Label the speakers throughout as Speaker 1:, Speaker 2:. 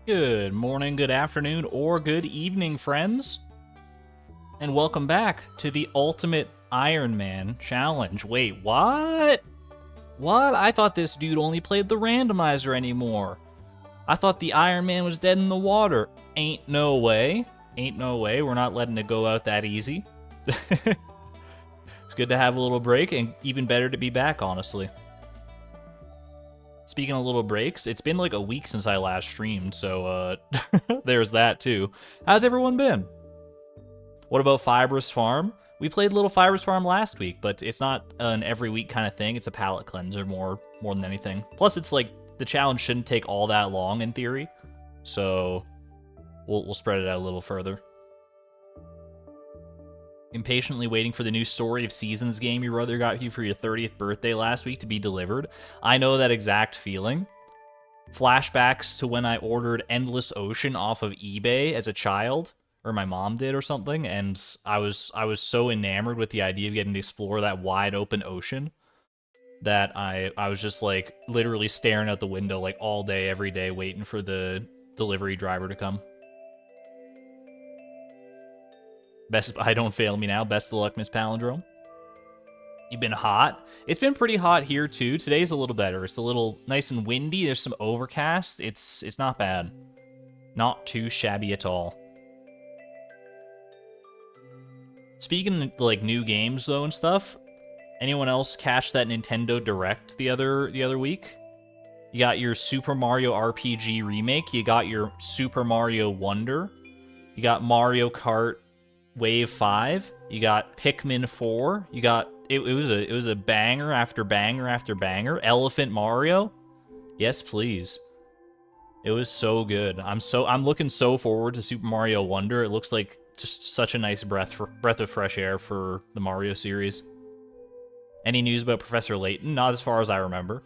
Speaker 1: Good morning, good afternoon, or good evening, friends. And welcome back to the Ultimate Ironman Challenge. Wait, what? What? I thought this dude only played the randomizer anymore. I thought the Ironman was dead in the water. Ain't no way. Ain't no way. We're not letting it go out that easy. It's good to have a little break, and even better to be back, honestly. Speaking of little breaks, it's been like a week since I last streamed, so there's that too. How's everyone been? What about Fibrous Farm? We played Little Fibrous Farm last week, but it's not an every week kind of thing. It's a palate cleanser more than anything. Plus, it's like the challenge shouldn't take all that long in theory, so we'll spread it out a little further. Impatiently waiting for the new Story of Seasons game your brother got you for your 30th birthday last week to be delivered. I know that exact feeling. Flashbacks to when I ordered Endless Ocean off of eBay as a child, or my mom did or something, and I was so enamored with the idea of getting to explore that wide open ocean that I was just like literally staring out the window like all day, every day, waiting for the delivery driver to come. I don't fail me now. Best of luck, Miss Palindrome. You've been hot. It's been pretty hot here too. Today's a little better. It's a little nice and windy. There's some overcast. It's not bad. Not too shabby at all. Speaking of like new games though and stuff, anyone else catch that Nintendo Direct the other week? You got your Super Mario RPG remake. You got your Super Mario Wonder. You got Mario Kart Wave 5, you got Pikmin 4, you got it was a banger after banger after banger. Elephant Mario, yes please. It was so good. I'm looking so forward to Super Mario Wonder. It looks like just such a nice breath of fresh air for the Mario series. Any news about Professor Layton? Not as far as I remember.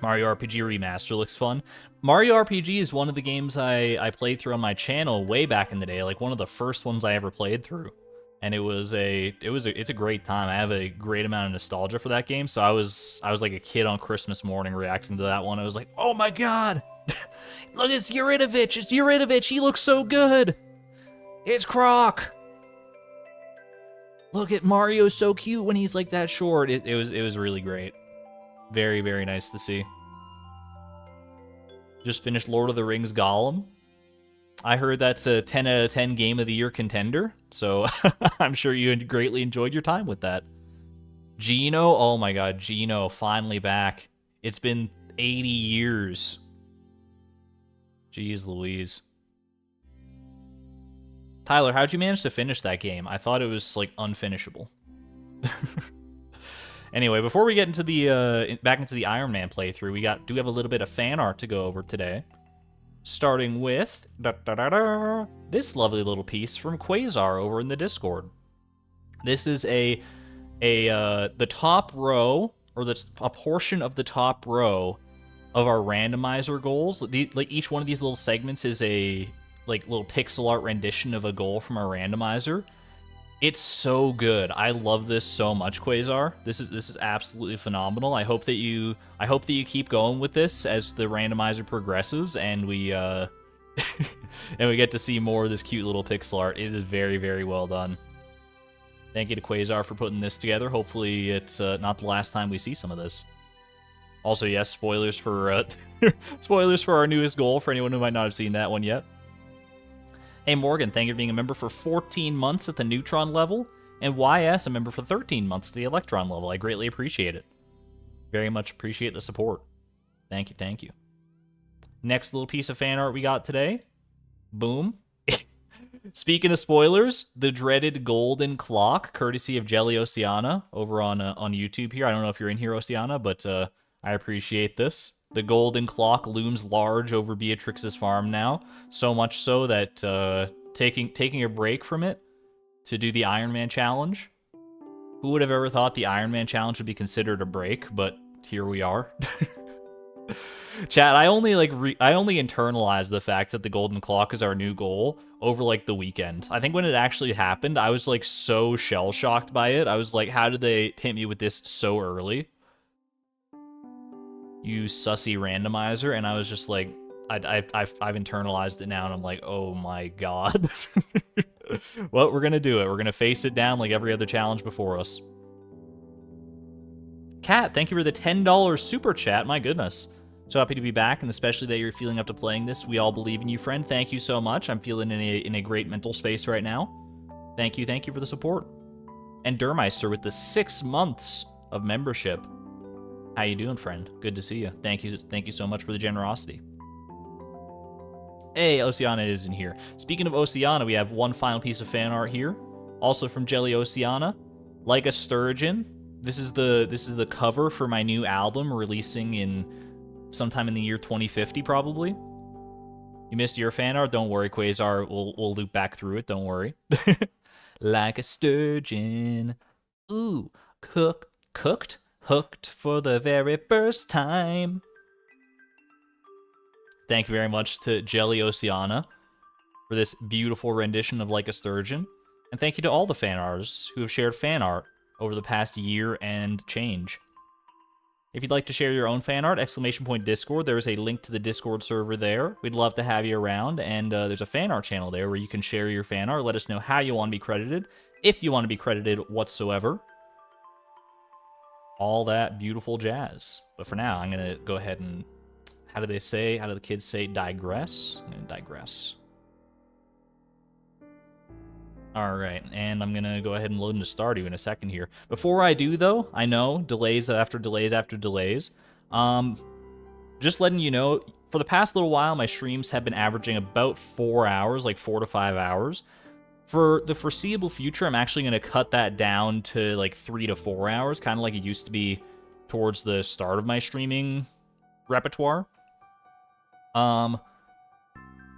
Speaker 1: Mario RPG Remaster looks fun. Mario RPG is one of the games I played through on my channel way back in the day, like one of the first ones I ever played through. And it's a great time. I have a great amount of nostalgia for that game, so I was like a kid on Christmas morning reacting to that one. I was like, "Oh my god. Look, it's Yuridovich. It's Yuridovich. He looks so good. It's Croc. Look at Mario's so cute when he's like that short." It was really great. Very, very nice to see. Just finished Lord of the Rings Gollum. I heard that's a 10 out of 10 Game of the Year contender, so I'm sure you greatly enjoyed your time with that. Gino, oh my god, Gino, finally back. It's been 80 years. Jeez Louise. Tyler, how'd you manage to finish that game? I thought it was, like, unfinishable. Anyway, before we get into the back into the Ironman playthrough, we do have a little bit of fan art to go over today. Starting with this lovely little piece from Quasar over in the Discord. This is the top row, or a portion of the top row of our randomizer goals. Like each one of these little segments is a little pixel art rendition of a goal from our randomizer. It's so good. I love this so much, Quasar. This is absolutely phenomenal. I hope that you keep going with this as the randomizer progresses, and we and we get to see more of this cute little pixel art. It is very, very well done. Thank you to Quasar for putting this together. Hopefully, it's not the last time we see some of this. Also, yes, spoilers for spoilers for our newest goal for anyone who might not have seen that one yet. Hey Morgan, thank you for being a member for 14 months at the Neutron level, and YS a member for 13 months at the Electron level. I greatly appreciate it. Very much appreciate the support. Thank you, thank you. Next little piece of fan art we got today. Boom. Speaking of spoilers, the dreaded golden clock, courtesy of Jelly Oceana over on YouTube here. I don't know if you're in here, Oceana, but I appreciate this. The golden clock looms large over Beatrix's farm now, so much so that taking a break from it to do the Ironman challenge. Who would have ever thought the Ironman challenge would be considered a break? But here we are. Chat, I only internalized the fact that the golden clock is our new goal over like the weekend. I think when it actually happened, I was like so shell shocked by it. I was like, how did they hit me with this so early? You sussy randomizer, and I was just like, I've internalized it now, and I'm like, oh my god. Well, we're gonna do it. We're gonna face it down like every other challenge before us. Kat, thank you for the $10 super chat. My goodness. So happy to be back, and especially that you're feeling up to playing this. We all believe in you, friend. Thank you so much. I'm feeling in a great mental space right now. Thank you for the support. And Durmeister with the 6 months of membership. How you doing, friend? Good to see you. Thank you so much for the generosity. Hey, Oceana is in here. Speaking of Oceana, we have one final piece of fan art here, also from Jelly Oceana. Like a Sturgeon. This is the cover for my new album releasing in sometime in the year 2050, probably. You missed your fan art? Don't worry, Quasar. We'll loop back through it. Don't worry. Like a sturgeon. Ooh, cooked, hooked for the very first time. Thank you very much to Jelly Oceana for this beautiful rendition of Like a Sturgeon. And thank you to all the fan artists who have shared fan art over the past year and change. If you'd like to share your own fan art, !Discord, there is a link to the Discord server there. We'd love to have you around, and there's a fan art channel there where you can share your fan art. Let us know how you want to be credited, if you want to be credited whatsoever. All that beautiful jazz. But for now, I'm going to go ahead and, how do the kids say digress? I'm going to digress. Alright, and I'm going to go ahead and load into Stardew in a second here. Before I do, though, I know, delays after delays after delays. Just letting you know, for the past little while, my streams have been averaging about 4 hours, like 4 to 5 hours. For the foreseeable future, I'm actually going to cut that down to like 3 to 4 hours, kind of like it used to be towards the start of my streaming repertoire.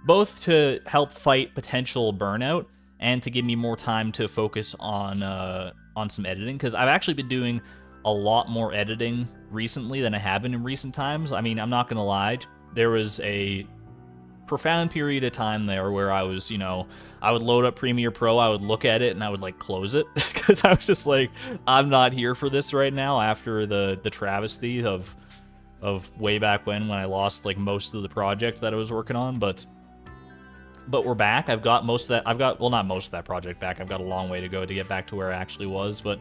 Speaker 1: Both to help fight potential burnout, and to give me more time to focus on some editing, because I've actually been doing a lot more editing recently than I have been in recent times. I mean, I'm not gonna lie, there was a profound period of time there where I was, I would load up Premiere Pro, I would look at it, and I would, like, close it, because I was just like, I'm not here for this right now after the travesty of way back when I lost, like, most of the project that I was working on, but we're back. I've got most of that. Well, not most of that project back. I've got a long way to go to get back to where I actually was, but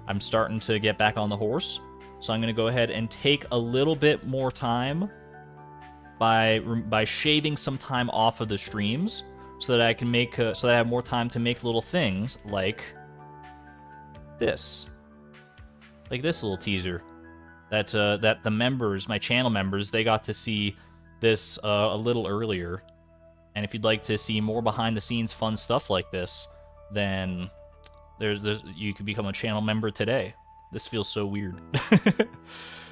Speaker 1: I'm starting to get back on the horse. So I'm going to go ahead and take a little bit more time by shaving some time off of the streams so that I can make so that I have more time to make little things like this. Like this little teaser that the members, my channel members, they got to see this a little earlier. And if you'd like to see more behind-the-scenes fun stuff like this, then you could become a channel member today. This feels so weird.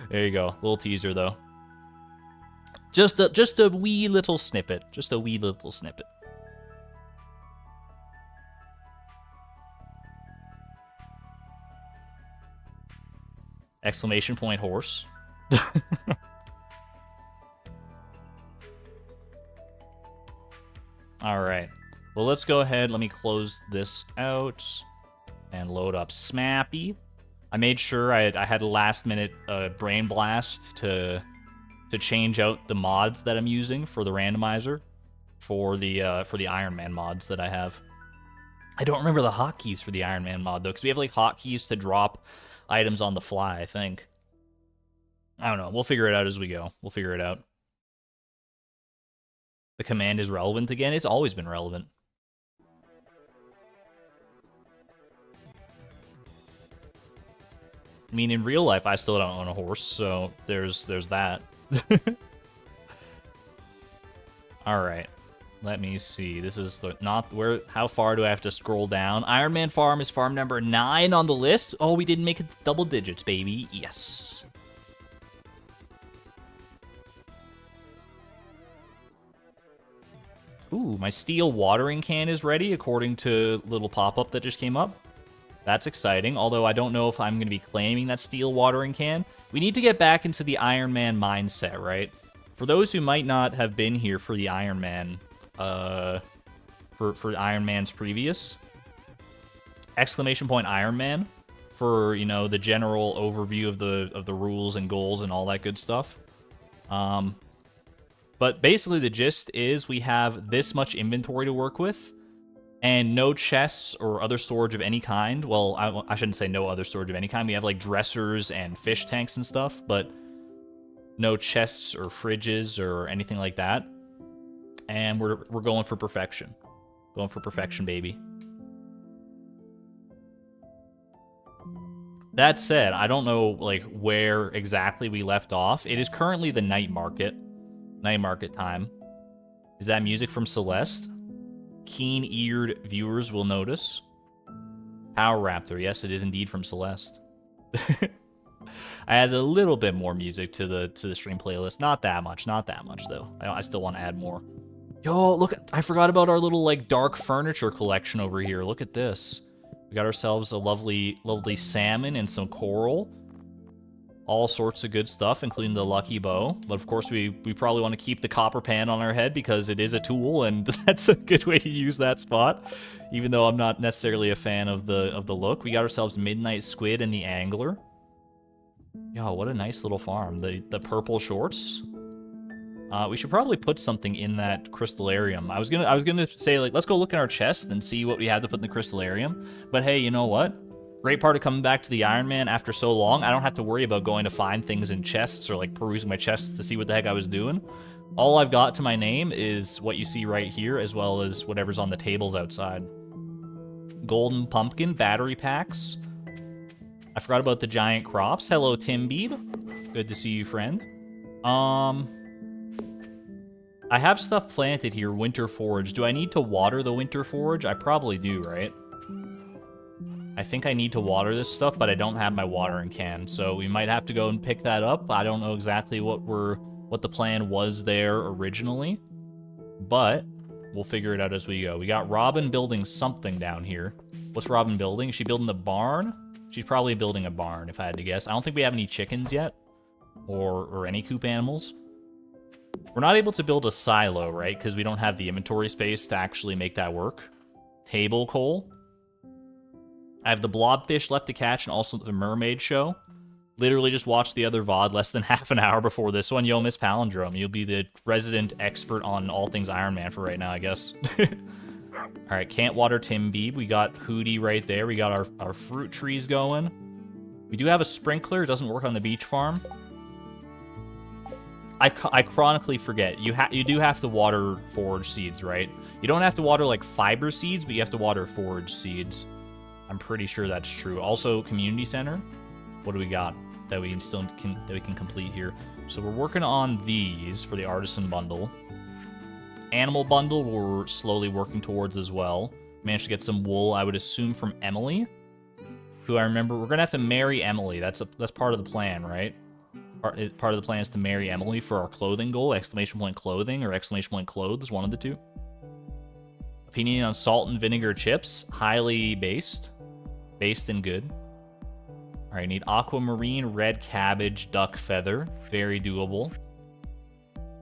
Speaker 1: There you go. Little teaser, though. Just a wee little snippet. Just a wee little snippet. Exclamation point horse. Alright, well, let's go ahead. Let me close this out and load up Smappy. I made sure I had a last-minute brain blast to change out the mods that I'm using for the randomizer for the Ironman mods that I have. I don't remember the hotkeys for the Ironman mod, though, because we have, like, hotkeys to drop items on the fly, I think. I don't know. We'll figure it out as we go. We'll figure it out. The command is relevant again. It's always been relevant. I mean, in real life, I still don't own a horse, so there's that. All right, let me see. This is not where. How far do I have to scroll down? Ironman Farm is farm number 9 on the list. Oh, we didn't make it double digits, baby. Yes. Ooh, my steel watering can is ready, according to little pop-up that just came up. That's exciting, although I don't know if I'm going to be claiming that steel watering can. We need to get back into the Ironman mindset, right? For those who might not have been here for the Ironman, for Ironman's previous, exclamation point Ironman, for, the general overview of the rules and goals and all that good stuff. But basically the gist is we have this much inventory to work with, and no chests or other storage of any kind. Well, I shouldn't say no other storage of any kind. We have like dressers and fish tanks and stuff, but no chests or fridges or anything like that. And we're going for perfection. Going for perfection, baby. That said, I don't know like where exactly we left off. It is currently the night market. Night market time. Is that music from Celeste? Keen-eared viewers will notice. Power Raptor, yes, it is indeed from Celeste. I added a little bit more music to the stream playlist. Not that much though. I still want to add more. Yo, look, I forgot about our little like dark furniture collection over here. Look at this. We got ourselves a lovely salmon and some coral. All sorts of good stuff, including the lucky bow. But of course, we probably want to keep the copper pan on our head because it is a tool, and that's a good way to use that spot. Even though I'm not necessarily a fan of the look. We got ourselves Midnight Squid and the Angler. Yo, what a nice little farm. The purple shorts. We should probably put something in that crystallarium. I was gonna say like let's go look in our chest and see what we have to put in the crystallarium. But hey, you know what? Great part of coming back to the Ironman after so long, I don't have to worry about going to find things in chests or like perusing my chests to see what the heck I was doing. All I've got to my name is what you see right here, as well as whatever's on the tables outside. Golden pumpkin, battery packs. I forgot about the giant crops. Hello, Tim Beeb. Good to see you, friend. I have stuff planted here, winter forage. Do I need to water the winter forage? I probably do, right? I think I need to water this stuff, but I don't have my watering can, so we might have to go and pick that up. I don't know exactly what the plan was there originally, but we'll figure it out as we go. We got Robin building something down here. What's Robin building? Is she building the barn? She's probably building a barn, if I had to guess. I don't think we have any chickens yet, or any coop animals. We're not able to build a silo, right? Because we don't have the inventory space to actually make that work. Table coal. I have the blobfish left to catch and also the mermaid show. Literally just watched the other VOD less than half an hour before this one. Yo, Miss Palindrome, you'll be the resident expert on all things Iron Man for right now, I guess. Alright, can't water Tim Beeb. We got Hootie right there. We got our fruit trees going. We do have a sprinkler. It doesn't work on the beach farm. I chronically forget. You do have to water forage seeds, right? You don't have to water, like, fiber seeds, but you have to water forage seeds. I'm pretty sure that's true. Also, community center. What do we got that we can complete here? So we're working on these for the artisan bundle. Animal bundle we're slowly working towards as well. Managed to get some wool, I would assume, from Emily, who I remember we're gonna have to marry Emily. That's part of the plan, right? Part of the plan is to marry Emily for our clothing goal. Exclamation point clothing or exclamation point clothes, one of the two. Opinion on salt and vinegar chips, highly based. Based and good. All right, need aquamarine, red cabbage, duck feather. Very doable.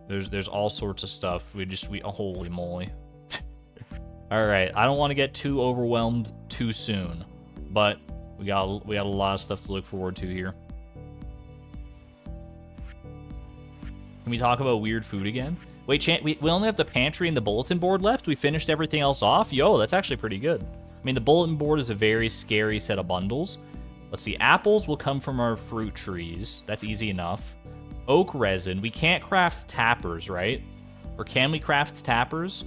Speaker 1: There's all sorts of stuff. Holy moly. All right, I don't want to get too overwhelmed too soon, but we got a lot of stuff to look forward to here. Can we talk about weird food again? Wait, we only have the pantry and the bulletin board left? We finished everything else off? Yo, that's actually pretty good. I mean, the bulletin board is a very scary set of bundles. Let's see, apples will come from our fruit trees. That's easy enough. Oak resin. We can't craft tappers, right? Or can we craft tappers?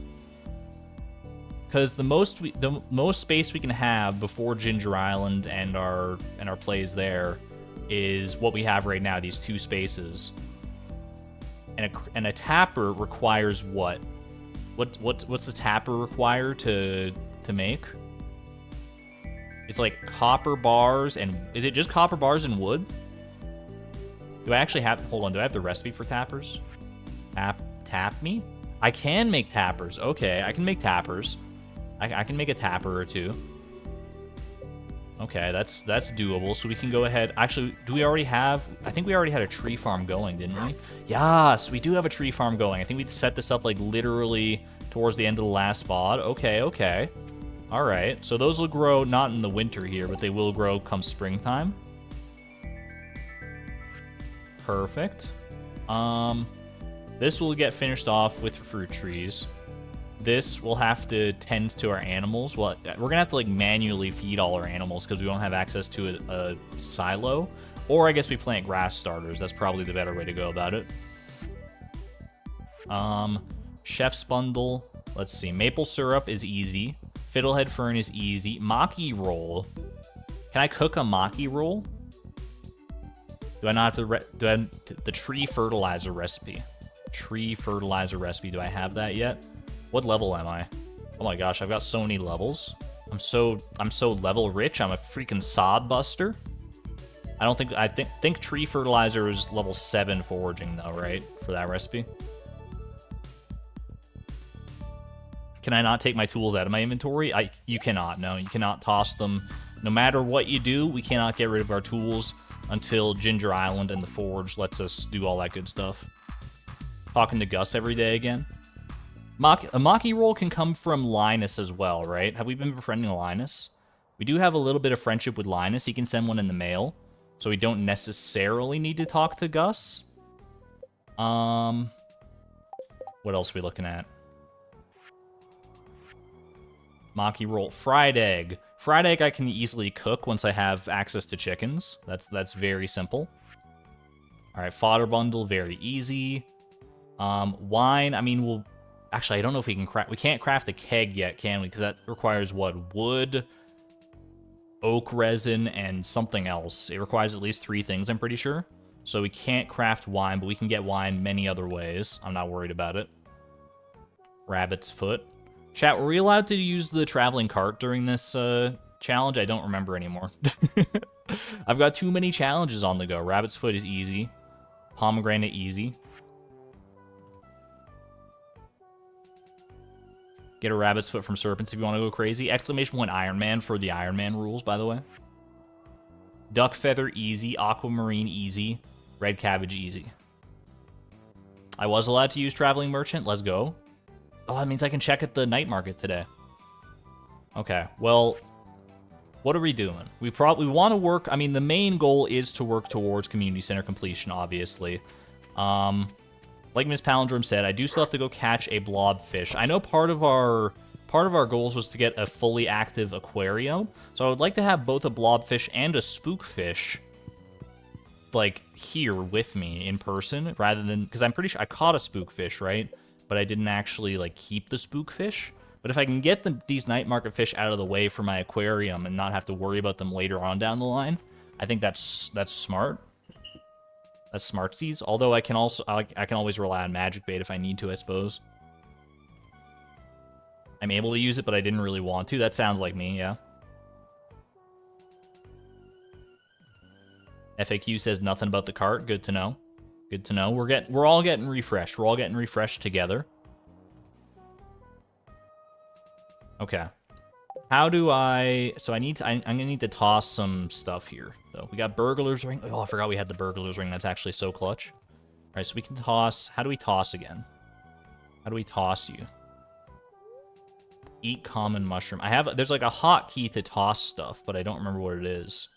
Speaker 1: Because the most space we can have before Ginger Island and our plays there is what we have right now, these two spaces. And a tapper requires what? What's a tapper require to make? It's like copper bars and... Is it just copper bars and wood? Do I actually have... Hold on, do I have the recipe for tappers? Tap me? I can make tappers. Okay, I can make tappers. I can make a tapper or two. Okay, that's doable. So we can go ahead... Actually, do we already have... I think we already had a tree farm going, didn't we? Yes, we do have a tree farm going. I think we set this up, like, literally towards the end of the last VOD. Okay. Alright, so those will grow not in the winter here, but they will grow come springtime. Perfect. This will get finished off with fruit trees. This will have to tend to our animals. Well, we're gonna have to like manually feed all our animals because we don't have access to a silo. Or I guess we plant grass starters. That's probably the better way to go about it. Chef's bundle. Let's see. Maple syrup is easy. Fiddlehead fern is easy. Maki roll. Can I cook a maki roll? Do I not have to the tree fertilizer recipe? Tree fertilizer recipe. Do I have that yet? What level am I? Oh my gosh, I've got so many levels. I'm so level rich. I'm a freaking sod buster. I think tree fertilizer is level 7 foraging though, right? For that recipe. Can I not take my tools out of my inventory? You cannot. No, you cannot toss them. No matter what you do, we cannot get rid of our tools until Ginger Island and the Forge lets us do all that good stuff. Talking to Gus every day again. A Maki roll can come from Linus as well, right? Have we been befriending Linus? We do have a little bit of friendship with Linus. He can send one in the mail, so we don't necessarily need to talk to Gus. What else are we looking at? Maki roll. Fried egg. Fried egg I can easily cook once I have access to chickens. That's very simple. Alright, fodder bundle, very easy. Wine, I mean, we'll... Actually, I don't know if we can craft... We can't craft a keg yet, can we? Because that requires, what, wood, oak resin, and something else. It requires at least 3 things, I'm pretty sure. So we can't craft wine, but we can get wine many other ways. I'm not worried about it. Rabbit's foot. Chat, were we allowed to use the traveling cart during this challenge? I don't remember anymore. I've got too many challenges on the go. Rabbit's foot is easy. Pomegranate easy. Get a rabbit's foot from serpents if you want to go crazy. Exclamation point Ironman for the Ironman rules, by the way. Duck feather easy. Aquamarine easy. Red cabbage easy. I was allowed to use traveling merchant. Let's go. Oh, that means I can check at the night market today. Okay, well, what are we doing? We want to work... I mean, the main goal is to work towards community center completion, obviously. Like Ms. Palindrome said, I do still have to go catch a blobfish. I know part of our goals was to get a fully active aquarium, so I would like to have both a blobfish and a spookfish, like, here with me in person, rather than... Because I'm pretty sure I caught a spookfish, right? But I didn't actually, like, keep the spookfish. But if I can get these night market fish out of the way for my aquarium and not have to worry about them later on down the line, I think that's smart. That's smartsies. Although I can always rely on magic bait if I need to, I suppose. I'm able to use it, but I didn't really want to. That sounds like me, yeah. FAQ says nothing about the cart. Good to know. Good to know. We're all getting refreshed. We're all getting refreshed together. Okay. How do I... So I'm gonna need to toss some stuff here, though. We got burglar's ring. Oh, I forgot we had the burglar's ring. That's actually so clutch. All right, so we can toss... How do we toss again? How do we toss you? Eat common mushroom. There's like a hotkey to toss stuff, but I don't remember what it is.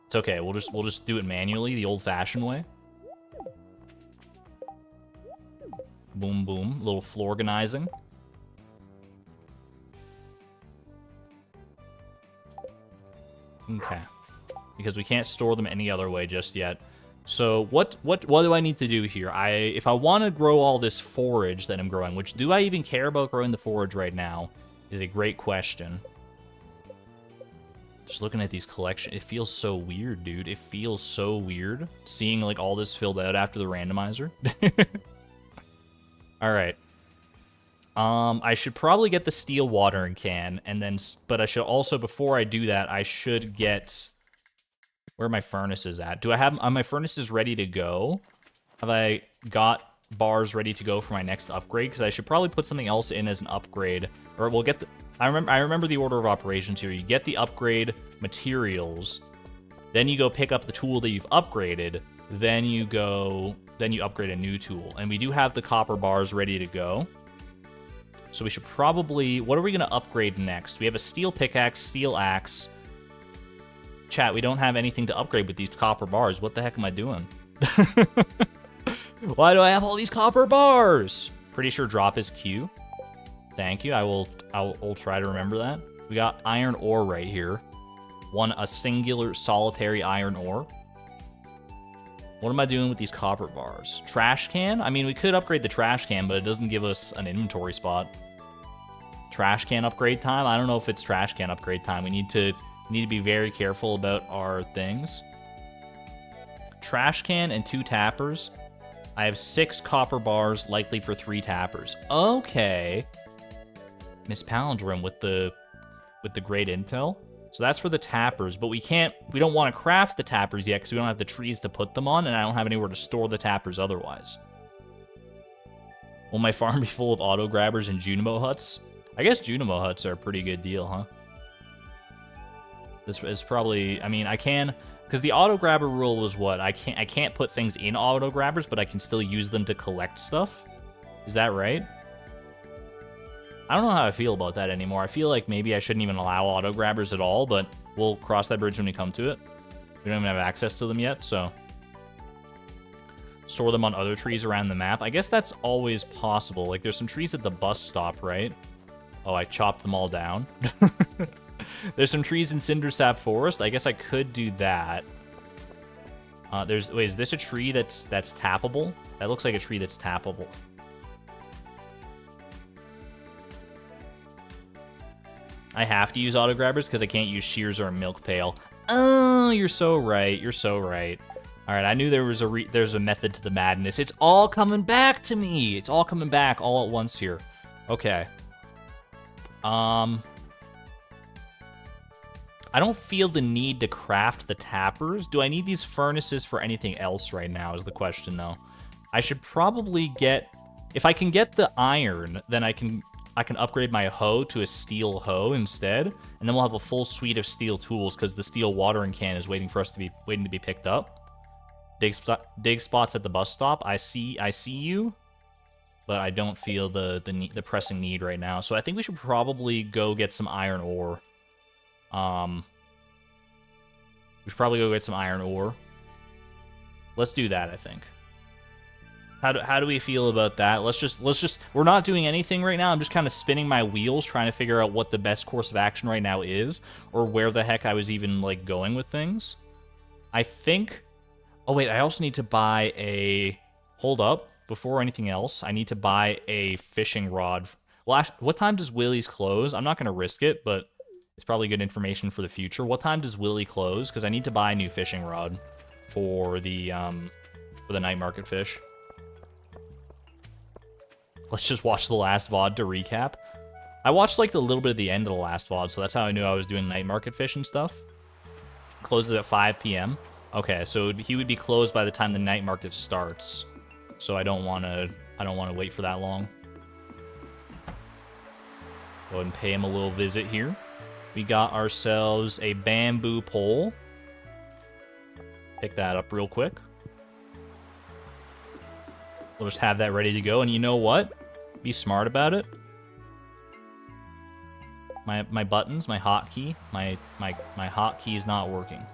Speaker 1: It's okay. We'll just do it manually, the old-fashioned way. Boom, boom. A little florganizing. Okay. Because we can't store them any other way just yet. So what do I need to do here? If I want to grow all this forage that I'm growing, which do I even care about growing the forage right now, is a great question. Just looking at these collections, it feels so weird, dude. It feels so weird seeing like all this filled out after the randomizer. All right. I should probably get the steel watering can, and then, but I should also, before I do that, I should get, where are my furnaces at? Do I have, are my furnaces ready to go? Have I got bars ready to go for my next upgrade? Because I should probably put something else in as an upgrade, or we'll get the, I remember the order of operations here. You get the upgrade materials, then you go pick up the tool that you've upgraded, then you upgrade a new tool. And we do have the copper bars ready to go. So we should probably... What are we going to upgrade next? We have a steel pickaxe, steel axe. Chat, we don't have anything to upgrade with these copper bars. What the heck am I doing? Why do I have all these copper bars? Pretty sure drop is Q. Thank you. I'll try to remember that. We got iron ore right here. A singular solitary iron ore. What am I doing with these copper bars? Trash can? I mean, we could upgrade the trash can, but it doesn't give us an inventory spot. Trash can upgrade time? I don't know if it's trash can upgrade time. We need to be very careful about our things. Trash can and 2 tappers. I have 6 copper bars, likely for 3 tappers. Okay. Miss Palindrome with the great intel. So that's for the tappers, but we don't want to craft the tappers yet because we don't have the trees to put them on, and I don't have anywhere to store the tappers otherwise. Will my farm be full of auto grabbers and Junimo huts? I guess Junimo huts are a pretty good deal, huh? This is probably, I mean, I can, because the auto grabber rule was what? I can't put things in auto grabbers, but I can still use them to collect stuff. Is that right? I don't know how I feel about that anymore. I feel like maybe I shouldn't even allow auto grabbers at all, but we'll cross that bridge when we come to it. We don't even have access to them yet, so. Store them on other trees around the map. I guess that's always possible. Like, there's some trees at the bus stop, right? Oh, I chopped them all down. There's some trees in Cindersap Forest. I guess I could do that. Wait, is this a tree that's tappable? That looks like a tree that's tappable. I have to use auto grabbers because I can't use shears or a milk pail. Oh, you're so right. You're so right. All right, I knew there's a method to the madness. It's all coming back to me. It's all coming back all at once here. Okay. I don't feel the need to craft the tappers. Do I need these furnaces for anything else right now is the question, though. I should probably get... If I can get the iron, then I can upgrade my hoe to a steel hoe instead, and then we'll have a full suite of steel tools because the steel watering can is waiting to be picked up. Dig spots at the bus stop. I see you, but I don't feel the pressing need right now. So I think we should probably go get some iron ore. We should probably go get some iron ore. Let's do that, I think. How do we feel about that? Let's just we're not doing anything right now. I'm just kind of spinning my wheels trying to figure out what the best course of action right now is, or where the heck I was even like going with things. I think, oh wait, I also need to buy a, hold up, before anything else, I need to buy a fishing rod. Well, what time does Willie's close? I'm not going to risk it, but it's probably good information for the future. What time does Willie close? Because I need to buy a new fishing rod for the night market fish. Let's just watch the last VOD to recap. I watched like a little bit of the end of the last VOD, so that's how I knew I was doing night market fish and stuff. Closes at 5 p.m. Okay, so he would be closed by the time the night market starts. So I don't want to wait for that long. Go ahead and pay him a little visit here. We got ourselves a bamboo pole. Pick that up real quick. We'll just have that ready to go. And you know what? Be smart about it. My buttons, my hotkey, my hotkey is not working.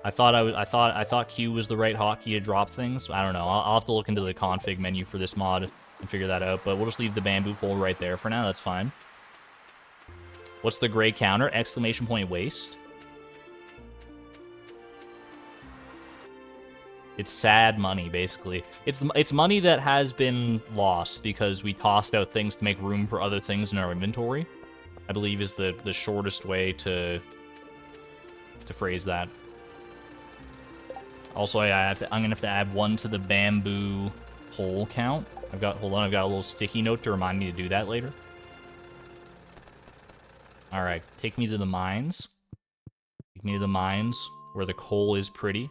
Speaker 1: I thought Q was the right hotkey to drop things. I don't know. I'll have to look into the config menu for this mod and figure that out. But we'll just leave the bamboo pole right there for now. That's fine. What's the gray counter? Exclamation point waste. It's sad money, basically. It's money that has been lost because we tossed out things to make room for other things in our inventory. I believe is the shortest way to phrase that. Also, I'm gonna have to add 1 to the bamboo hole count. Hold on, I've got a little sticky note to remind me to do that later. All right, take me to the mines. Take me to the mines where the coal is pretty.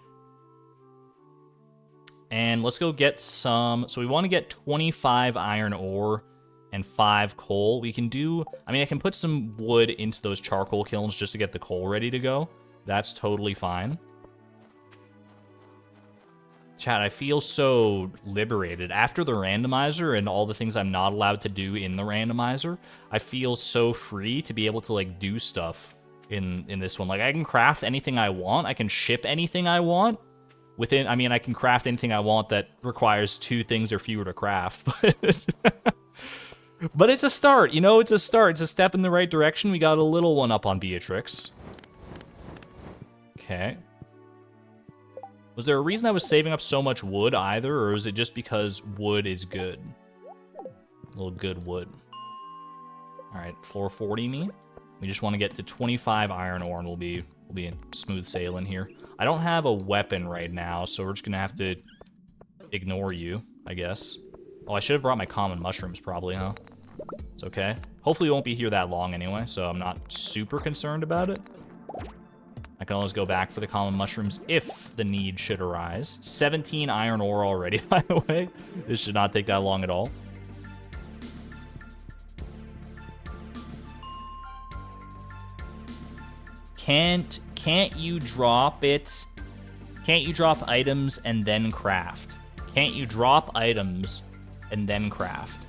Speaker 1: And let's go get some... So we want to get 25 iron ore and 5 coal. We can do... I mean, I can put some wood into those charcoal kilns just to get the coal ready to go. That's totally fine. Chat, I feel so liberated. After the randomizer and all the things I'm not allowed to do in the randomizer, I feel so free to be able to, like, do stuff in this one. Like, I can craft anything I want. I can ship anything I want. within, I mean, I can craft anything I want that requires 2 things or fewer to craft, but it's a start, you know, it's a start. It's a step in the right direction. We got a little one up on Beatrix. Okay. Was there a reason I was saving up so much wood either, or is it just because wood is good? A little good wood. All right, floor 40 me. We just want to get to 25 iron ore and we'll be in smooth sailing here. I don't have a weapon right now, so we're just gonna have to ignore you, I guess. Oh, I should have brought my common mushrooms probably, huh? It's okay. Hopefully we won't be here that long anyway, so I'm not super concerned about it. I can always go back for the common mushrooms if the need should arise. 17 iron ore already, by the way. This should not take that long at all. Can't you drop it? Can't you drop items and then craft? Can't you drop items and then craft?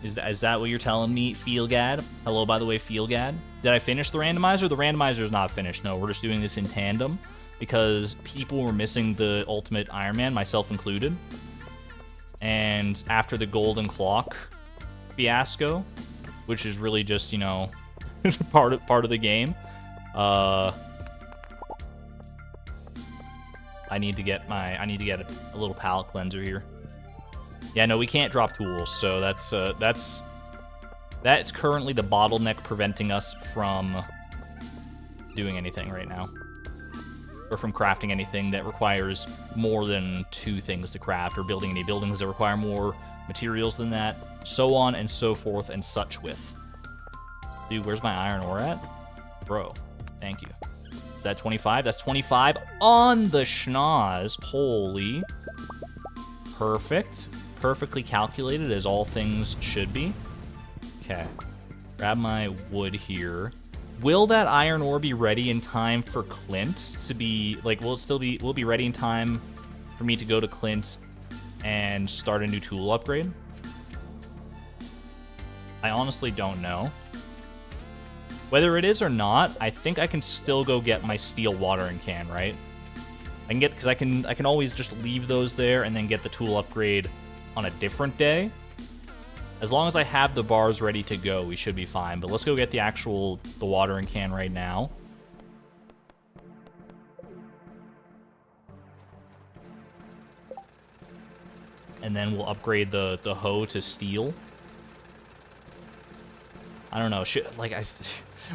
Speaker 1: Is that what you're telling me, Feelgad? Hello, by the way, Feelgad. Did I finish the randomizer? The randomizer is not finished. No, we're just doing this in tandem because people were missing the ultimate Ironman, myself included. And after the golden clock fiasco, which is really just, you know, part of the game, I need to get a little palette cleanser here. Yeah, no, we can't drop tools, so that's currently the bottleneck preventing us from doing anything right now, or from crafting anything that requires more than 2 things to craft, or building any buildings that require more materials than that, so on and so forth and such with. Dude, where's my iron ore at? Bro, thank you. Is that 25? That's 25 on the schnoz. Holy. Perfect. Perfectly calculated, as all things should be. Okay. Grab my wood here. Will that iron ore be ready in time for Clint to be, like, will it be ready in time for me to go to Clint and start a new tool upgrade? I honestly don't know. Whether it is or not, I think I can still go get my steel watering can, right? I can get, because I can always just leave those there and then get the tool upgrade on a different day. As long as I have the bars ready to go, we should be fine. But let's go get the watering can right now. And then we'll upgrade the hoe to steel. I don't know.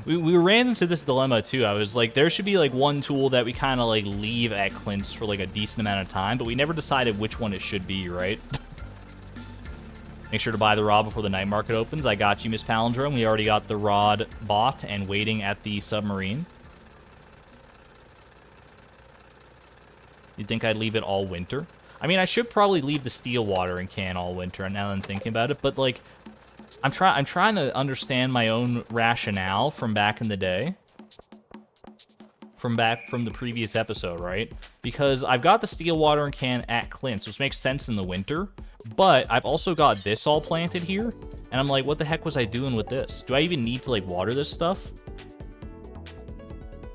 Speaker 1: We ran into this dilemma too. I was like, there should be like one tool that we kind of like leave at Clint's for like a decent amount of time, but we never decided which one it should be, right? Make sure to buy the rod before the night market opens. I got you, Miss Palindrome. We already got the rod bought and waiting at the submarine. You'd think I'd leave it all winter? I mean, I should probably leave the steel watering can all winter, and now that I'm thinking about it, but like, I'm trying to understand my own rationale from back in the day. From the previous episode, right? Because I've got the steel watering can at Clint's, which makes sense in the winter, but I've also got this all planted here, and I'm like, what the heck was I doing with this? Do I even need to like water this stuff?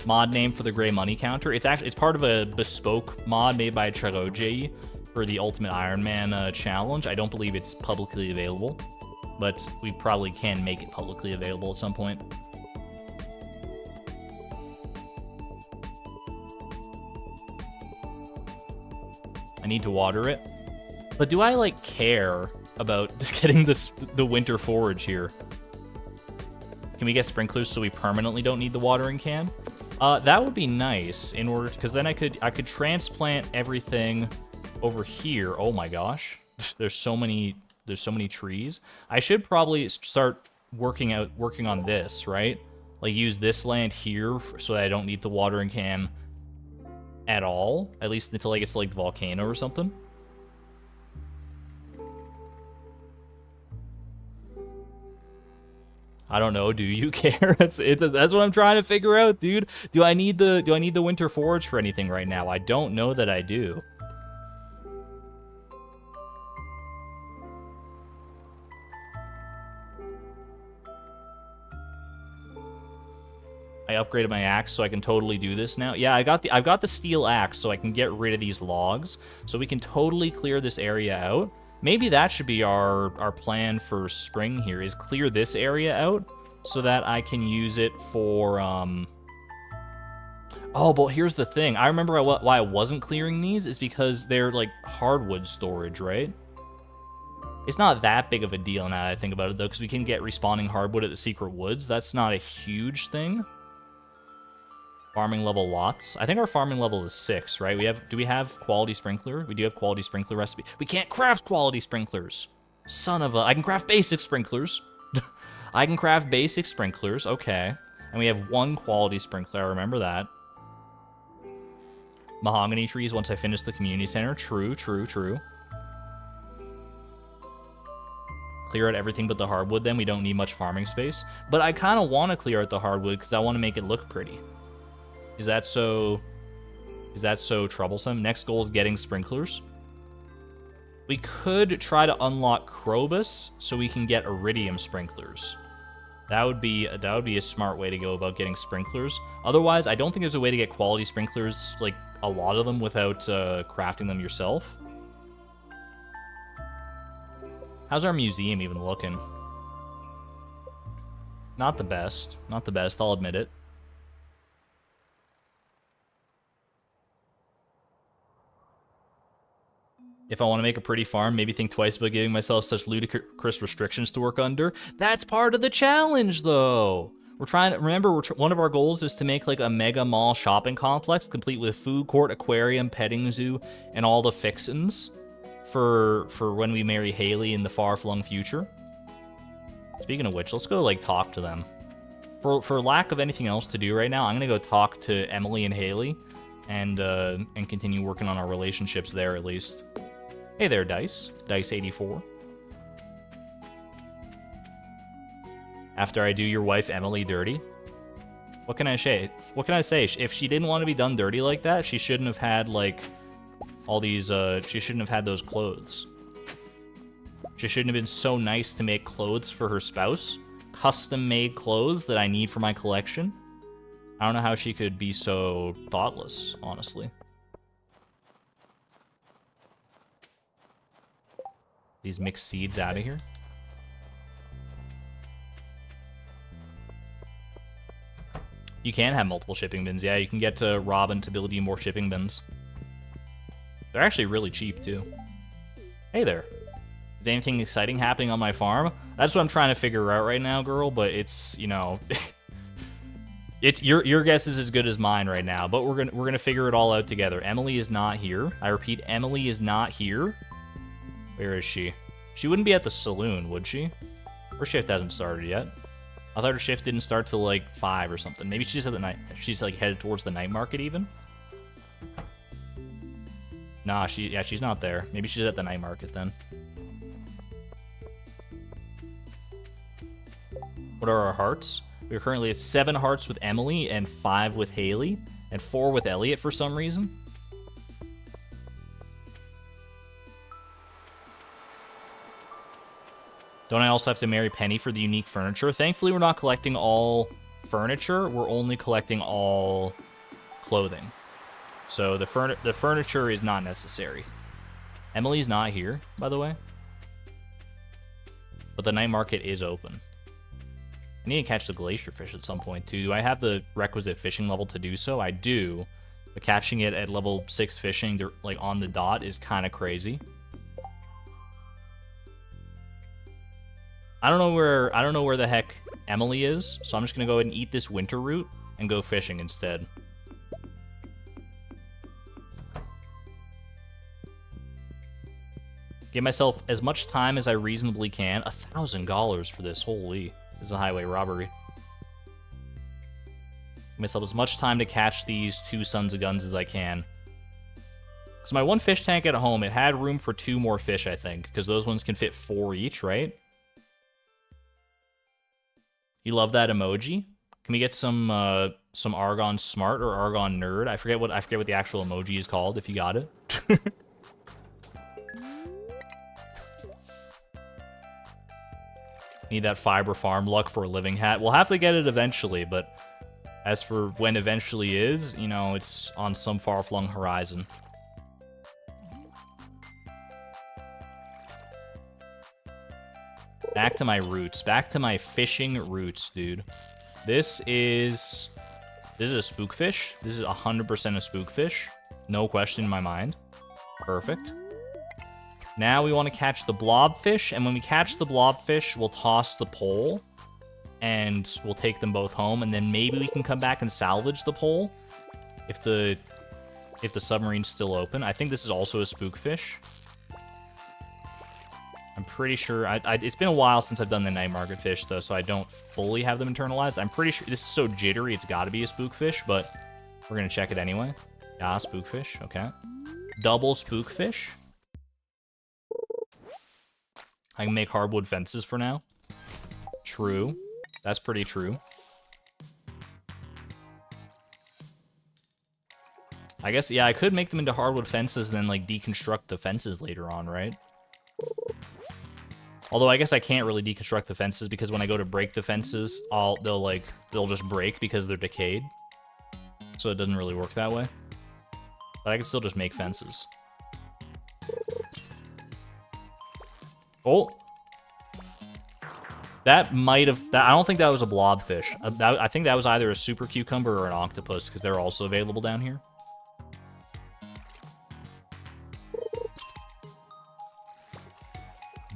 Speaker 1: Mod name for the gray money counter. It's part of a bespoke mod made by Charoji for the Ultimate Ironman challenge. I don't believe it's publicly available, but we probably can make it publicly available at some point. I need to water it. But do I, like, care about getting the winter forage here? Can we get sprinklers so we permanently don't need the watering can? That would be nice in order, because then I could transplant everything over here. Oh my gosh, there's so many trees. I should probably start working on this, right? Like use this land here so that I don't need the watering can at all, at least until I get to like the volcano or something. I don't know. Do you care? That's what I'm trying to figure out, dude. Do I need the winter forage for anything right now? I don't know that I do. I upgraded my axe, so I can totally do this now. Yeah, I've got the steel axe, so I can get rid of these logs, so we can totally clear this area out. Maybe that should be our plan for spring here, is clear this area out so that I can use it for, Oh, but here's the thing. I remember why I wasn't clearing these is because they're, like, hardwood storage, right? It's not that big of a deal now that I think about it, though, because we can get respawning hardwood at the secret woods. That's not a huge thing. Farming level lots. I think our farming level is 6, right? Do we have quality sprinkler? We do have quality sprinkler recipe. We can't craft quality sprinklers. Son of a... I can craft basic sprinklers. I can craft basic sprinklers. Okay. And we have 1 quality sprinkler. I remember that. Mahogany trees once I finish the community center. True, true, true. Clear out everything but the hardwood, then we don't need much farming space. But I kind of want to clear out the hardwood because I want to make it look pretty. Is that so troublesome? Next goal is getting sprinklers. We could try to unlock Krobus so we can get iridium sprinklers. That would be a smart way to go about getting sprinklers. Otherwise, I don't think there's a way to get quality sprinklers, like a lot of them, without crafting them yourself. How's our museum even looking? Not the best. Not the best, I'll admit it. If I want to make a pretty farm, maybe think twice about giving myself such ludicrous restrictions to work under. That's part of the challenge, though. We're trying to, remember, one of our goals is to make like a mega mall shopping complex, complete with food court, aquarium, petting zoo, and all the fixins for when we marry Haley in the far-flung future. Speaking of which, let's go like talk to them. For lack of anything else to do right now, I'm gonna go talk to Emily and Haley, and continue working on our relationships there at least. Hey there, Dice. Dice84. After I do your wife Emily dirty. What can I say? What can I say? If she didn't want to be done dirty like that, she shouldn't have had like all these she shouldn't have had those clothes. She shouldn't have been so nice to make clothes for her spouse. Custom made clothes that I need for my collection. I don't know how she could be so thoughtless, honestly. These mixed seeds out of here. You can have multiple shipping bins. Yeah, you can get Robin to build you more shipping bins. They're actually really cheap, too. Hey there. Is anything exciting happening on my farm? That's what I'm trying to figure out right now, girl, but it's, you know... It's your guess is as good as mine right now, but we're gonna figure it all out together. Emily is not here. I repeat, Emily is not here. Where is she? She wouldn't be at the saloon, would she? Her shift hasn't started yet. I thought her shift didn't start till like 5 or something. Maybe she's at the night. She's like headed towards the night market even. Nah, she's not there. Maybe she's at the night market then. What are our hearts? We're currently at 7 hearts with Emily and 5 with Haley and 4 with Elliot for some reason. Don't I also have to marry Penny for the unique furniture? Thankfully, we're not collecting all furniture. We're only collecting all clothing. So the furniture is not necessary. Emily's not here, by the way. But the night market is open. I need to catch the glacier fish at some point, too. Do I have the requisite fishing level to do so? I do. But catching it at level 6 fishing, like, on the dot is kind of crazy. I don't know where the heck Emily is, so I'm just gonna go ahead and eat this winter root and go fishing instead. Give myself as much time as I reasonably can. $1,000 for this. Holy. This is a highway robbery. Give myself as much time to catch these 2 sons of guns as I can. So my 1 fish tank at home, it had room for 2 more fish, I think, because those ones can fit 4 each, right? You love that emoji? Can we get some Argon Smart or Argon Nerd? I forget what the actual emoji is called, if you got it. Need that fiber farm luck for a living hat. We'll have to get it eventually, but As for when eventually is, you know, it's on some far-flung horizon. Back to my roots. Back to my fishing roots, dude. This is a spookfish. This is 100% a spookfish. No question in my mind. Perfect. Now we want to catch the blobfish, and when we catch the blobfish, we'll toss the pole, and we'll take them both home, and then maybe we can come back and salvage the pole if the submarine's still open. I think this is also a spookfish. I'm pretty sure... it's been a while since I've done the night market fish, though, so I don't fully have them internalized. I'm pretty sure... This is so jittery, it's got to be a spookfish, but we're going to check it anyway. Yeah, spookfish. Okay. Double spookfish. I can make hardwood fences for now. True. That's pretty true. I guess, yeah, I could make them into hardwood fences and then, like, deconstruct the fences later on, right? Although I guess I can't really deconstruct the fences because when I go to break the fences, they'll just break because they're decayed. So it doesn't really work that way. But I can still just make fences. Oh. That might have... I don't think that was a blobfish. I think that was either a super cucumber or an octopus, because they're also available down here.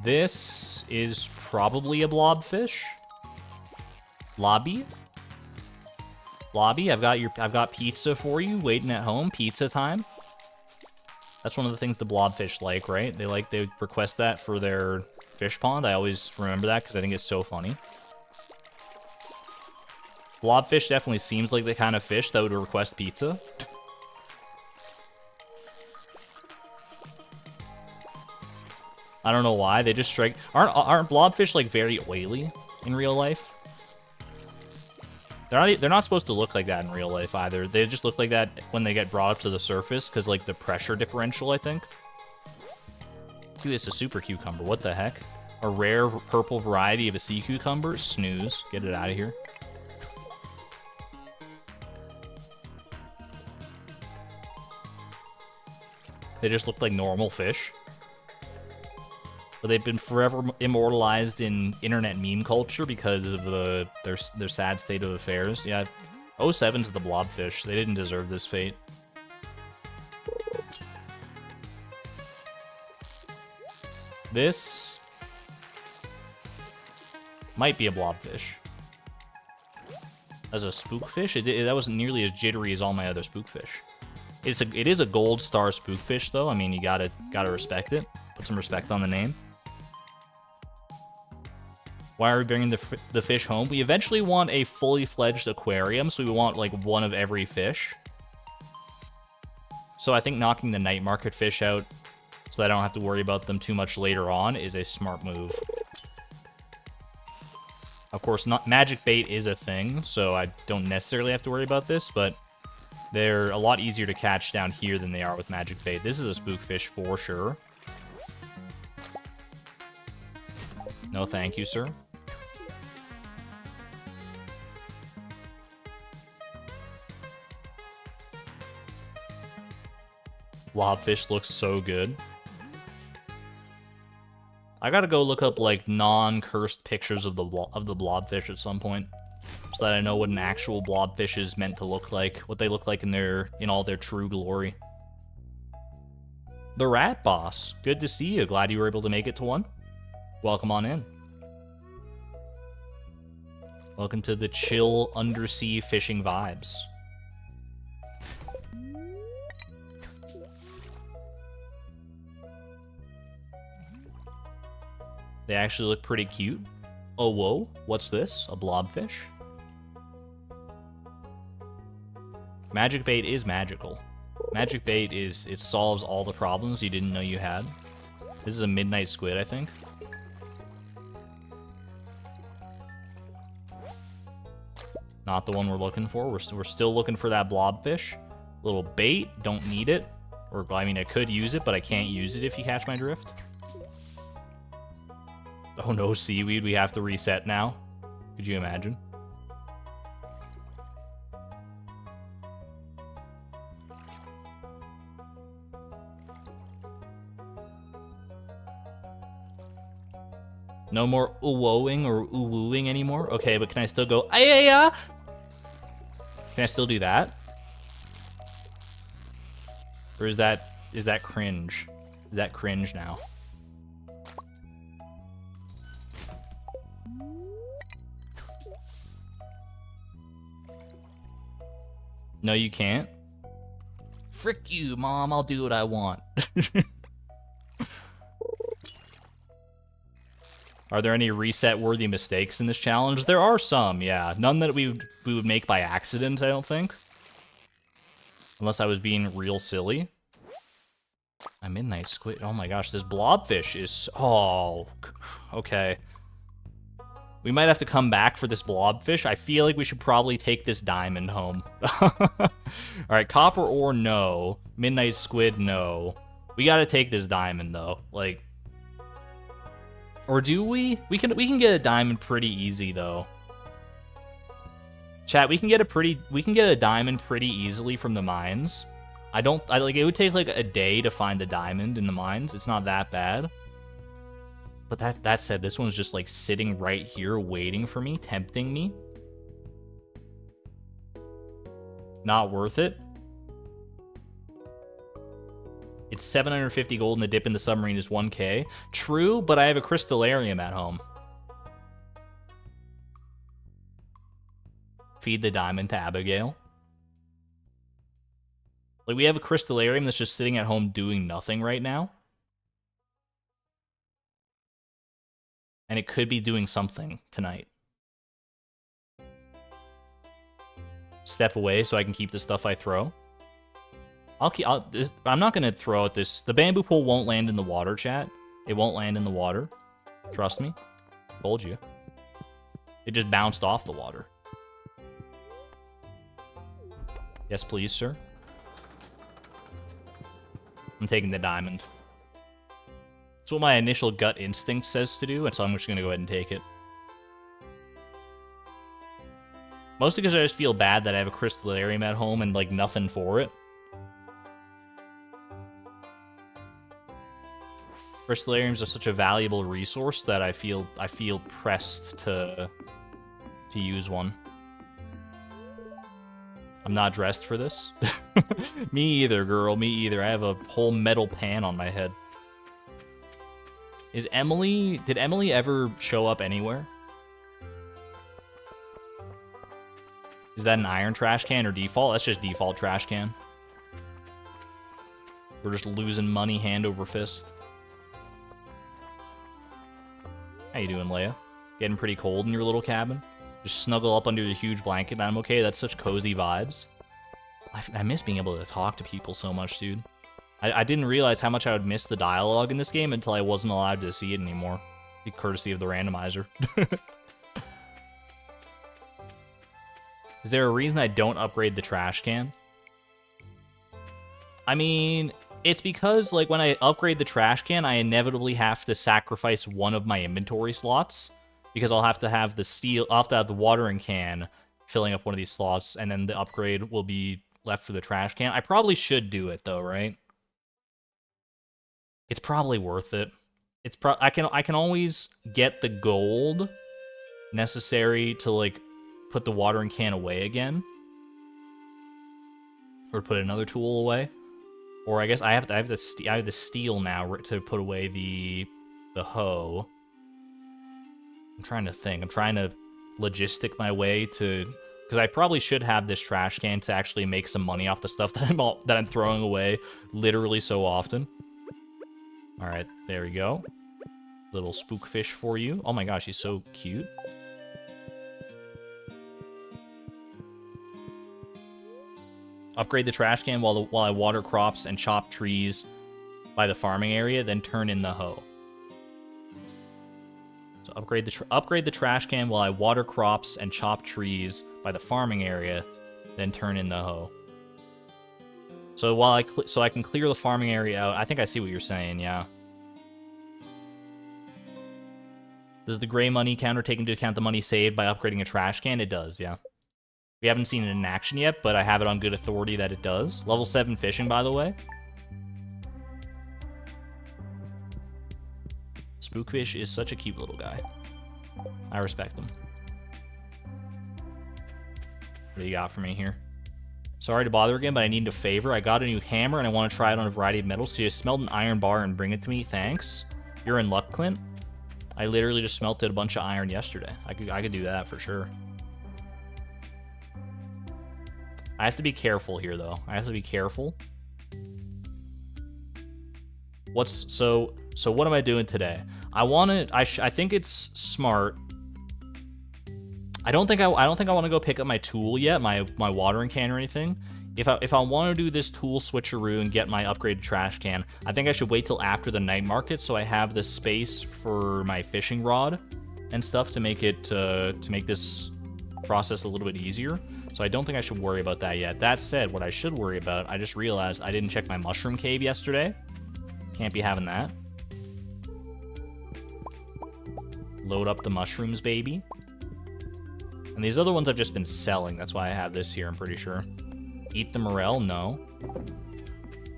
Speaker 1: This is probably a blobfish. Lobby? Lobby, I've got pizza for you, waiting at home. Pizza time. That's one of the things the blobfish like, right? They request that for their fish pond. I always remember that because I think it's so funny. Blobfish definitely seems like the kind of fish that would request pizza. I don't know why. They just strike... Aren't blobfish, like, very oily in real life? They're not supposed to look like that in real life either. They just look like that when they get brought up to the surface because, like, the pressure differential, I think. Dude, it's a super cucumber. What the heck? A rare purple variety of a sea cucumber? Snooze. Get it out of here. They just look like normal fish. But they've been forever immortalized in internet meme culture because of their sad state of affairs. Yeah, 07's the blobfish. They didn't deserve this fate. This might be a blobfish. As a spookfish, that wasn't nearly as jittery as all my other spookfish. It is a gold star spookfish, though. I mean, you gotta respect it. Put some respect on the name. Why are we bringing the fish home? We eventually want a fully fledged aquarium, so we want, like, one of every fish. So I think knocking the night market fish out so that I don't have to worry about them too much later on is a smart move. Of course, magic bait is a thing, so I don't necessarily have to worry about this, but they're a lot easier to catch down here than they are with magic bait. This is a spookfish for sure. No thank you, sir. Blobfish looks so good. I gotta go look up, like, non-cursed pictures of the blobfish at some point, so that I know what an actual blobfish is meant to look like, what they look like in all their true glory. The Rat Boss, good to see you. Glad you were able to make it to one. Welcome on in. Welcome to the chill undersea fishing vibes. They actually look pretty cute. Oh, whoa. What's this? A blobfish? Magic bait is magical. Magic bait it solves all the problems you didn't know you had. This is a midnight squid, I think. Not the one we're looking for. We're still looking for that blobfish. Little bait. Don't need it. Or, I mean, I could use it, but I can't use it if you catch my drift. Oh no, seaweed, we have to reset now. Could you imagine? No more ooh-woing or ooh-wooing anymore? Okay, but can I still go, ay-ay-ah? Can I still do that? Or is that cringe? Is that cringe now? No, you can't? Frick you, Mom. I'll do what I want. Are there any reset-worthy mistakes in this challenge? There are some, yeah. None that we would make by accident, I don't think. Unless I was being real silly. A midnight squid. Oh my gosh, this blobfish is... Oh, okay. We might have to come back for this blobfish. I feel like we should probably take this diamond home. Alright, copper ore, no. Midnight squid, no. We gotta take this diamond, though. Like... Or do we? We can get a diamond pretty easy, though. Chat, we can get a diamond pretty easily from the mines. Like, it would take like a day to find the diamond in the mines. It's not that bad. But that said, this one's just like sitting right here waiting for me, tempting me. Not worth it. It's 750 gold and the dip in the submarine is 1k. True, but I have a crystallarium at home. Feed the diamond to Abigail. Like, we have a crystallarium that's just sitting at home doing nothing right now. And it could be doing something tonight. Step away so I can keep the stuff I throw. I'm not going to throw at this. The bamboo pole won't land in the water, chat. It won't land in the water. Trust me. Told you. It just bounced off the water. Yes, please, sir. I'm taking the diamond. That's what my initial gut instinct says to do, and so I'm just going to go ahead and take it. Mostly because I just feel bad that I have a crystallarium at home and, like, nothing for it. Crystallariums are such a valuable resource that I feel pressed to use one. I'm not dressed for this. Me either, girl. Me either. I have a whole metal pan on my head. Did Emily ever show up anywhere? Is that an iron trash can or default? That's just default trash can. We're just losing money hand over fist. How you doing, Leia? Getting pretty cold in your little cabin? Just snuggle up under the huge blanket and I'm okay. That's such cozy vibes. I miss being able to talk to people so much, dude. I didn't realize how much I would miss the dialogue in this game until I wasn't allowed to see it anymore. Courtesy of the randomizer. Is there a reason I don't upgrade the trash can? I mean, it's because, like, when I upgrade the trash can, I inevitably have to sacrifice one of my inventory slots. Because I'll have to have the watering can filling up one of these slots, and then the upgrade will be left for the trash can. I probably should do it, though, right? It's probably worth it. I can always get the gold necessary to, like, put the watering can away again. Or put another tool away. Or I guess I have the steel now to put away the hoe. I'm trying to think. I'm trying to logistic my way to, because I probably should have this trash can to actually make some money off the stuff that I'm throwing away literally so often. All right, there we go. Little spookfish for you. Oh my gosh, he's so cute. Upgrade the trash can while I water crops and chop trees by the farming area, then turn in the hoe. So upgrade the trash can while I water crops and chop trees by the farming area, then turn in the hoe. So while I can clear the farming area out, I think I see what you're saying, yeah. Does the gray money counter take into account the money saved by upgrading a trash can? It does, yeah. We haven't seen it in action yet, but I have it on good authority that it does. Level 7 fishing, by the way. Spookfish is such a cute little guy. I respect him. What do you got for me here? Sorry to bother again, but I need a favor. I got a new hammer, and I want to try it on a variety of metals. Could you smelt an iron bar and bring it to me? Thanks. You're in luck, Clint. I literally just smelted a bunch of iron yesterday. I could do that for sure. I have to be careful here, though. I have to be careful. So what am I doing today? I think it's smart. I don't think I want to go pick up my tool yet, my watering can or anything. If I want to do this tool switcheroo and get my upgraded trash can, I think I should wait till after the night market so I have the space for my fishing rod and stuff to make it to make this process a little bit easier. So I don't think I should worry about that yet. That said, what I should worry about, I just realized I didn't check my mushroom cave yesterday. Can't be having that. Load up the mushrooms, baby. And these other ones I've just been selling. That's why I have this here, I'm pretty sure. Eat the morel? No.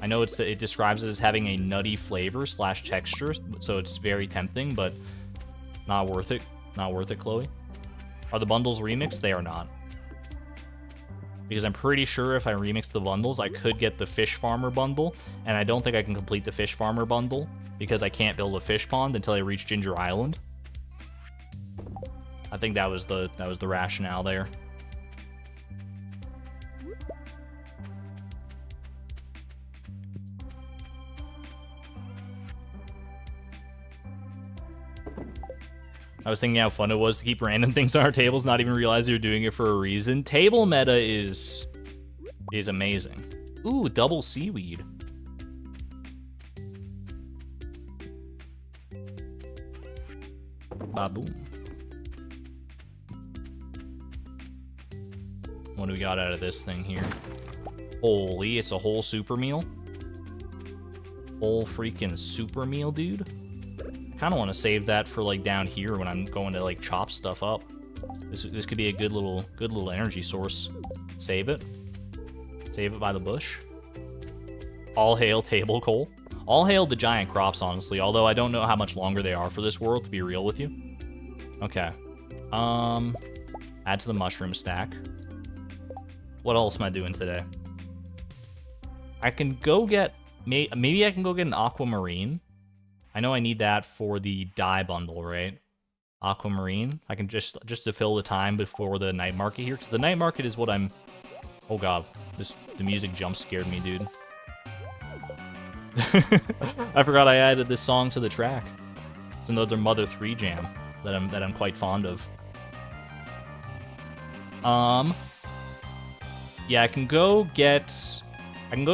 Speaker 1: I know it describes it as having a nutty flavor / texture, so it's very tempting, but not worth it. Not worth it, Chloe. Are the bundles remixed? They are not. Because I'm pretty sure if I remix the bundles, I could get the fish farmer bundle, and I don't think I can complete the fish farmer bundle because I can't build a fish pond until I reach Ginger Island. I think that was the rationale there. I was thinking how fun it was to keep random things on our tables, not even realize you're doing it for a reason. Table meta is amazing. Ooh, double seaweed. Ba-boom. What do we got out of this thing here? Holy, it's a whole super meal. Whole freaking super meal, dude. Kind of want to save that for like down here when I'm going to like chop stuff up. This could be a good little energy source. Save it by the bush. All hail table coal. All hail the giant crops, honestly, although I don't know how much longer they are for this world, to be real with you. Okay. Add to the mushroom stack. What else am I doing today? I can go get maybe I can go get an aquamarine. I know I need that for the dye bundle, right? Aquamarine. I can just to fill the time before the night market here, because the night market is what I'm... Oh god, the music jump scared me, dude. I forgot I added this song to the track. It's another Mother 3 jam that I'm quite fond of. Yeah, I can go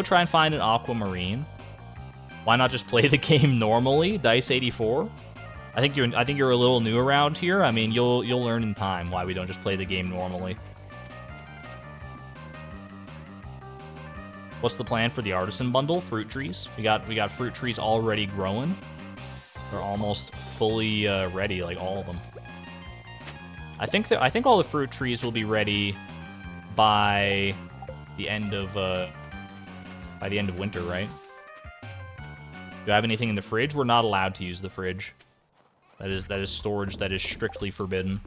Speaker 1: try and find an aquamarine. Why not just play the game normally? Dice84. I think you're a little new around here. I mean, you'll learn in time why we don't just play the game normally. What's the plan for the artisan bundle? Fruit trees. We got fruit trees already growing. They're almost fully ready, like all of them. I think all the fruit trees will be ready by the end of winter, right? Do I have anything in the fridge? We're not allowed to use the fridge. That is storage that is strictly forbidden.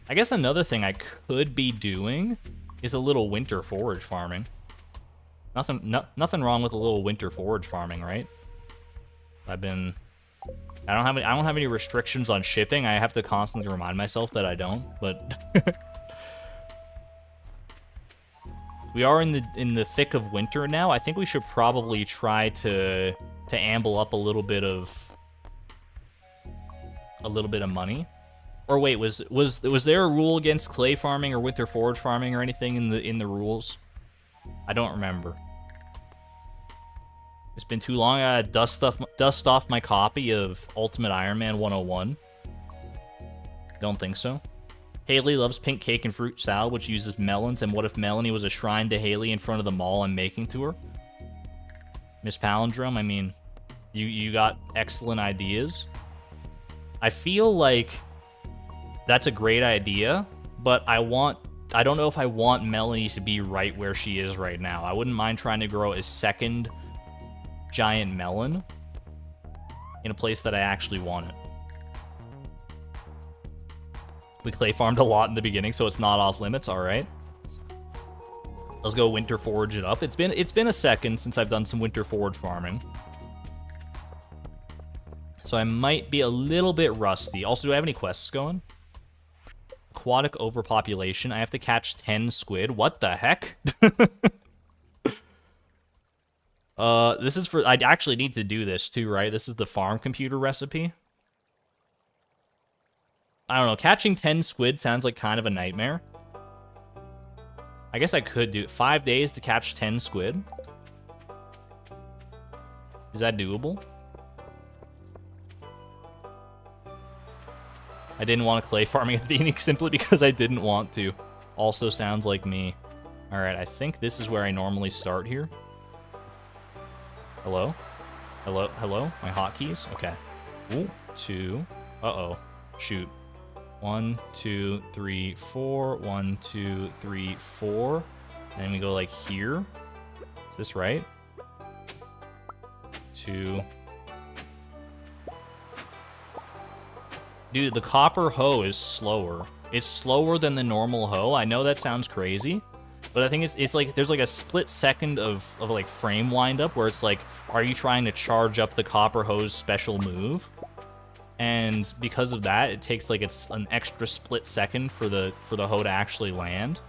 Speaker 1: I guess another thing I could be doing is a little winter forage farming. Nothing wrong with a little winter forage farming, right? I don't have any restrictions on shipping. I have to constantly remind myself that I don't, but we are in the thick of winter now. I think we should probably try to amble up a little bit of money. Or wait, was there a rule against clay farming or winter forage farming or anything in the rules? I don't remember. It's been too long. I gotta dust off my copy of Ultimate Ironman 101. Don't think so. Haley loves pink cake and fruit salad, which uses melons. And what if Melanie was a shrine to Haley in front of the mall I'm making to her? Miss Palindrome, I mean, you got excellent ideas. I feel like that's a great idea, but I want I don't know if I want Melanie to be right where she is right now. I wouldn't mind trying to grow a second giant melon in a place that I actually want it. We clay farmed a lot in the beginning, so it's not off limits. All right. Let's go winter forage it up. It's been a second since I've done some winter forage farming. So I might be a little bit rusty. Also, do I have any quests going? Aquatic overpopulation. I have to catch 10 squid. What the heck? This is for... I actually need to do this too, right? This is the farm computer recipe. I don't know. Catching 10 squid sounds like kind of a nightmare. I guess I could do 5 days to catch 10 squid. Is that doable? I didn't want to clay farming at the beginning simply because I didn't want to. Also sounds like me. Alright, I think this is where I normally start here. Hello? Hello? Hello? My hotkeys? Okay. Ooh, 2. Uh-oh. Shoot. 1, 2, 3, 4. 1, 2, 3, 4. And then we go like here. Is this right? 2. Dude, the copper hoe is slower. It's slower than the normal hoe. I know that sounds crazy, but I think it's like there's like a split second of like frame windup where it's like, are you trying to charge up the copper hoe's special move? And because of that, it takes like it's an extra split second for the hoe to actually land.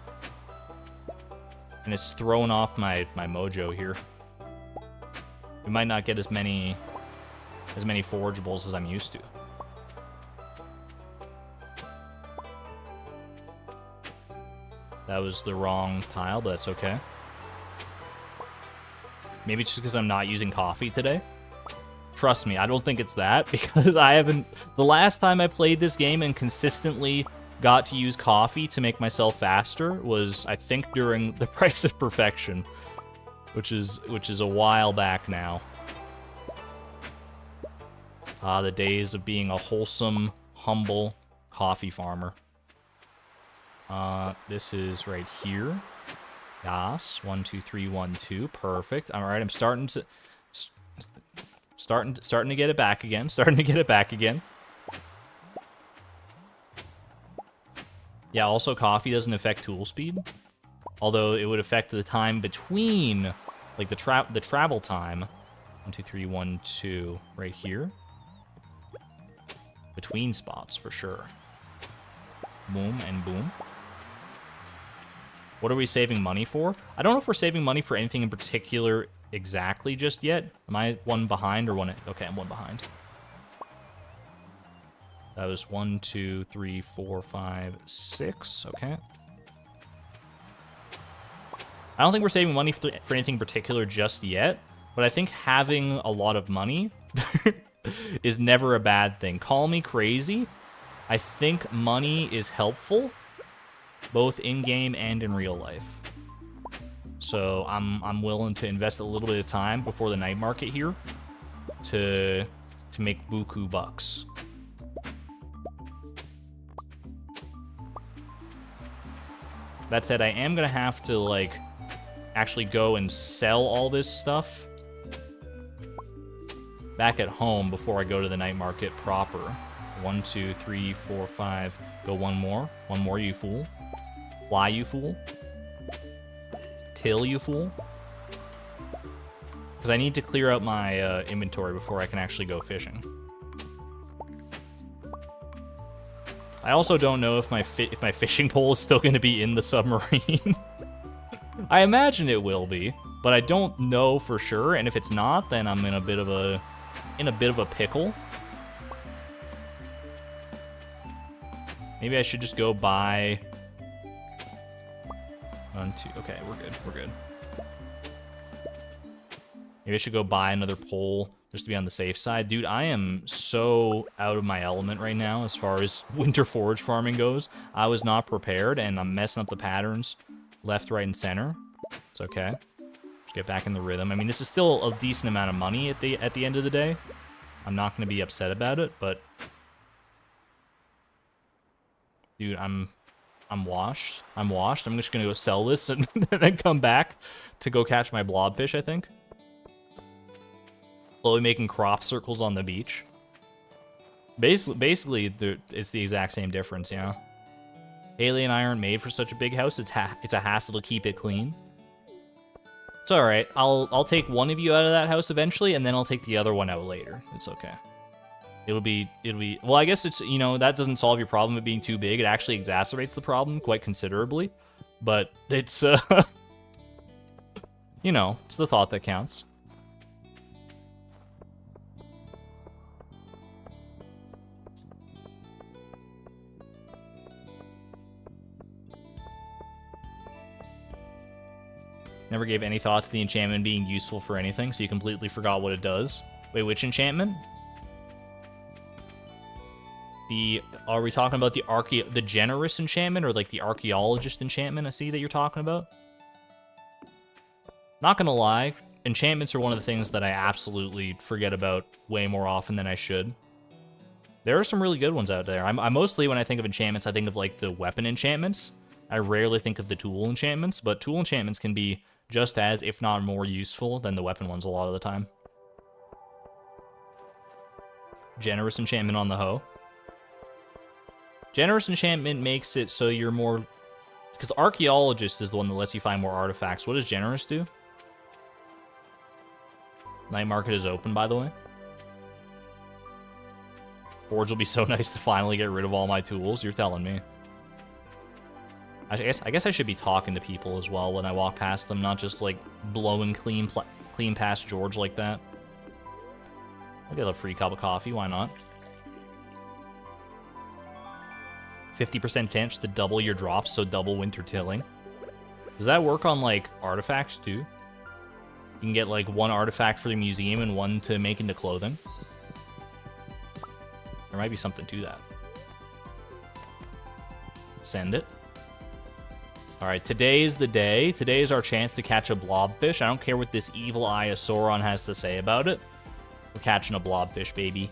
Speaker 1: And it's throwing off my mojo here. We might not get as many forageables as I'm used to. That was the wrong tile, but that's okay. Maybe it's just because I'm not using coffee today. Trust me, I don't think it's that, because I haven't... The last time I played this game and consistently got to use coffee to make myself faster was, I think, during The Price of Perfection, which is a while back now. Ah, the days of being a wholesome, humble coffee farmer. This is right here. Yes, 1, 2, 3, 1, 2. Perfect. All right, I'm starting to get it back again. Starting to get it back again. Yeah. Also, coffee doesn't affect tool speed, although it would affect the time between, like the travel time. 1, 2, 3, 1, 2. Right here. Between spots for sure. Boom and boom. What are we saving money for? I don't know if we're saving money for anything in particular exactly just yet. Am I one behind or one? Okay, I'm one behind. That was 1, 2, 3, 4, 5, 6. Okay. I don't think we're saving money for anything particular just yet, but I think having a lot of money is never a bad thing. Call me crazy. I think money is helpful, both in-game and in real life. So I'm willing to invest a little bit of time before the night market here to make buku bucks. That said, I am gonna have to like actually go and sell all this stuff back at home before I go to the night market proper. 1, 2, 3, 4, 5. Go one more. One more, you fool. Fly, you fool. Till, you fool. Because I need to clear out my inventory before I can actually go fishing. I also don't know if my fishing pole is still going to be in the submarine. I imagine it will be, but I don't know for sure. And if it's not, then I'm in a bit of a pickle. Maybe I should just go buy 1, 2. Okay, we're good. We're good. Maybe I should go buy another pole just to be on the safe side. Dude, I am so out of my element right now as far as winter forage farming goes. I was not prepared, and I'm messing up the patterns left, right, and center. It's okay. Just get back in the rhythm. I mean, this is still a decent amount of money at the end of the day. I'm not going to be upset about it, but... Dude, I'm I'm washed. I'm washed. I'm just gonna go sell this and then come back to go catch my blobfish, I think. Slowly making crop circles on the beach. Basically, it's the exact same difference, you know? Alien iron made for such a big house, it's a hassle to keep it clean. It's alright. I'll take one of you out of that house eventually, and then I'll take the other one out later. It's okay. It'll be, well, I guess it's, you know, that doesn't solve your problem of being too big. It actually exacerbates the problem quite considerably. But it's, you know, it's the thought that counts. Never gave any thought to the enchantment being useful for anything, so you completely forgot what it does. Wait, which enchantment? Are we talking about the generous enchantment or like the archaeologist enchantment I see that you're talking about? Not gonna lie, enchantments are one of the things that I absolutely forget about way more often than I should. There are some really good ones out there. I mostly, when I think of enchantments, I think of like the weapon enchantments. I rarely think of the tool enchantments, but tool enchantments can be just as, if not more useful than the weapon ones a lot of the time. Generous enchantment on the hoe. Generous enchantment makes it so you're more... Because archaeologist is the one that lets you find more artifacts. What does generous do? Night market is open, by the way. Forge will be so nice to finally get rid of all my tools. You're telling me. I guess I should be talking to people as well when I walk past them, not just like blowing clean past George like that. I'll get a free cup of coffee. Why not? 50% chance to double your drops, so double winter tilling. Does that work on, like, artifacts, too? You can get, like, one artifact for the museum and one to make into clothing. There might be something to that. Send it. Alright, today is the day. Today is our chance to catch a blobfish. I don't care what this evil eye of Sauron has to say about it. We're catching a blobfish, baby.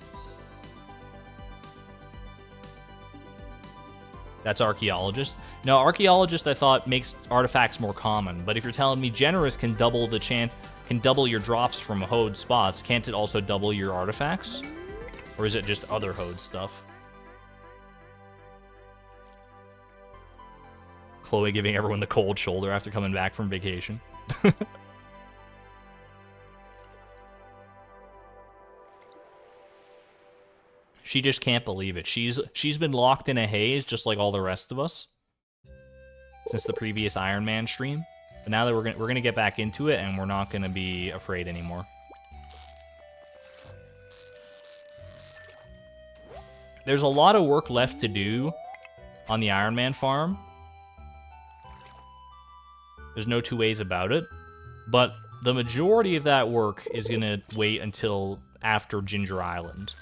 Speaker 1: That's archaeologist. No, archaeologist I thought makes artifacts more common, but if you're telling me generous can double your drops from hoed spots, can't it also double your artifacts? Or is it just other hoed stuff? Chloe giving everyone the cold shoulder after coming back from vacation. She just can't believe it. She's been locked in a haze just like all the rest of us since the previous Ironman stream. But now that we're gonna get back into it, and we're not gonna be afraid anymore. There's a lot of work left to do on the Ironman farm. There's no two ways about it. But the majority of that work is gonna wait until after Ginger Island.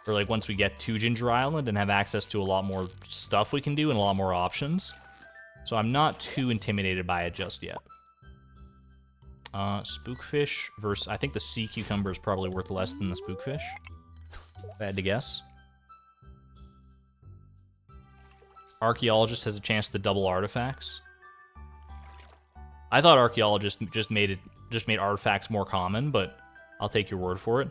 Speaker 1: Or like once we get to Ginger Island and have access to a lot more stuff we can do and a lot more options. So I'm not too intimidated by it just yet. Spookfish versus... I think the sea cucumber is probably worth less than the spookfish. If I had to guess. Archaeologist has a chance to double artifacts. I thought archaeologist just made artifacts more common, but I'll take your word for it.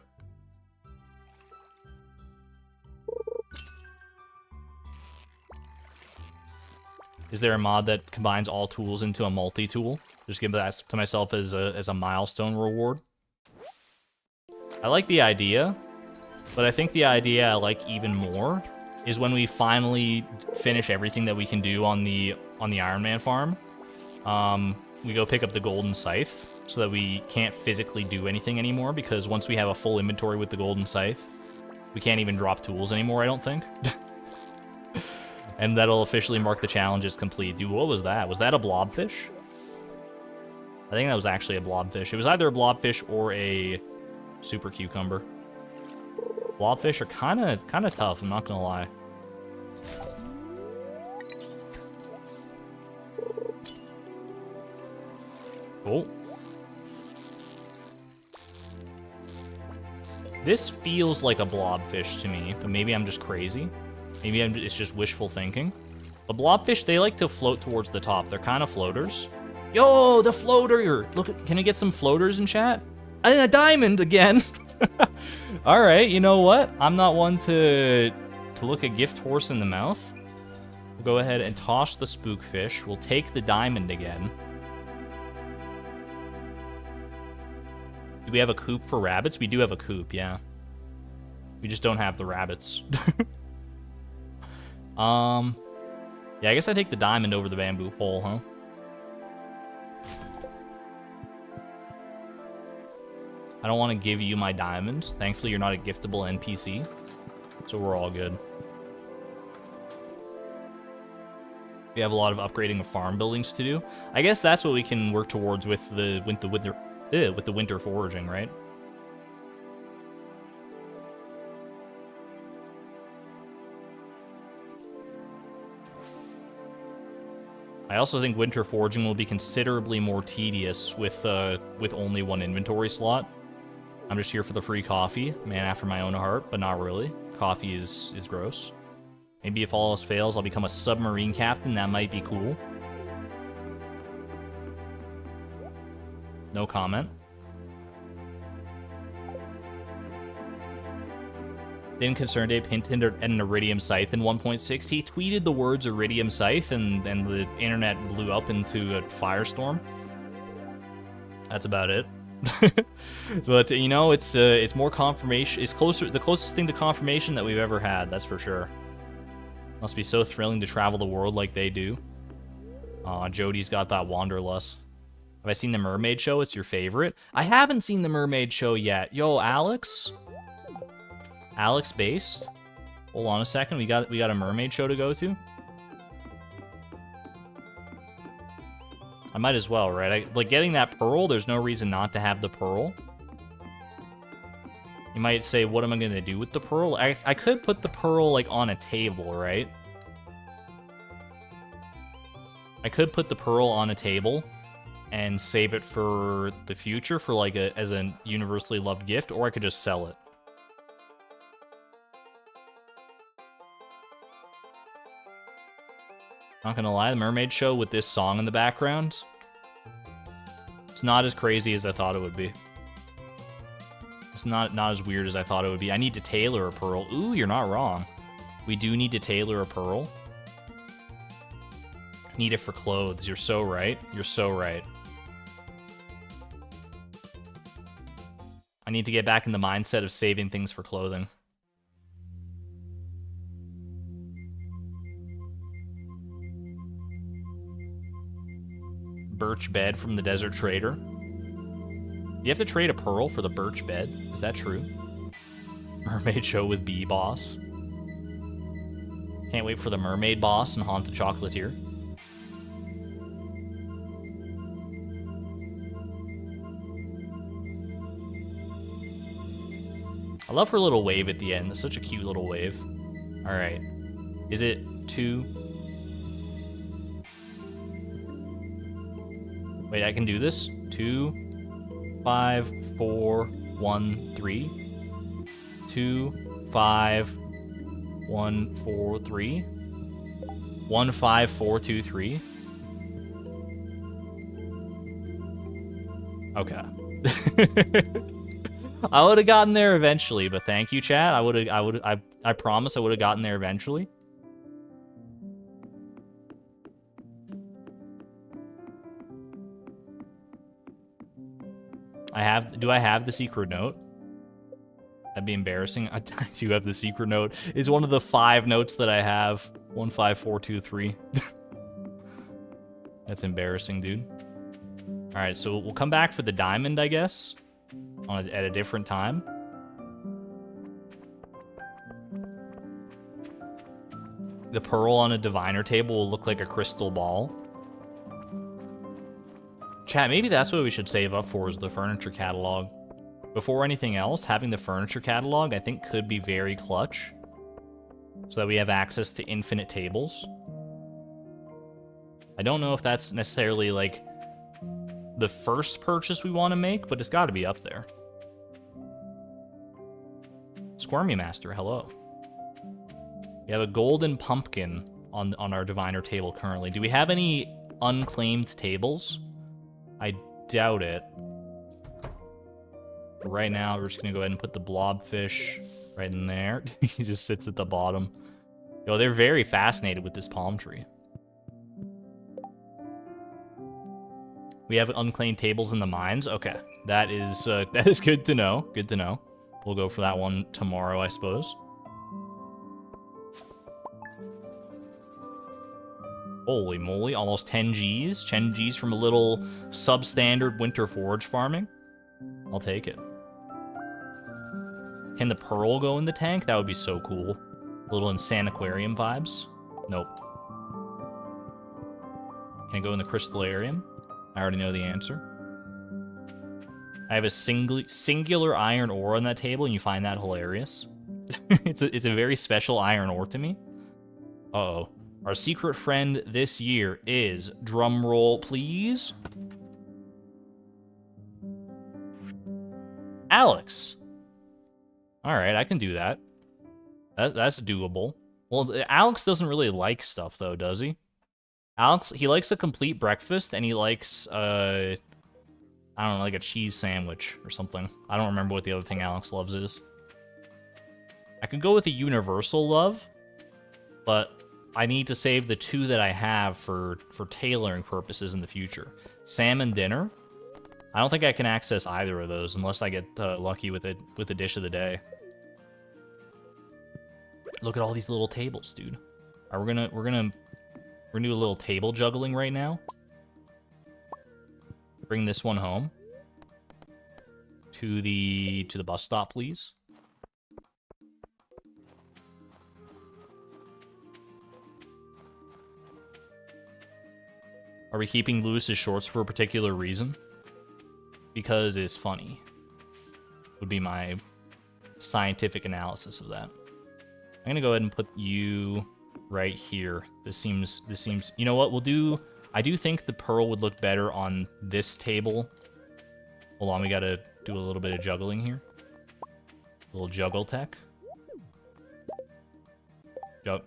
Speaker 1: Is there a mod that combines all tools into a multi-tool? Just give that to myself as a milestone reward. I like the idea, but I think the idea I like even more is when we finally finish everything that we can do on the Ironman farm. We go pick up the golden scythe so that we can't physically do anything anymore, because once we have a full inventory with the golden scythe, we can't even drop tools anymore, I don't think. And that'll officially mark the challenge as complete. Dude, what was that? Was that a blobfish? I think that was actually a blobfish. It was either a blobfish or a super cucumber. Blobfish are kind of tough, I'm not gonna lie. Cool. This feels like a blobfish to me, but maybe I'm just crazy. Maybe it's just wishful thinking. The blobfish, they like to float towards the top. They're kind of floaters. Yo, the floater! Look, can we get some floaters in chat? A diamond again! Alright, you know what? I'm not one to look a gift horse in the mouth. We'll go ahead and toss the spookfish. We'll take the diamond again. Do we have a coop for rabbits? We do have a coop, yeah. We just don't have the rabbits. Yeah, I guess I take the diamond over the bamboo pole, huh? I don't want to give you my diamond. Thankfully, you're not a giftable NPC, so we're all good. We have a lot of upgrading of farm buildings to do. I guess that's what we can work towards with the winter foraging, right? I also think winter foraging will be considerably more tedious with only one inventory slot. I'm just here for the free coffee, man after my own heart, but not really. Coffee is gross. Maybe if all else fails, I'll become a submarine captain. That might be cool. No comment. Then Concerned Ape hinted at an Iridium Scythe in 1.6. He tweeted the words Iridium Scythe, and the internet blew up into a firestorm. That's about it. But you know, it's more confirmation. It's the closest thing to confirmation that we've ever had. That's for sure. Must be so thrilling to travel the world like they do. Jody's got that wanderlust. Have I seen the Mermaid Show? It's your favorite. I haven't seen the Mermaid Show yet. Yo, Alex. Alex based. Hold on a second. We got a Mermaid Show to go to. I might as well, right? Like getting that pearl, there's no reason not to have the pearl. You might say, what am I going to do with the pearl? I could put the pearl like on a table, right? I could put the pearl on a table and save it for the future for like as a universally loved gift, or I could just sell it. Not gonna lie, the Mermaid Show with this song in the background, it's not as crazy as I thought it would be. It's not as weird as I thought it would be. I need to tailor a pearl. Ooh, you're not wrong. We do need to tailor a pearl. Need it for clothes. You're so right. You're so right. I need to get back in the mindset of saving things for clothing. Birch bed from the Desert Trader. You have to trade a pearl for the birch bed. Is that true? Mermaid Show with Bee Boss. Can't wait for the Mermaid Boss and Haunt the Chocolatier. I love her little wave at the end. It's such a cute little wave. Alright. Is it 2? Wait, I can do this? 2, 5, 4, 1, 3. 2, 5, 1, 4, 3. 1, 5, 4, 2, 3. Okay. I would have gotten there eventually, but thank you, chat. I promise I would have gotten there eventually. Do I have the secret note? That'd be embarrassing. I do have the secret note. It's one of the 5 notes that I have. 1, 5, 4, 2, 3. That's embarrassing, dude. All right, so we'll come back for the diamond, I guess, at a different time. The pearl on a diviner table will look like a crystal ball. Chat, maybe that's what we should save up for, is the furniture catalog. Before anything else, having the furniture catalog, I think, could be very clutch. So that we have access to infinite tables. I don't know if that's necessarily, like, the first purchase we want to make, but it's got to be up there. Squirmy Master, hello. We have a golden pumpkin on our diviner table currently. Do we have any unclaimed tables? I doubt it. But right now, we're just gonna go ahead and put the blobfish right in there. He just sits at the bottom. Yo, they're very fascinated with this palm tree. We have unclaimed tables in the mines. Okay, that is good to know. Good to know. We'll go for that one tomorrow, I suppose. Holy moly, almost 10 Gs. 10 Gs from a little substandard winter forage farming. I'll take it. Can the pearl go in the tank? That would be so cool. A little insane aquarium vibes. Nope. Can it go in the crystallarium? I already know the answer. I have a singular iron ore on that table, and you find that hilarious. It's a very special iron ore to me. Uh-oh. Our secret friend this year is, drum roll please, Alex. All right, I can do that. That's doable. Well, Alex doesn't really like stuff, though, does he? Alex, he likes a complete breakfast, and he likes, I don't know, like a cheese sandwich or something. I don't remember what the other thing Alex loves is. I could go with a universal love, but I need to save the two that I have for tailoring purposes in the future. Salmon dinner. I don't think I can access either of those unless I get lucky with a dish of the day. Look at all these little tables, dude. All right, we're gonna do a little table juggling right now. Bring this one home to the bus stop, please. Are we keeping Lewis's shorts for a particular reason? Because it's funny. Would be my scientific analysis of that. I'm gonna go ahead and put you right here. This seems, you know what, I do think the pearl would look better on this table. Hold on, we gotta do a little bit of juggling here. A little juggle tech.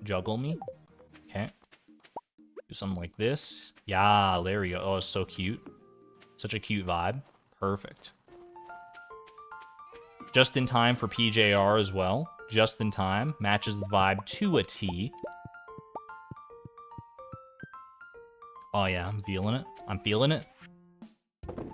Speaker 1: Juggle me. Okay. Do something like this. Yeah, there we go. Oh, it's so cute. Such a cute vibe. Perfect. Just in time for PJR as well. Just in time. Matches the vibe to a T. Oh yeah, I'm feeling it. I'm feeling it.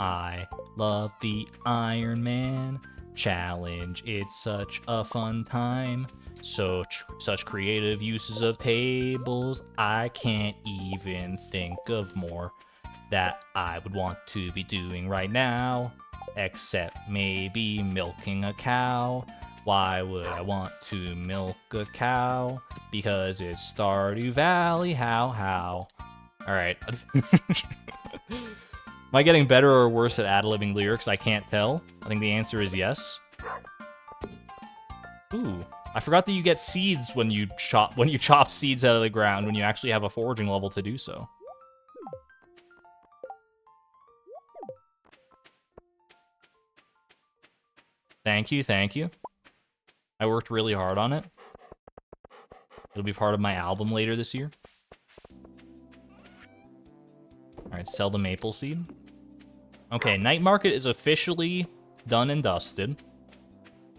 Speaker 1: I love the Ironman challenge. It's such a fun time. Such creative uses of tables. I can't even think of more that I would want to be doing right now. Except maybe milking a cow. Why would I want to milk a cow? Because it's Stardew Valley, how? Alright. Am I getting better or worse at ad-libbing lyrics? I can't tell. I think the answer is yes. Ooh. I forgot that you get seeds when you chop seeds out of the ground when you actually have a foraging level to do so. Thank you, thank you. I worked really hard on it. It'll be part of my album later this year. Alright, sell the maple seed. Okay, night market is officially done and dusted.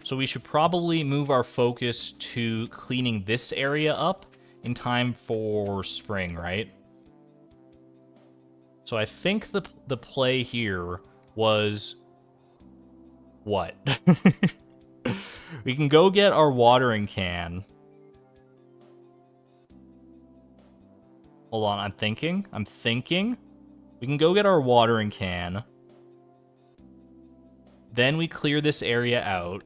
Speaker 1: So we should probably move our focus to cleaning this area up in time for spring, right? So I think the play here was... what? We can go get our watering can. Hold on, I'm thinking. We can go get our watering can. Then we clear this area out.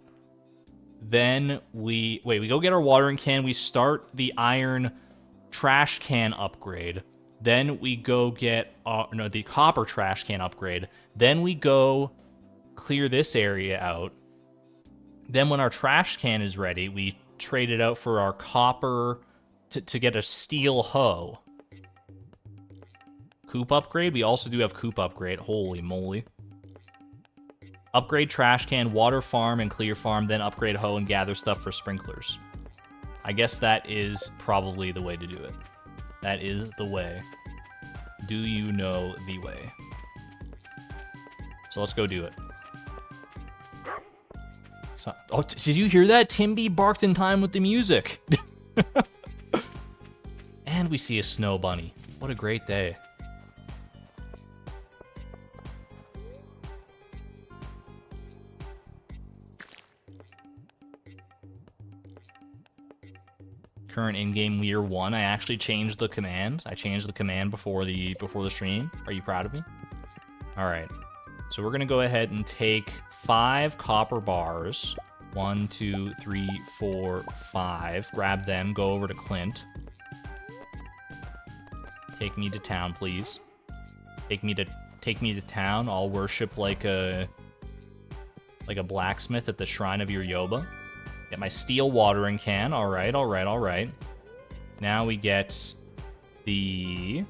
Speaker 1: Then we go get our watering can. We start the iron trash can upgrade. Then we go get the copper trash can upgrade. Then we go clear this area out. Then when our trash can is ready, we trade it out for our copper to get a steel hoe. Coop upgrade? We also do have coop upgrade. Holy moly. Upgrade trash can, water farm, and clear farm, then upgrade hoe and gather stuff for sprinklers. I guess that is probably the way to do it. That is the way. Do you know the way? So let's go do it. So, oh, did you hear that? Timby barked in time with the music. And we see a snow bunny. What a great day. Current in-game year 1, I actually changed the command. I changed the command before the stream. Are you proud of me? All right. So we're gonna go ahead and take 5 copper bars. 1, 2, 3, 4, 5. Grab them. Go over to Clint. Take me to town, please. Take me to town. I'll worship like a blacksmith at the shrine of your Yoba. Get my steel watering can. All right, all right, all right. Now we get the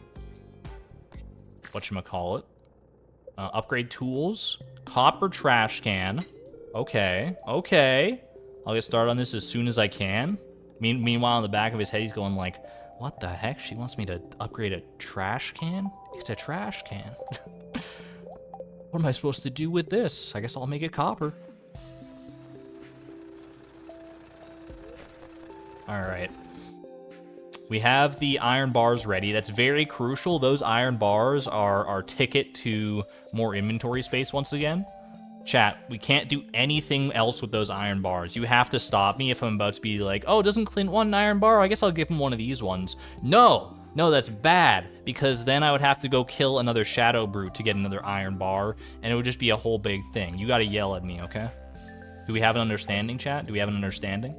Speaker 1: whatchamacallit. Upgrade tools. Copper trash can. Okay, okay. I'll get started on this as soon as I can. Meanwhile, in the back of his head, he's going like, what the heck? She wants me to upgrade a trash can? It's a trash can. What am I supposed to do with this? I guess I'll make it copper. All right. We have the iron bars ready. That's very crucial. Those iron bars are our ticket to more inventory space once again. Chat, we can't do anything else with those iron bars. You have to stop me if I'm about to be like, oh, doesn't Clint want an iron bar? I guess I'll give him one of these ones. No, that's bad, because then I would have to go kill another shadow brute to get another iron bar, and it would just be a whole big thing. You gotta yell at me, okay? Do we have an understanding, chat? Do we have an understanding?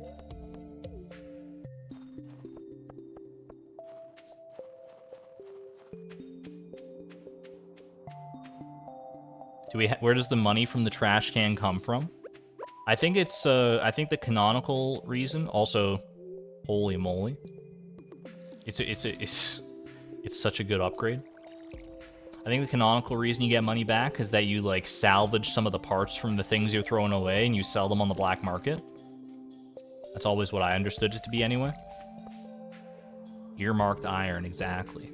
Speaker 1: Where does the money from the trash can come from? I think it's, I think the canonical reason, also, holy moly. It's such a good upgrade. I think the canonical reason you get money back is that you, like, salvage some of the parts from the things you're throwing away and you sell them on the black market. That's always what I understood it to be anyway. Earmarked iron, exactly.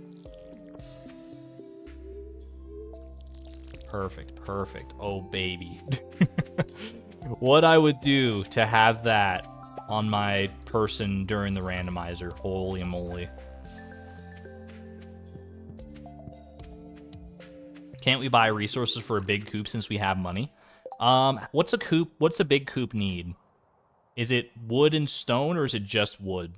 Speaker 1: Perfect, perfect. Oh, baby. What I would do to have that on my person during the randomizer. Holy moly. Can't we buy resources for a big coop since we have money? What's a coop? What's a big coop need? Is it wood and stone, or is it just wood?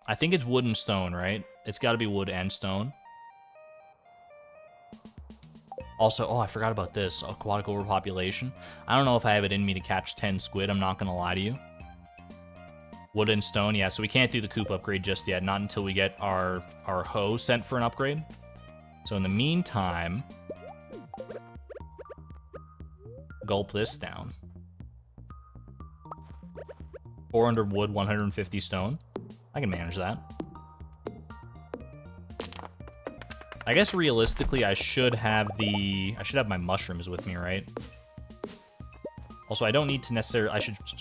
Speaker 1: I think it's wood and stone, right? It's got to be wood and stone. Also, oh, I forgot about this. Aquatic overpopulation. I don't know if I have it in me to catch 10 squid. I'm not going to lie to you. Wood and stone, yeah. So we can't do the coop upgrade just yet. Not until we get our hoe sent for an upgrade. So in the meantime, gulp this down. 400 wood, 150 stone. I can manage that. I guess realistically, I should have my mushrooms with me, right? Also, I don't need to necessarily.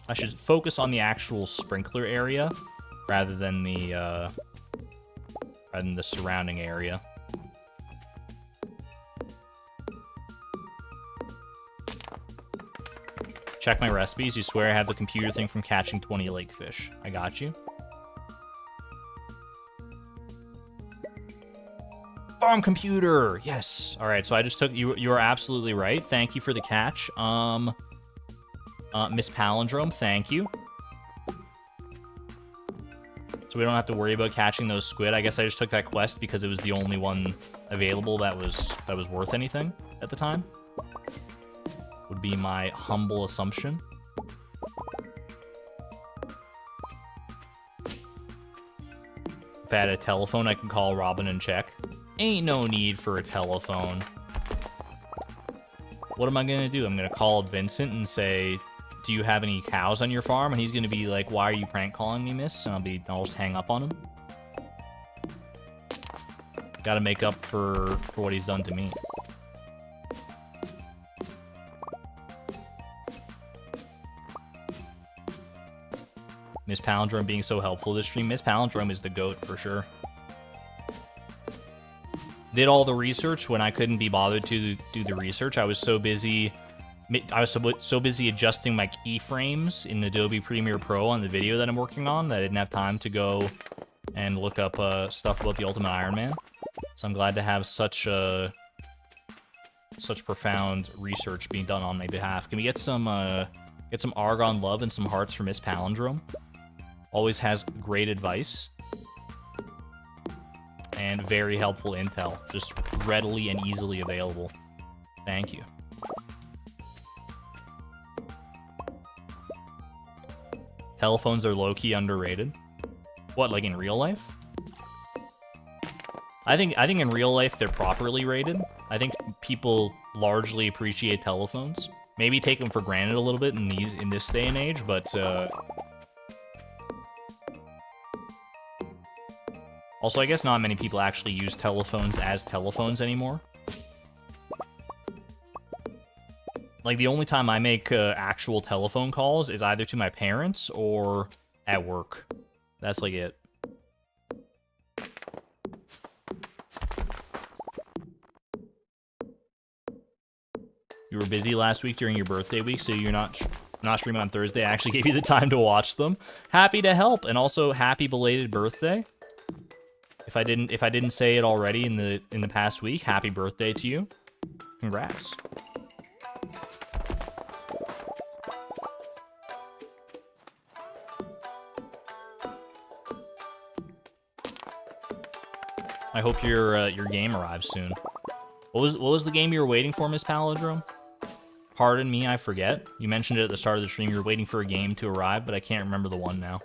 Speaker 1: I should focus on the actual sprinkler area rather than the surrounding area. Check my recipes. You swear I have the computer thing from catching 20 lakefish. I got you. Farm computer! Yes! Alright, so I just took... You are absolutely right. Thank you for the catch. Miss Palindrome, thank you. So we don't have to worry about catching those squid. I guess I just took that quest because it was the only one available that was worth anything at the time. Would be my humble assumption. If I had a telephone, I can call Robin and check. Ain't no need for a telephone. What am I gonna do? I'm gonna call Vincent and say, do you have any cows on your farm? And he's gonna be like, why are you prank calling me, miss? And I'll just hang up on him. Gotta make up for what he's done to me. Miss Palindrome being so helpful this stream. Miss Palindrome is the GOAT for sure. Did all the research when I couldn't be bothered to do the research. I was so busy. So busy adjusting my keyframes in Adobe Premiere Pro on the video that I'm working on that I didn't have time to go and look up stuff about the Ultimate Iron Man. So I'm glad to have such profound research being done on my behalf. Can we get some Argon love and some hearts for Miss Palindrome? Always has great advice. And very helpful intel. Just readily and easily available. Thank you. Telephones are low-key underrated. What, like in real life? I think in real life they're properly rated. I think people largely appreciate telephones. Maybe take them for granted a little bit in this day and age, but also I guess not many people actually use telephones as telephones anymore. Like, the only time I make actual telephone calls is either to my parents or at work. That's, like, it. You were busy last week during your birthday week, so you're not streaming on Thursday. I actually gave you the time to watch them. Happy to help, and also happy belated birthday. If I didn't say it already in the past week, happy birthday to you. Congrats. I hope your game arrives soon. What was the game you were waiting for, Miss Palindrome? Pardon me, I forget. You mentioned it at the start of the stream. You were waiting for a game to arrive, but I can't remember the one now.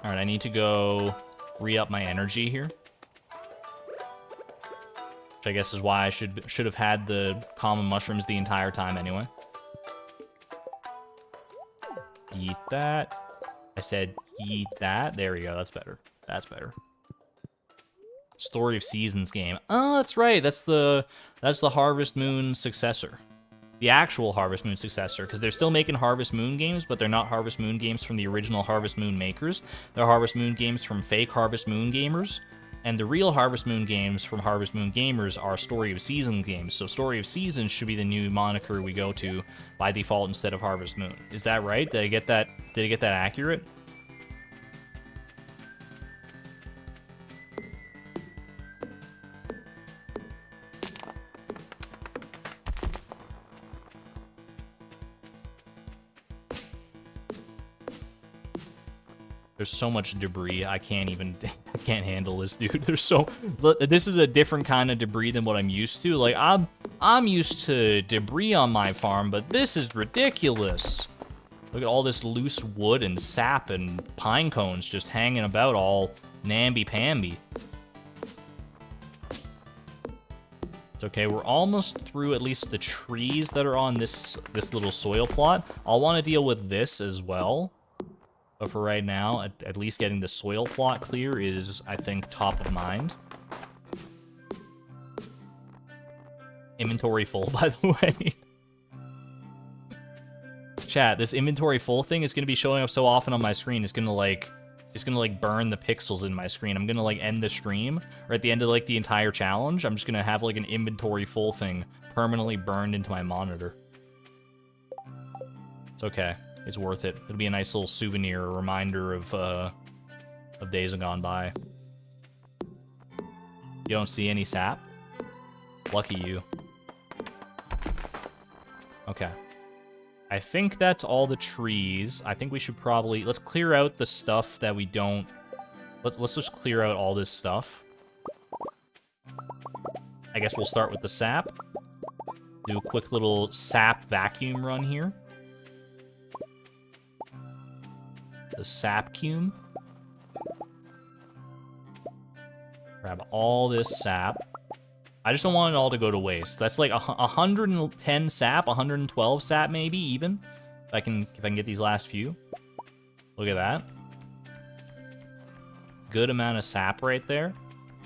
Speaker 1: Alright, I need to go re-up my energy here. Which I guess is why I should have had the common mushrooms the entire time anyway. Eat that. I said eat that. There we go. That's better. That's better. Story of Seasons game. Oh, that's right. That's the Harvest Moon successor. The actual Harvest Moon successor, because they're still making Harvest Moon games, but they're not Harvest Moon games from the original Harvest Moon makers. They're Harvest Moon games from fake Harvest Moon gamers. And the real Harvest Moon games from Harvest Moon gamers are Story of Seasons games. So Story of Seasons should be the new moniker we go to by default instead of Harvest Moon. Is that right? Did I get that accurate? There's so much debris, I can't handle this, dude. This is a different kind of debris than what I'm used to. Like, I'm used to debris on my farm, but this is ridiculous. Look at all this loose wood and sap and pine cones just hanging about all namby-pamby. It's okay, we're almost through at least the trees that are on this little soil plot. I'll want to deal with this as well. But for right now, at least getting the soil plot clear is, I think, top of mind. Inventory full, by the way. Chat, this inventory full thing is going to be showing up so often on my screen, it's going to, like, burn the pixels in my screen. I'm going to, like, end the stream, or at the end of, like, the entire challenge, I'm just going to have, like, an inventory full thing permanently burned into my monitor. It's okay. It's worth it. It'll be a nice little souvenir, a reminder of days gone by. You don't see any sap? Lucky you. Okay. I think that's all the trees. I think we should probably... Let's clear out the stuff that we don't... Let's just clear out all this stuff. I guess we'll start with the sap. Do a quick little sap vacuum run here. The sap cume. Grab all this sap. I just don't want it all to go to waste. That's like 110 sap, 112 sap maybe even. If I can get these last few. Look at that. Good amount of sap right there.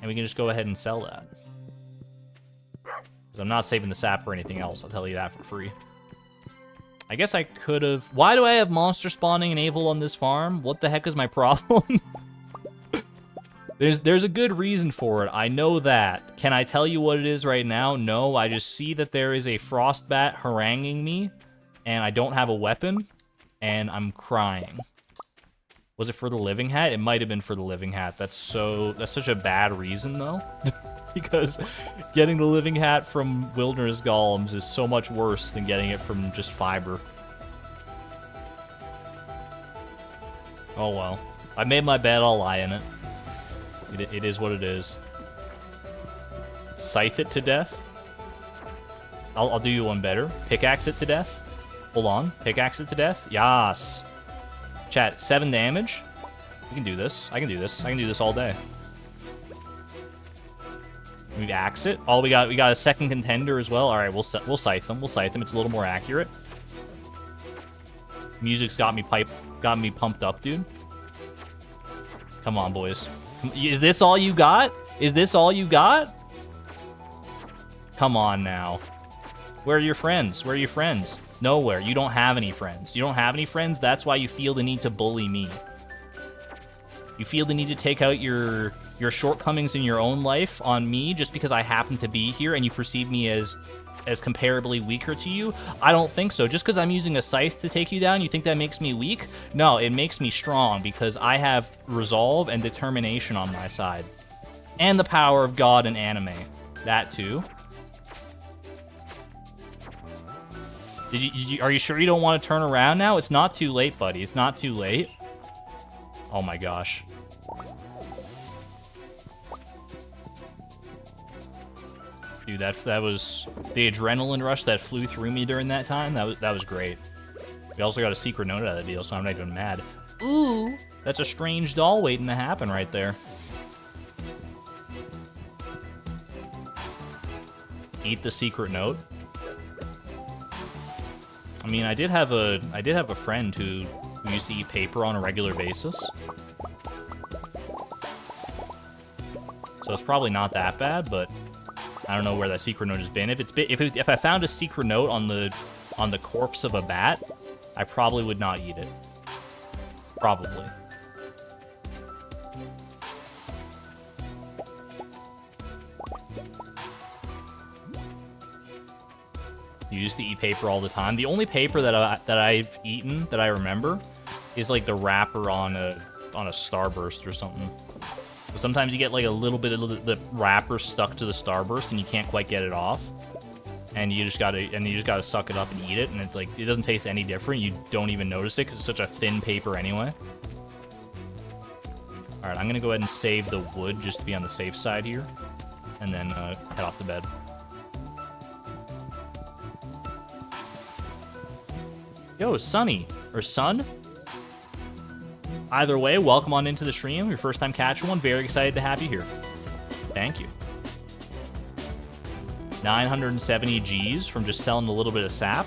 Speaker 1: And we can just go ahead and sell that. Because I'm not saving the sap for anything else, I'll tell you that for free. I guess I could have... Why do I have monster spawning and Avil on this farm? What the heck is my problem? There's a good reason for it. I know that. Can I tell you what it is right now? No, I just see that there is a frostbat haranguing me, and I don't have a weapon, and I'm crying. Was it for the living hat? It might have been for the living hat. That's such a bad reason, though. Because getting the living hat from wilderness golems is so much worse than getting it from just fiber. Oh well. I made my bed, I'll lie in it. It is what it is. Scythe it to death. I'll do you one better. Pickaxe it to death. Hold on. Pickaxe it to death. Yas. Chat, 7 damage. We can do this. I can do this. I can do this all day. We axe it. Oh, we got a second contender as well. All right, we'll scythe them. We'll scythe them. It's a little more accurate. Music's got me pumped up, dude. Come on, boys. Is this all you got? Is this all you got? Come on now. Where are your friends? Where are your friends? Nowhere. You don't have any friends. You don't have any friends. That's why you feel the need to bully me. You feel the need to take out your shortcomings in your own life on me just because I happen to be here and you perceive me as comparably weaker to you? I don't think so. Just because I'm using a scythe to take you down, you think that makes me weak? No, it makes me strong because I have resolve and determination on my side. And the power of God and anime. That too. Are you sure you don't want to turn around now? It's not too late, buddy. It's not too late. Oh my gosh. Dude, that was the adrenaline rush that flew through me during that time. That was great. We also got a secret note out of the deal, so I'm not even mad. Ooh, that's a strange doll waiting to happen right there. Eat the secret note. I mean, I did have a friend who used to eat paper on a regular basis. So it's probably not that bad, but I don't know where that secret note has been. If I found a secret note on the corpse of a bat, I probably would not eat it. Probably. You used to eat paper all the time. The only paper that I've eaten that I remember is like the wrapper on a Starburst or something. But sometimes you get like a little bit of the wrapper stuck to the Starburst and you can't quite get it off, and you just gotta suck it up and eat it, and it doesn't taste any different. You don't even notice it because it's such a thin paper anyway. All right, I'm gonna go ahead and save the wood just to be on the safe side here, and then head off to bed. Yo, Sunny, or Sun? Either way, welcome on into the stream. Your first time catching one. Very excited to have you here. Thank you. 970 G's from just selling a little bit of sap.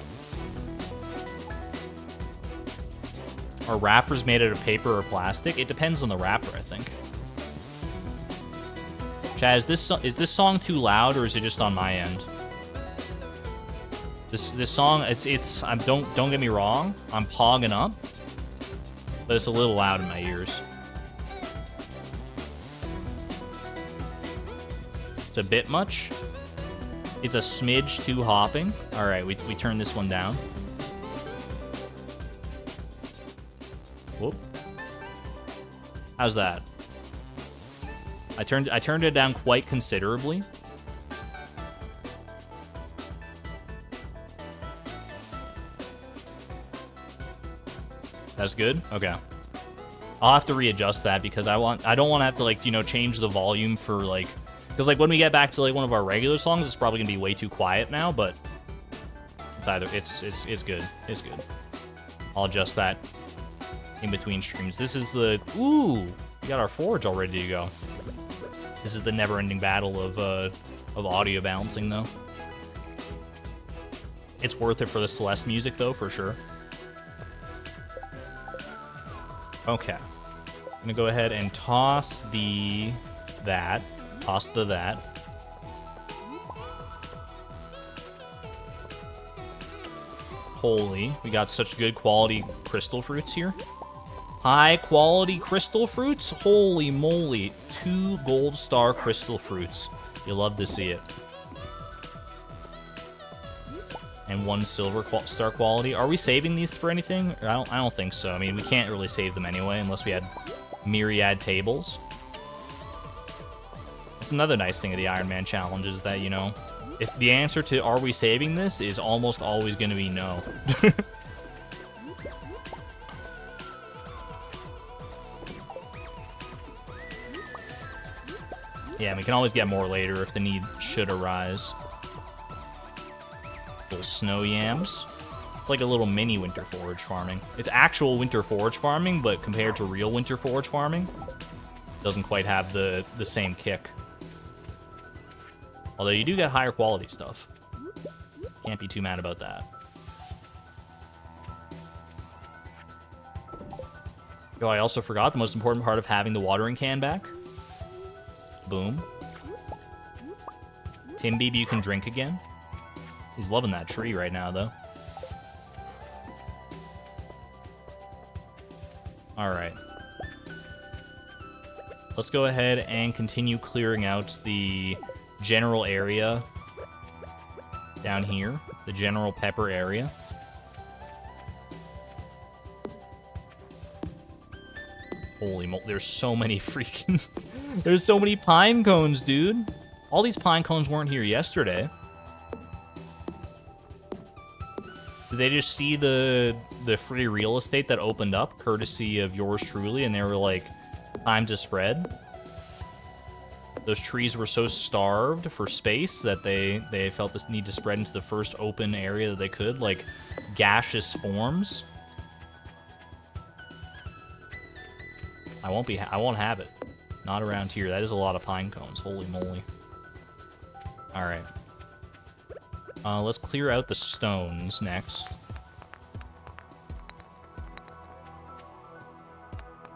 Speaker 1: Are wrappers made out of paper or plastic? It depends on the wrapper, I think. Chad, is this song too loud, or is it just on my end? This song, don't get me wrong, I'm pogging up, but it's a little loud in my ears. It's a bit much. It's a smidge too hopping. All right, we turn this one down. Whoop. How's that? I turned it down quite considerably. That's good? Okay. I'll have to readjust that because I don't want to have to, like, you know, change the volume for, like, because, like, when we get back to, like, one of our regular songs, it's probably gonna be way too quiet now, but it's good. It's good. I'll adjust that in between streams. This is the, ooh, we got our forge all ready to go. This is the never-ending battle of audio balancing, though. It's worth it for the Celeste music, though, for sure. Okay. I'm gonna go ahead and toss that. Toss that. Holy, we got such good quality crystal fruits here. High quality crystal fruits? Holy moly. 2 gold star crystal fruits. You love to see it. And 1 silver star quality. Are we saving these for anything? I don't think so. I mean, we can't really save them anyway unless we had myriad tables. That's another nice thing of the Ironman challenge is that, you know, if the answer to are we saving this is almost always going to be no. Yeah, we can always get more later if the need should arise. Little snow yams. It's like a little mini winter forage farming. It's actual winter forage farming, but compared to real winter forage farming, it doesn't quite have the same kick. Although you do get higher quality stuff. Can't be too mad about that. Oh, I also forgot the most important part of having the watering can back. Boom. Timbeeb, you can drink again. He's loving that tree right now, though. Alright. Let's go ahead and continue clearing out the general area down here. The general pepper area. Holy moly, there's so many freaking... There's so many pine cones, dude. All these pine cones weren't here yesterday. Did they just see the free real estate that opened up, courtesy of yours truly, and they were like, time to spread? Those trees were so starved for space that they felt this need to spread into the first open area that they could, like gaseous forms. I won't have it. Not around here. That is a lot of pine cones. Holy moly. Alright. Let's clear out the stones next.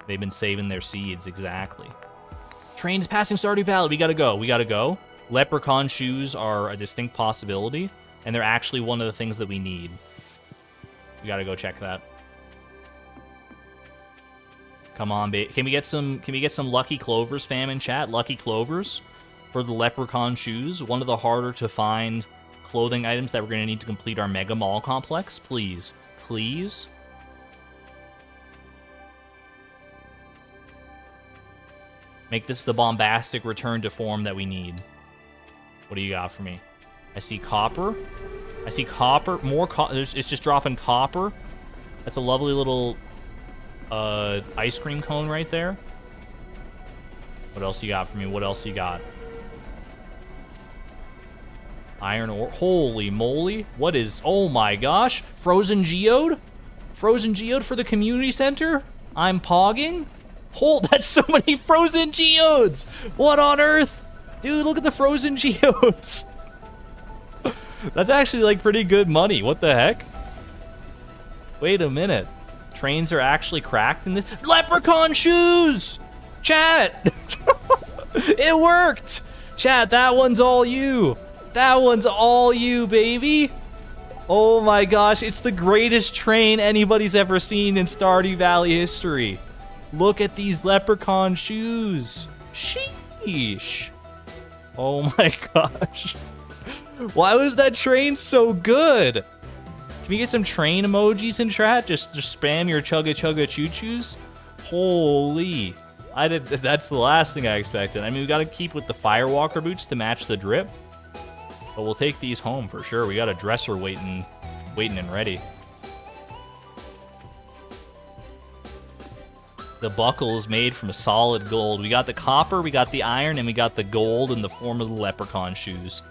Speaker 1: They've been saving their seeds, exactly. Train's passing Stardew Valley. We gotta go. We gotta go. Leprechaun shoes are a distinct possibility, and they're actually one of the things that we need. We gotta go check that. Come on, babe. Can we get some lucky clovers, fam, in chat? Lucky clovers for the leprechaun shoes. One of the harder to find clothing items that we're going to need to complete our Mega Mall complex. Please. Please. Make this the bombastic return to form that we need. What do you got for me? I see copper. I see copper. More copper. It's just dropping copper. That's a lovely little... ice cream cone right there. What else you got for me? What else you got? Iron ore. Holy moly. What is... Oh my gosh. Frozen geode? Frozen geode for the community center? I'm pogging? That's so many frozen geodes! What on earth? Dude, look at the frozen geodes. That's actually like pretty good money. What the heck? Wait a minute. Trains are actually cracked in this. Leprechaun shoes! Chat! It worked! Chat, that one's all you. That one's all you, baby. Oh my gosh, it's the greatest train anybody's ever seen in Stardew Valley history. Look at these leprechaun shoes. Sheesh. Oh my gosh. Why was that train so good? Can we get some train emojis in chat? Just spam your chugga chugga choo choos. Holy. That's the last thing I expected. I mean, we gotta keep with the Firewalker boots to match the drip. But we'll take these home for sure. We got a dresser waiting and ready. The buckle is made from solid gold. We got the copper, we got the iron, and we got the gold in the form of the leprechaun shoes.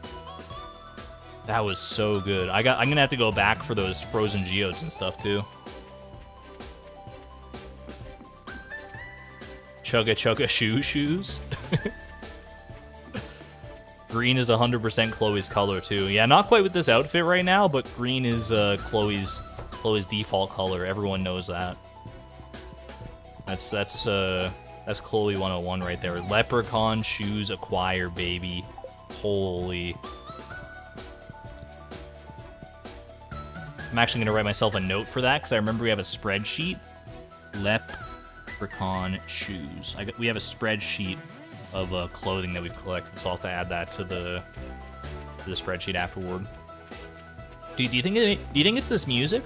Speaker 1: That was so good. I'm gonna have to go back for those frozen geodes and stuff too. Chugga chugga shoes. Green is 100% Chloe's color too. Yeah, not quite with this outfit right now, but green is Chloe's default color. Everyone knows that. That's That's Chloe 101 right there. Leprechaun shoes acquire, baby. Holy. I'm actually going to write myself a note for that, because I remember we have a spreadsheet. Leprechaun shoes. We have a spreadsheet of clothing that we've collected, so I'll have to add that to the spreadsheet afterward. Do you think it's this music?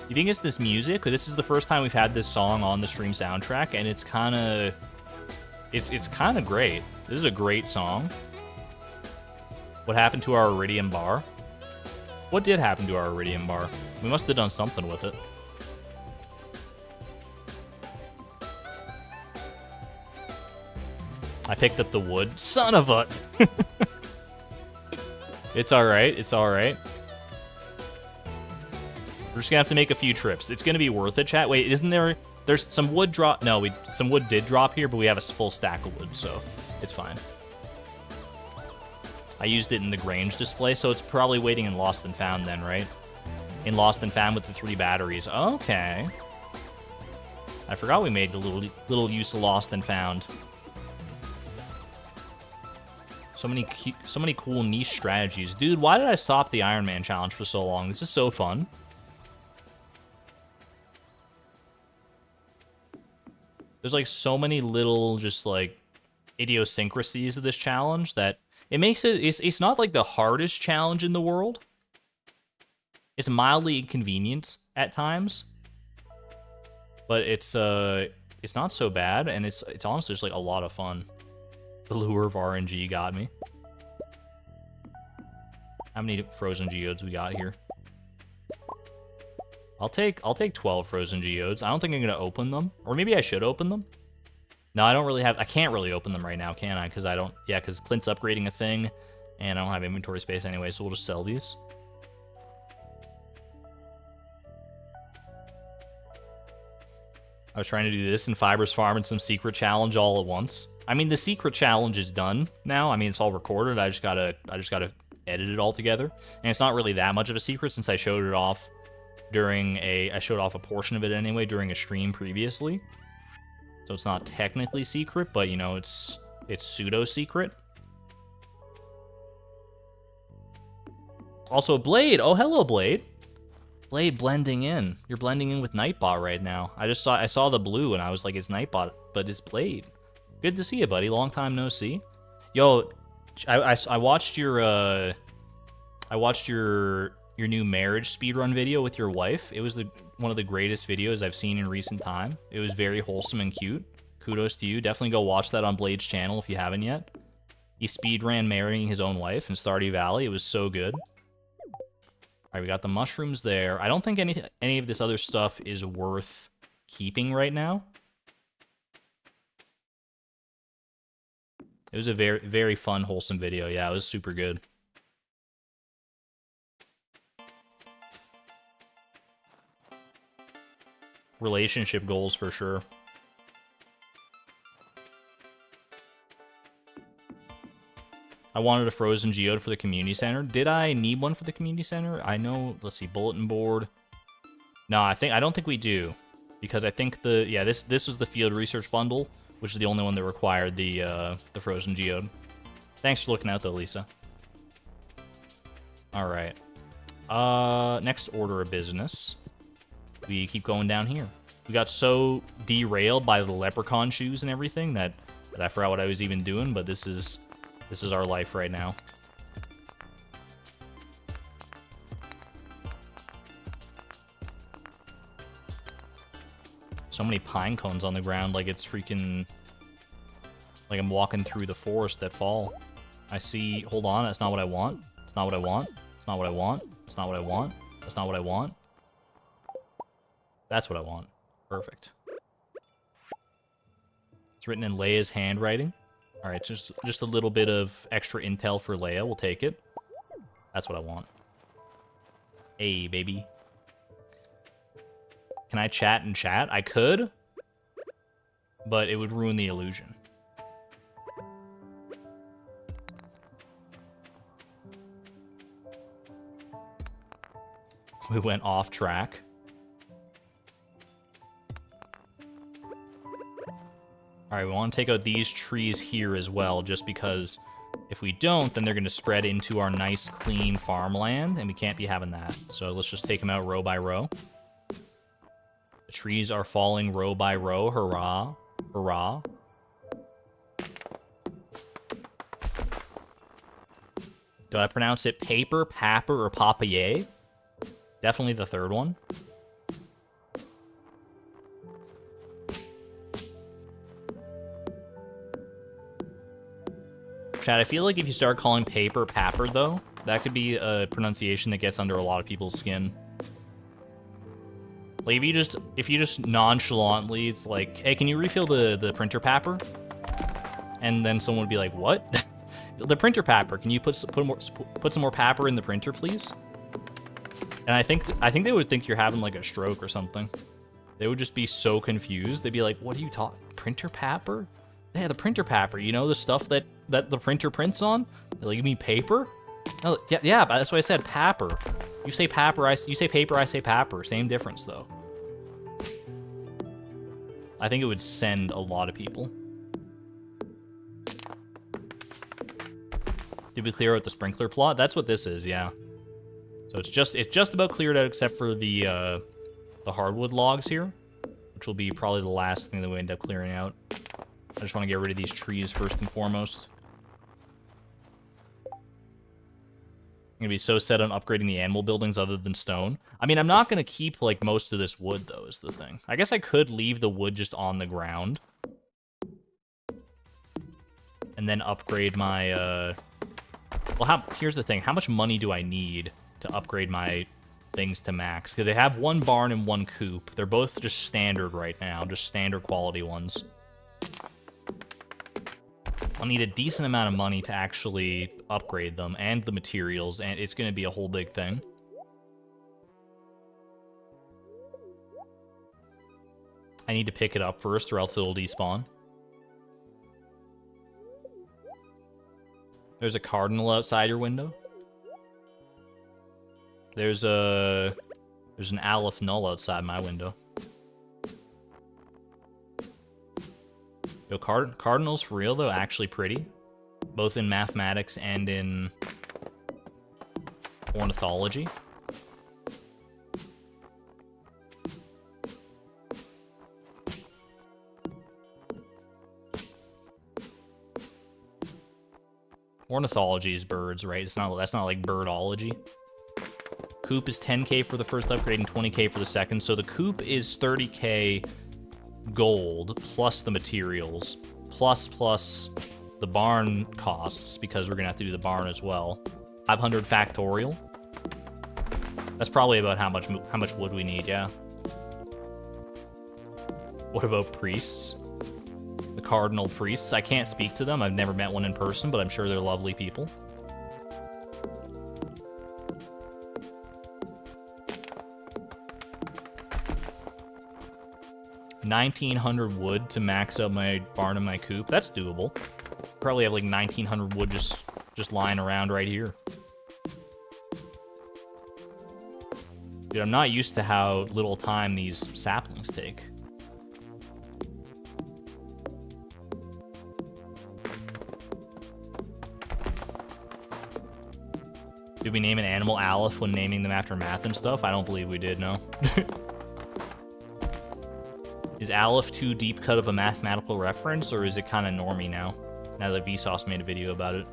Speaker 1: You think it's this music? This is the first time we've had this song on the stream soundtrack, and it's kind of great. This is a great song. What happened to our Iridium bar? What did happen to our Iridium bar? We must have done something with it. I picked up the wood. Son of a... It's alright. It's alright. We're just gonna have to make a few trips. It's gonna be worth it, chat. Wait, isn't there... There's some wood drop... No, some wood did drop here, but we have a full stack of wood, so it's fine. I used it in the Grange display, so it's probably waiting in Lost and Found then, right? In Lost and Found with the 3 batteries. Okay. I forgot we made the little use of Lost and Found. So many cool niche strategies. Dude, why did I stop the Ironman challenge for so long? This is so fun. There's like so many little just like idiosyncrasies of this challenge that it makes it's not like the hardest challenge in the world. It's mildly inconvenient at times. But it's not so bad, and it's honestly just like a lot of fun. The lure of RNG got me. How many frozen geodes we got here? I'll take 12 frozen geodes. I don't think I'm gonna open them, or maybe I should open them. No, I can't really open them right now, can I? Because because Clint's upgrading a thing, and I don't have inventory space anyway, so we'll just sell these. I was trying to do this and Fiber's Farm and some secret challenge all at once. I mean, the secret challenge is done now. I mean, it's all recorded. I just gotta edit it all together, and it's not really that much of a secret since I showed it off I showed off a portion of it anyway during a stream previously. So it's not technically secret, but you know, it's pseudo secret. Also, Blade. Oh, hello, Blade. Blade blending in. You're blending in with Nightbot right now. I saw the blue and I was like, it's Nightbot, but it's Blade. Good to see you, buddy. Long time no see. Yo, I watched your new marriage speedrun video with your wife. It was one of the greatest videos I've seen in recent time. It was very wholesome and cute. Kudos to you. Definitely go watch that on Blade's channel if you haven't yet. He speedran marrying his own wife in Stardew Valley. It was so good. Alright, we got the mushrooms there. I don't think any of this other stuff is worth keeping right now. It was a very, very fun, wholesome video. Yeah, it was super good. Relationship goals for sure. I wanted a frozen geode for the community center. Did I need one for the community center? I know, let's see, bulletin board. No, I don't think we do. Because I think this was the field research bundle, which is the only one that required the frozen geode. Thanks for looking out though, Lisa. Alright. Next order of business. We keep going down here. We got so derailed by the leprechaun shoes and everything that I forgot what I was even doing, but this is our life right now. So many pine cones on the ground, like it's freaking... Like I'm walking through the forest that fall. I see... Hold on, that's not what I want. It's not what I want. It's not what I want. It's not what I want. That's not what I want. That's what I want. Perfect. It's written in Leia's handwriting. Alright, just a little bit of extra intel for Leia. We'll take it. That's what I want. Hey, baby. Can I chat and chat? I could, but it would ruin the illusion. We went off track. All right, we want to take out these trees here as well, just because if we don't, then they're going to spread into our nice, clean farmland, and we can't be having that. So let's just take them out row by row. The trees are falling row by row. Hurrah. Hurrah. Do I pronounce it paper, papper, or papaye? Definitely the third one. Chad, I feel like if you start calling paper papper, though, that could be a pronunciation that gets under a lot of people's skin. Like, if you just nonchalantly, it's like, hey, can you refill the printer papper? And then someone would be like, what? The printer papper, can you put some more papper in the printer, please? And I think they would think you're having, like, a stroke or something. They would just be so confused. They'd be like, what are you talking? Printer papper? Yeah, the printer papper, you know, the stuff that the printer prints on? They're like, you mean paper? No, yeah, but that's what I said, papper. You say papper, you say paper, I say papper. Same difference, though. I think it would send a lot of people. Did we clear out the sprinkler plot? That's what this is, yeah. So it's just about cleared out except for the hardwood logs here, which will be probably the last thing that we end up clearing out. I just want to get rid of these trees first and foremost. I'm going to be so set on upgrading the animal buildings other than stone. I mean, I'm not going to keep, like, most of this wood, though, is the thing. I guess I could leave the wood just on the ground. And then upgrade my, Well, here's the thing. How much money do I need to upgrade my things to max? Because I have one barn and one coop. They're both just standard right now. Just standard quality ones. I'll need a decent amount of money to actually upgrade them and the materials, and it's going to be a whole big thing. I need to pick it up first or else it'll despawn. There's a cardinal outside your window. There's an aleph null outside my window. Yo, cardinals for real, though, actually pretty. Both in mathematics and in ornithology. Ornithology is birds, right? That's not like birdology. Coop is 10k for the first upgrade and 20k for the second. So the coop is 30k gold plus the materials plus the barn costs, because we're gonna have to do the barn as well. 500 factorial. That's probably about how much wood we need. Yeah. What about priests? The cardinal priests. I can't speak to them. I've never met one in person, but I'm sure they're lovely people. $1,900 wood to max out my barn and my coop. That's doable. Probably have like 1,900 wood just lying around right here. Dude, I'm not used to how little time these saplings take. Did we name an animal Aleph when naming them after math and stuff? I don't believe we did, no. Is Aleph too deep cut of a mathematical reference, or is it kind of normie now that Vsauce made a video about it?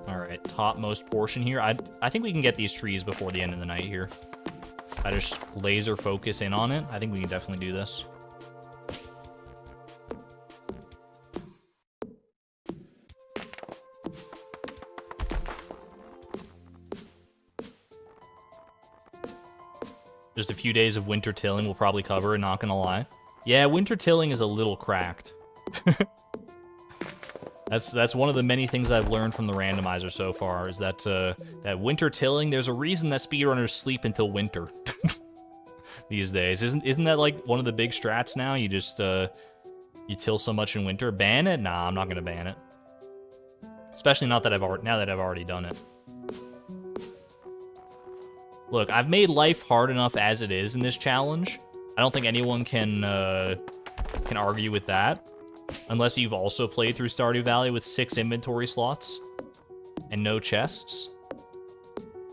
Speaker 1: Alright, topmost portion here. I think we can get these trees before the end of the night here. If I just laser focus in on it, I think we can definitely do this. Just a few days of winter tilling will probably cover it, not gonna lie. Yeah, winter tilling is a little cracked. That's one of the many things I've learned from the randomizer so far, is that that winter tilling, there's a reason that speedrunners sleep until winter these days. Isn't that like one of the big strats now? You just you till so much in winter. Ban it? Nah, I'm not gonna ban it. Especially now that I've already done it. Look, I've made life hard enough as it is in this challenge. I don't think anyone can can argue with that. Unless you've also played through Stardew Valley with 6 inventory slots and no chests.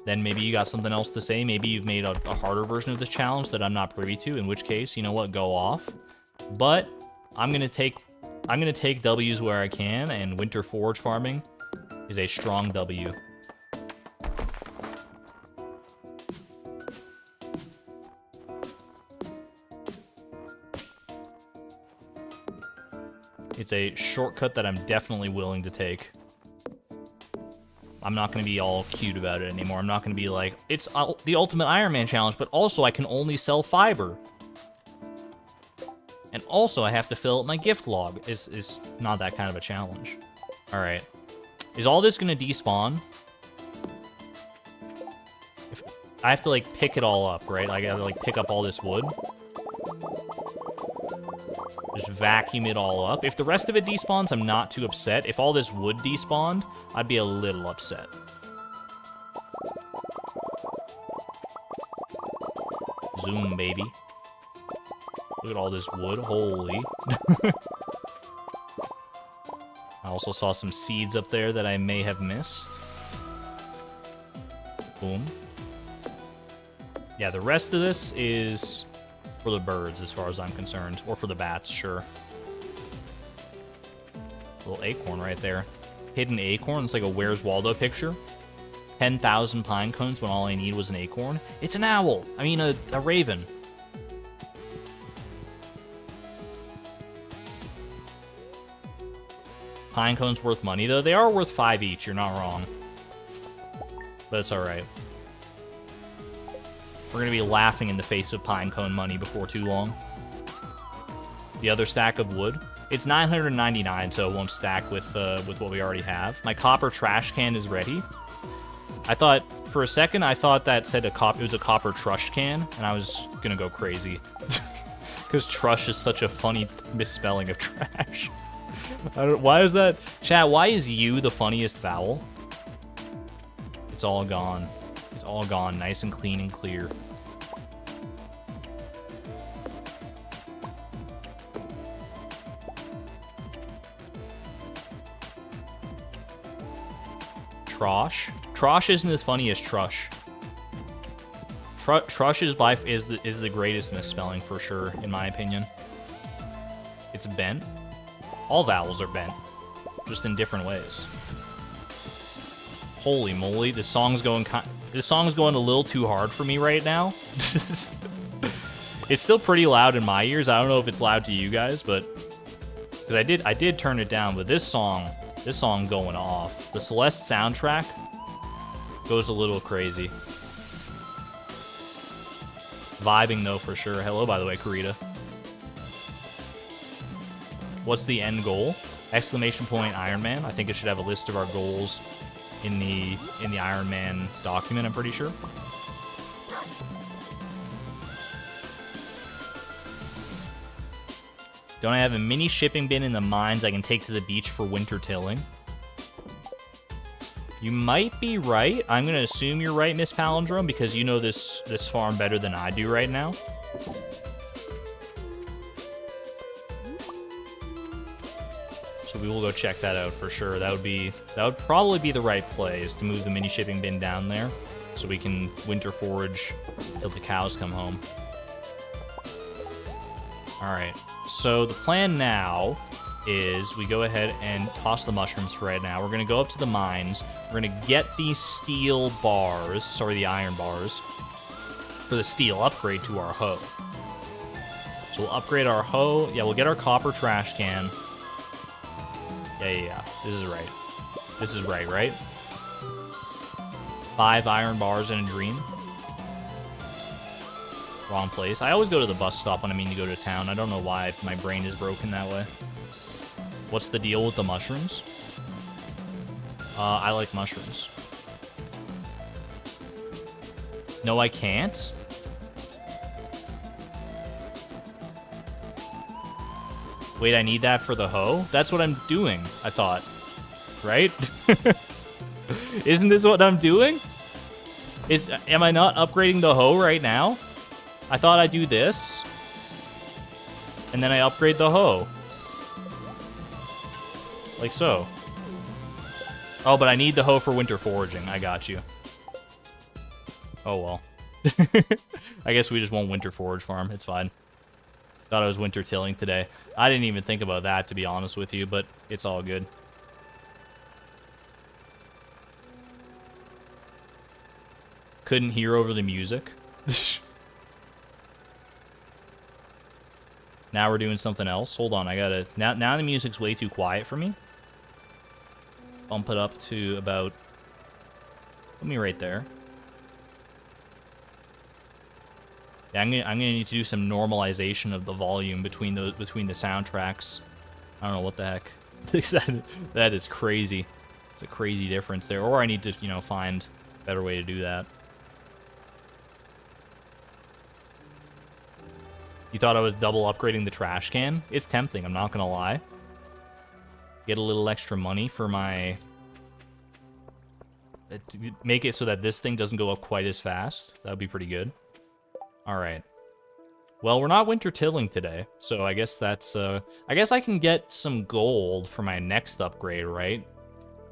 Speaker 1: Then maybe you got something else to say. Maybe you've made a harder version of this challenge that I'm not privy to, in which case, you know what, go off. But I'm gonna take W's where I can, and winter forage farming is a strong W. It's a shortcut that I'm definitely willing to take. I'm not going to be all cute about it anymore. I'm not going to be like, it's the ultimate Ironman challenge, but also I can only sell fiber. And also I have to fill up my gift log. It's not that kind of a challenge. All right. Is all this going to despawn? I have to, like, pick it all up, right? I got to, like, pick up all this wood. Just vacuum it all up. If the rest of it despawns, I'm not too upset. If all this wood despawned, I'd be a little upset. Zoom, baby. Look at all this wood. Holy. I also saw some seeds up there that I may have missed. Boom. Yeah, the rest of this is for the birds, as far as I'm concerned. Or for the bats, sure. Little acorn right there. Hidden acorn. It's like a Where's Waldo picture. 10,000 pine cones when all I need was an acorn. It's an owl. I mean, a raven. Pine cones worth money, though. They are worth 5 each. You're not wrong. But it's alright. We're going to be laughing in the face of pinecone money before too long. The other stack of wood. It's 999, so it won't stack with what we already have. My copper trash can is ready. I thought, for a second, I thought that said it was a copper trush can, and I was going to go crazy. Because trush is such a funny misspelling of trash. Why is that? Chat, why is you the funniest vowel? It's all gone. It's all gone, nice and clean and clear. Trosh? Trosh isn't as funny as trush. Trush is the greatest misspelling for sure, in my opinion. It's bent. All vowels are bent, just in different ways. Holy moly, this song's going a little too hard for me right now. It's still pretty loud in my ears. I don't know if it's loud to you guys, but because I did turn it down. But this song going off. The Celeste soundtrack goes a little crazy. Vibing though for sure. Hello, by the way, Karita. What's the end goal? Exclamation point Ironman. I think it should have a list of our goals in the Ironman document, I'm pretty sure. Don't I have a mini shipping bin in the mines I can take to the beach for winter tilling? You might be right. I'm going to assume you're right, Miss Palindrome, because you know this farm better than I do right now. So we will go check that out for sure. That would probably be the right play, is to move the mini shipping bin down there so we can winter forage till the cows come home. All right. So the plan now is we go ahead and toss the mushrooms for right now. We're going to go up to the mines. We're going to get these steel bars, sorry, the iron bars, for the steel upgrade to our hoe. So we'll upgrade our hoe. Yeah, we'll get our copper trash can. Yeah. This is right. This is right? 5 iron bars in a dream. Wrong place. I always go to the bus stop when I mean to go to town. I don't know why my brain is broken that way. What's the deal with the mushrooms? I like mushrooms. No, I can't? Wait, I need that for the hoe? That's what I'm doing, I thought. Right? Isn't this what I'm doing? Am I not upgrading the hoe right now? I thought I'd do this. And then I upgrade the hoe. Like so. Oh, but I need the hoe for winter foraging. I got you. Oh, well. I guess we just won't winter forage farm. It's fine. Thought I was winter tilling today. I didn't even think about that, to be honest with you, but it's all good. Couldn't hear over the music. Now we're doing something else. Hold on, I gotta... Now the music's way too quiet for me. Bump it up to about... Put me right there. Yeah, I'm gonna need to do some normalization of the volume between the soundtracks. I don't know what the heck. that is crazy. It's a crazy difference there. Or I need to, you know, find a better way to do that. You thought I was double upgrading the trash can? It's tempting, I'm not gonna lie. Get a little extra money for my... Make it so that this thing doesn't go up quite as fast. That would be pretty good. Alright. Well, we're not winter tilling today, so I guess that's... I guess I can get some gold for my next upgrade, right?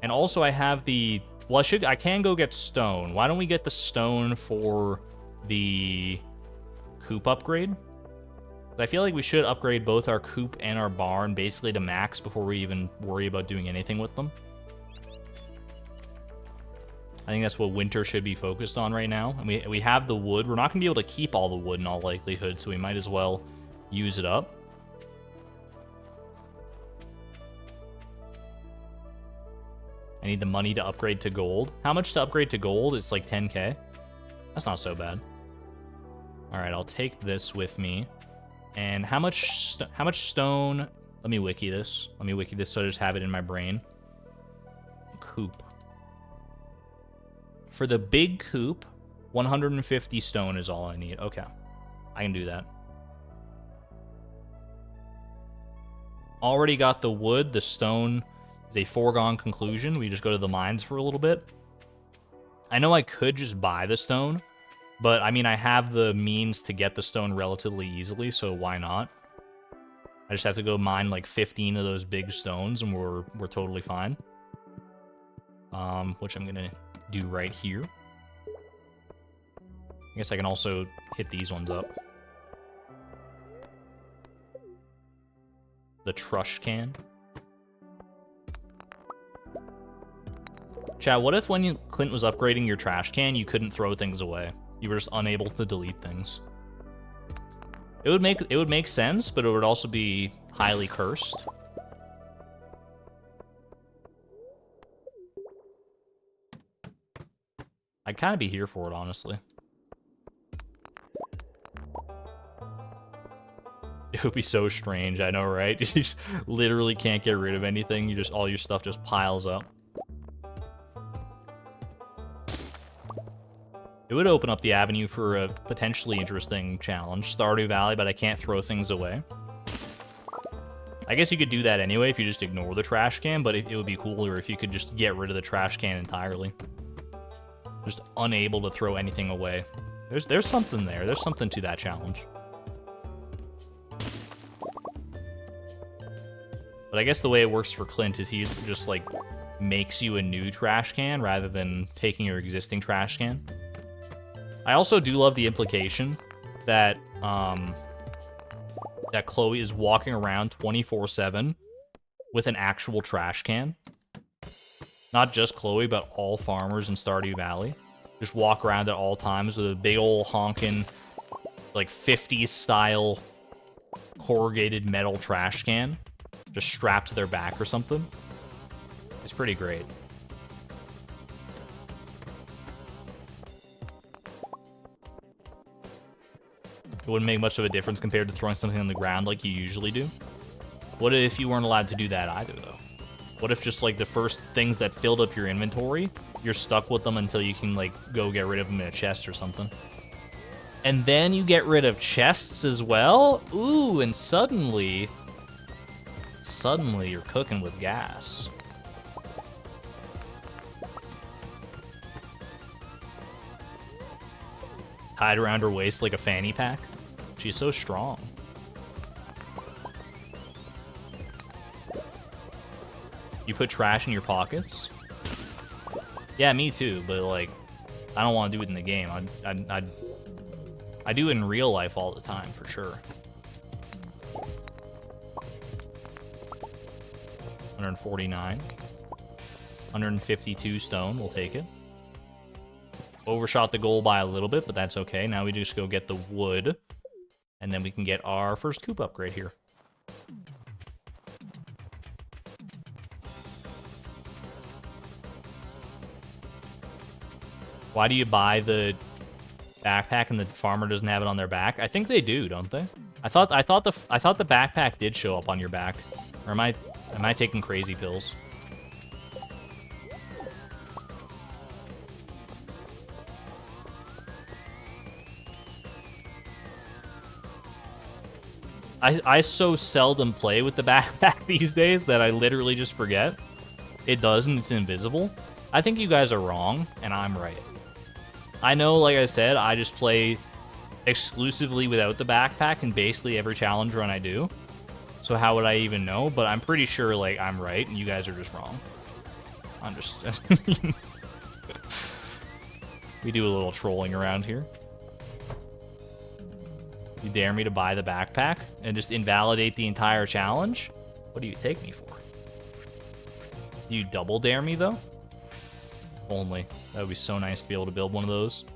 Speaker 1: And also I have the... Well, I can go get stone. Why don't we get the stone for the coop upgrade? I feel like we should upgrade both our coop and our barn basically to max before we even worry about doing anything with them. I think that's what winter should be focused on right now. And we have the wood. We're not going to be able to keep all the wood in all likelihood, so we might as well use it up. I need the money to upgrade to gold. How much to upgrade to gold? It's like 10k. That's not so bad. All right, I'll take this with me. And how much stone? Let me wiki this. Let me wiki this so I just have it in my brain. Coop. For the big coop, 150 stone is all I need. Okay, I can do that. Already got the wood. The stone is a foregone conclusion. We just go to the mines for a little bit. I know I could just buy the stone, but I mean, I have the means to get the stone relatively easily, so why not? I just have to go mine like 15 of those big stones, and we're totally fine. Which I'm gonna do right here. I guess I can also hit these ones up. The trash can. Chat, what if when Clint was upgrading your trash can, you couldn't throw things away? You were just unable to delete things. It would make sense, but it would also be highly cursed. I'd kind of be here for it, honestly. It would be so strange, I know, right? You just literally can't get rid of anything. You just, all your stuff just piles up. It would open up the avenue for a potentially interesting challenge. Stardew Valley, but I can't throw things away. I guess you could do that anyway if you just ignore the trash can, but it would be cooler if you could just get rid of the trash can entirely. Just unable to throw anything away. There's something there. There's something to that challenge. But I guess the way it works for Clint is he just, like, makes you a new trash can rather than taking your existing trash can. I also do love the implication that, that Chloe is walking around 24/7 with an actual trash can. Not just Chloe, but all farmers in Stardew Valley. Just walk around at all times with a big old honking, like, 50s style corrugated metal trash can. Just strapped to their back or something. It's pretty great. It wouldn't make much of a difference compared to throwing something on the ground like you usually do. What if you weren't allowed to do that either, though? What if just, like, the first things that filled up your inventory, you're stuck with them until you can, like, go get rid of them in a chest or something? And then you get rid of chests as well? Ooh, and suddenly you're cooking with gas. Tied around her waist like a fanny pack. She's so strong. You put trash in your pockets? Yeah, me too, but like, I don't want to do it in the game. I do it in real life all the time, for sure. 149. 152 stone, we'll take it. Overshot the goal by a little bit, but that's okay. Now we just go get the wood, and then we can get our first coop upgrade here. Why do you buy the backpack and the farmer doesn't have it on their back? I think they do, don't they? I thought the backpack did show up on your back. Or am I taking crazy pills? I so seldom play with the backpack these days that I literally just forget. It does, and it's invisible. I think you guys are wrong, and I'm right. I know, like I said, I just play exclusively without the backpack in basically every challenge run I do. So how would I even know? But I'm pretty sure, like, I'm right, and you guys are just wrong. I'm just... We do a little trolling around here. You dare me to buy the backpack and just invalidate the entire challenge? What do you take me for? Do you double dare me, though? Only. That would be so nice to be able to build one of those.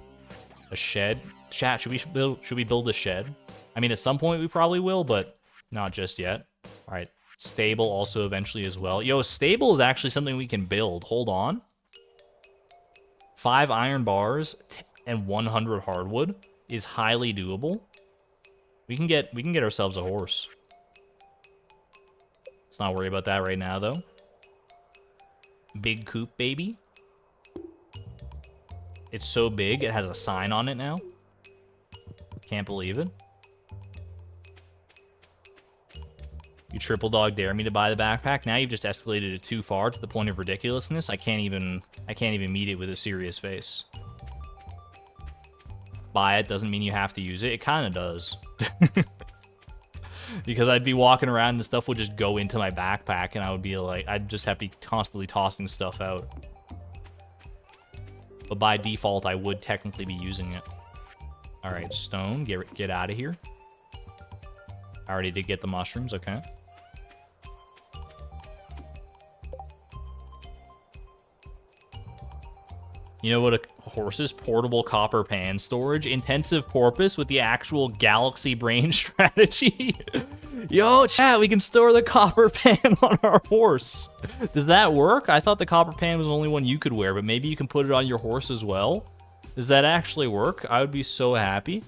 Speaker 1: A shed. Chat, should we build a shed? I mean, at some point we probably will, but not just yet. All right. Stable also eventually as well. Yo, stable is actually something we can build. Hold on. 5 iron bars and 100 hardwood is highly doable. We can get ourselves a horse. Let's not worry about that right now, though. Big coop, baby. It's so big, it has a sign on it now. Can't believe it. You triple dog dare me to buy the backpack. Now you've just escalated it too far to the point of ridiculousness. I can't even meet it with a serious face. Buy it doesn't mean you have to use it. It kind of does. Because I'd be walking around and stuff would just go into my backpack and I would be like, I'd just have to be constantly tossing stuff out. But by default, I would technically be using it. All right, stone, get out of here. I already did get the mushrooms, okay. You know what a horse is? Portable copper pan storage. Intensive porpoise with the actual galaxy brain strategy. Yo, chat, we can store the copper pan on our horse. Does that work? I thought the copper pan was the only one you could wear, but maybe you can put it on your horse as well. Does that actually work? I would be so happy.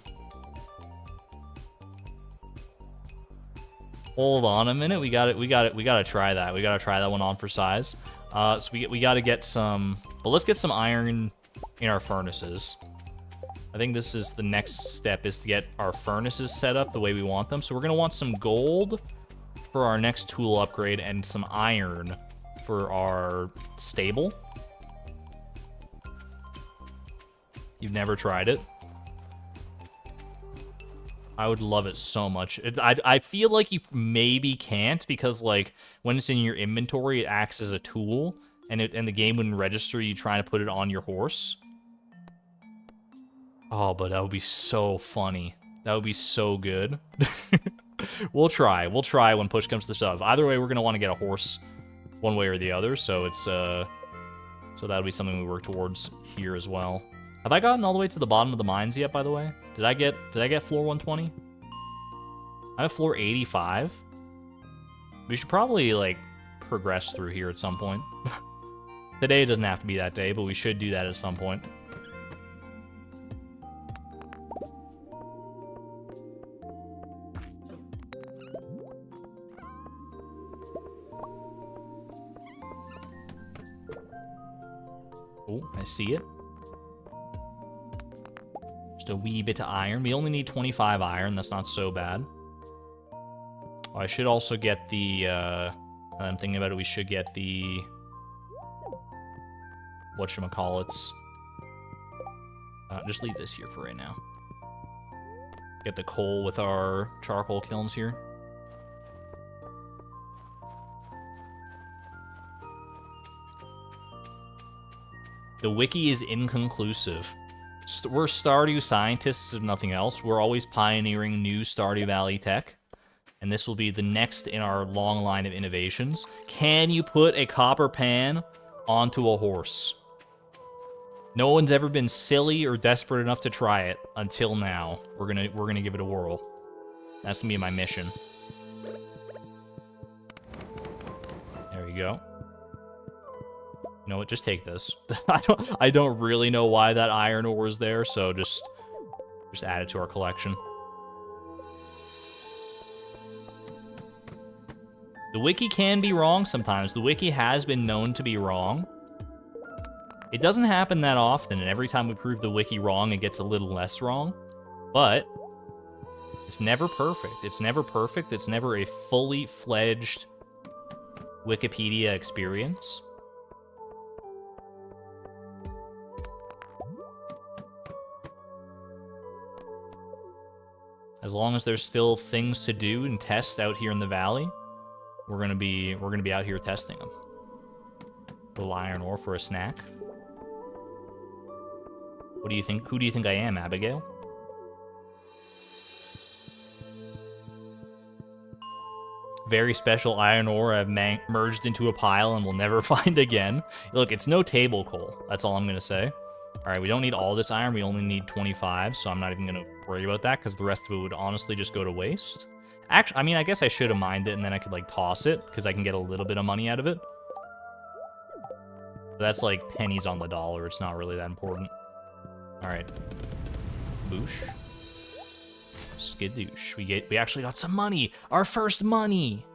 Speaker 1: Hold on a minute. We gotta try that. We gotta try that one on for size. So we gotta get some... But let's get some iron in our furnaces. I think this is the next step, is to get our furnaces set up the way we want them. So we're going to want some gold for our next tool upgrade and some iron for our stable. You've never tried it? I would love it so much. I feel like you maybe can't because, like, when it's in your inventory, it acts as a tool. And the game wouldn't register you trying to put it on your horse. Oh, but that would be so funny. That would be so good. We'll try. We'll try when push comes to shove. Either way, we're gonna want to get a horse, one way or the other. So it's so that'll be something we work towards here as well. Have I gotten all the way to the bottom of the mines yet? By the way, did I get floor 120? I'm at floor 85. We should probably like progress through here at some point. Today doesn't have to be that day, but we should do that at some point. Oh, I see it. Just a wee bit of iron. We only need 25 iron. That's not so bad. Oh, I should also get the... I'm thinking about it. We should get the... whatchamacallits. Just leave this here for right now. Get the coal with our charcoal kilns here. The wiki is inconclusive. We're Stardew scientists, if nothing else. We're always pioneering new Stardew Valley tech. And this will be the next in our long line of innovations. Can you put a copper pan onto a horse? No one's ever been silly or desperate enough to try it until now. We're gonna give it a whirl. That's gonna be my mission. There you go. You know what? Just take this. I don't really know why that iron ore is there, so just add it to our collection. The wiki can be wrong sometimes. The wiki has been known to be wrong. It doesn't happen that often, and every time we prove the wiki wrong, it gets a little less wrong. But it's never perfect. It's never perfect. It's never a fully fledged Wikipedia experience. As long as there's still things to do and tests out here in the valley, we're gonna be out here testing them. A little iron ore for a snack. What do you think? Who do you think I am, Abigail? Very special iron ore I've merged into a pile and will never find again. Look, it's no table coal. That's all I'm gonna say. All right, we don't need all this iron. We only need 25, so I'm not even gonna worry about that because the rest of it would honestly just go to waste. Actually, I mean, I guess I should have mined it and then I could like toss it because I can get a little bit of money out of it. But that's like pennies on the dollar. It's not really that important. All right, boosh, skidoosh. We actually got some money. Our first money.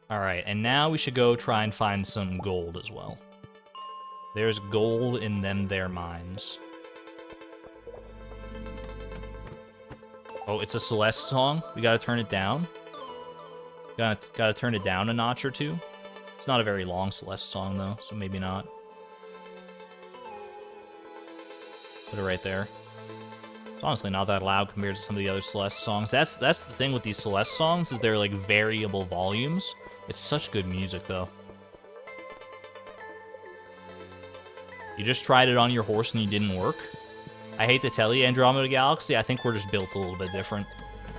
Speaker 1: All right, and now we should go try and find some gold as well. There's gold in them there mines. Oh, it's a Celeste song. We gotta turn it down. Gotta turn it down a notch or two. It's not a very long Celeste song though, so maybe not. Put it right there. It's honestly not that loud compared to some of the other Celeste songs. That's the thing with these Celeste songs, is they're like variable volumes. It's such good music though. You just tried it on your horse and you didn't work? I hate to tell you, Andromeda Galaxy, I think we're just built a little bit different.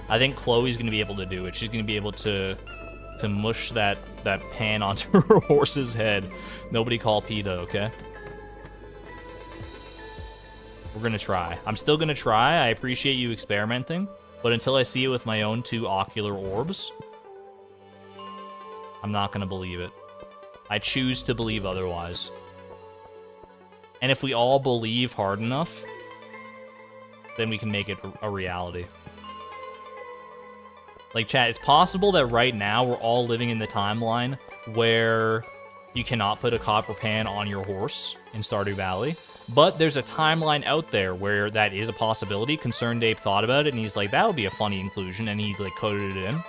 Speaker 1: I think Chloe's gonna be able to do it. She's gonna be able to mush that pan onto her horse's head. Nobody call PETA, okay? We're gonna try. I'm still gonna try. I appreciate you experimenting, but until I see it with my own 2 ocular orbs, I'm not gonna believe it. I choose to believe otherwise. And if we all believe hard enough, then we can make it a reality. Like, chat, it's possible that right now we're all living in the timeline where you cannot put a copper pan on your horse in Stardew Valley, but there's a timeline out there where that is a possibility. Concerned Ape thought about it, and he's like, that would be a funny inclusion, and he, like, coded it in.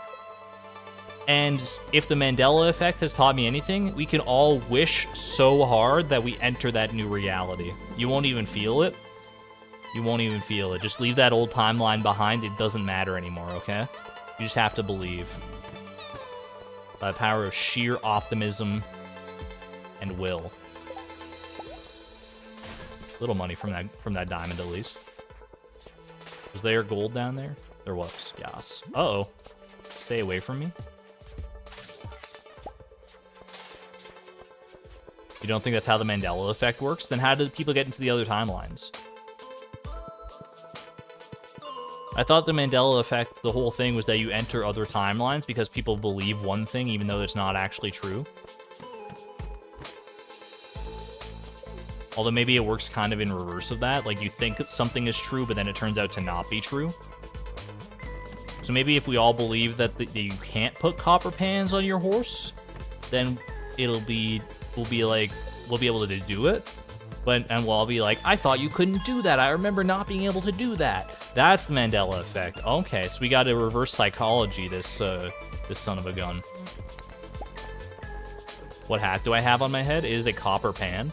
Speaker 1: And if the Mandela effect has taught me anything, we can all wish so hard that we enter that new reality. You won't even feel it. You won't even feel it. Just leave that old timeline behind. It doesn't matter anymore, okay? You just have to believe. By the power of sheer optimism and will. Little money from that diamond, at least. Was there gold down there? There was. Yes. Uh-oh. Stay away from me. You don't think that's how the Mandela effect works? Then how did people get into the other timelines? I thought the Mandela effect, the whole thing was that you enter other timelines because people believe one thing even though it's not actually true. Although maybe it works kind of in reverse of that. Like, you think something is true, but then it turns out to not be true. So maybe if we all believe that you can't put copper pans on your horse, then we'll be able to do it. And we'll all be like, I thought you couldn't do that. I remember not being able to do that. That's the Mandela effect. Okay, so we got to reverse psychology this son of a gun. What hat do I have on my head? It is a copper pan.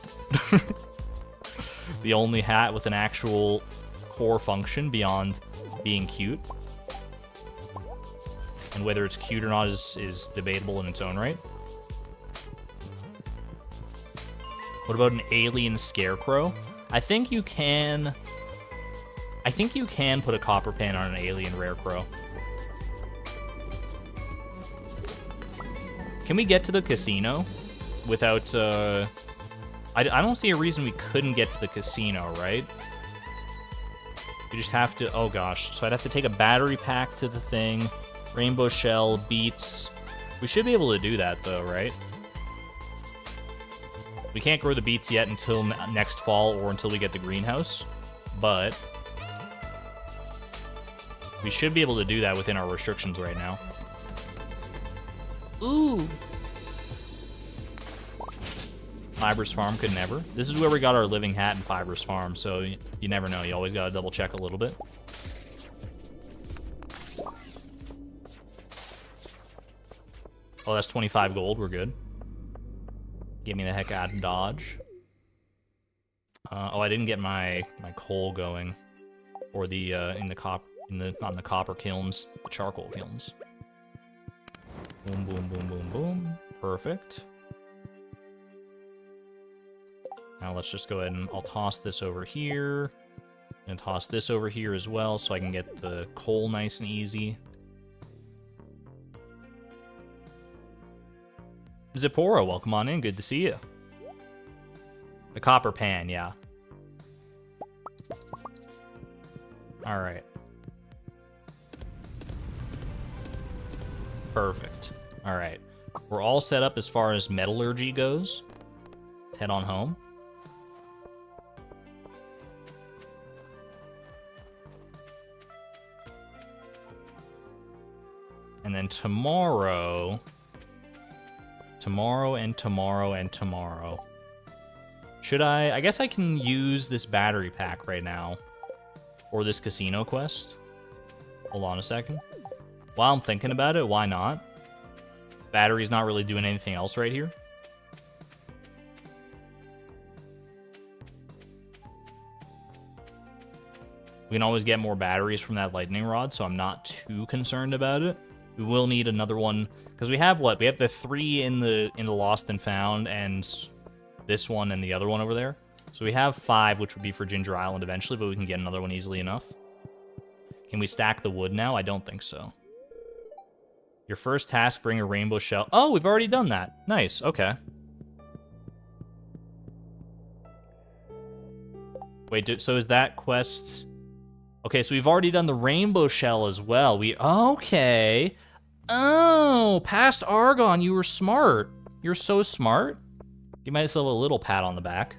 Speaker 1: The only hat with an actual core function beyond being cute. And whether it's cute or not is debatable in its own right. What about an alien scarecrow? I think you can put a copper pan on an alien rarecrow. Can we get to the casino without, I don't see a reason we couldn't get to the casino, right? We just have to, oh gosh. So I'd have to take a battery pack to the thing, rainbow shell, beets. We should be able to do that though, right? We can't grow the beets yet until next fall or until we get the greenhouse, but we should be able to do that within our restrictions right now. Ooh. Fibrous Farm could never. This is where we got our living hat in Fibrous Farm, so you never know. You always gotta double check a little bit. Oh, that's 25 gold. We're good. Get me the heck out of Dodge. Oh, I didn't get my coal going, or the on the copper kilns, the charcoal kilns. Boom, boom, boom, boom, boom. Perfect. Now let's just go ahead and I'll toss this over here, and toss this over here as well, so I can get the coal nice and easy. Zippora, welcome on in. Good to see you. The copper pan, yeah. All right. Perfect. All right. We're all set up as far as metallurgy goes. Let's head on home. And then tomorrow... Tomorrow and tomorrow and tomorrow. Should I guess I can use this battery pack right now. Or this casino quest. Hold on a second. While I'm thinking about it, why not? Battery's not really doing anything else right here. We can always get more batteries from that lightning rod, so I'm not too concerned about it. We will need another one, because we have what? We have the 3 in the Lost and Found, and this one and the other one over there. So we have 5, which would be for Ginger Island eventually, but we can get another one easily enough. Can we stack the wood now? I don't think so. Your first task, bring a rainbow shell. Oh, we've already done that. Nice, okay. Wait, so is that quest... Okay, so we've already done the rainbow shell as well. Okay. Oh, past Argon, you were smart. You're so smart. Give myself a little pat on the back.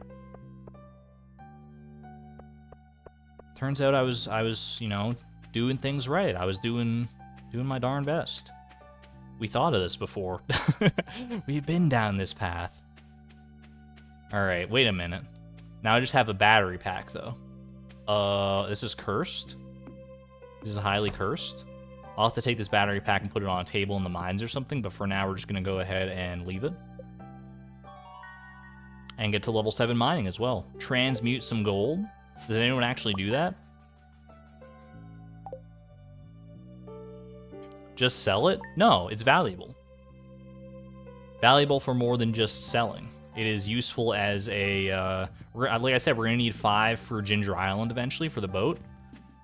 Speaker 1: Turns out I was, you know, doing things right. I was doing my darn best. We thought of this before. We've been down this path. All right, wait a minute. Now I just have a battery pack though. This is cursed. This is highly cursed. I'll have to take this battery pack and put it on a table in the mines or something, but for now we're just gonna go ahead and leave it. And get to level 7 mining as well. Transmute some gold. Does anyone actually do that? Just sell it? No, it's valuable. Valuable for more than just selling. It is useful as a, like I said, we're gonna need 5 for Ginger Island eventually for the boat.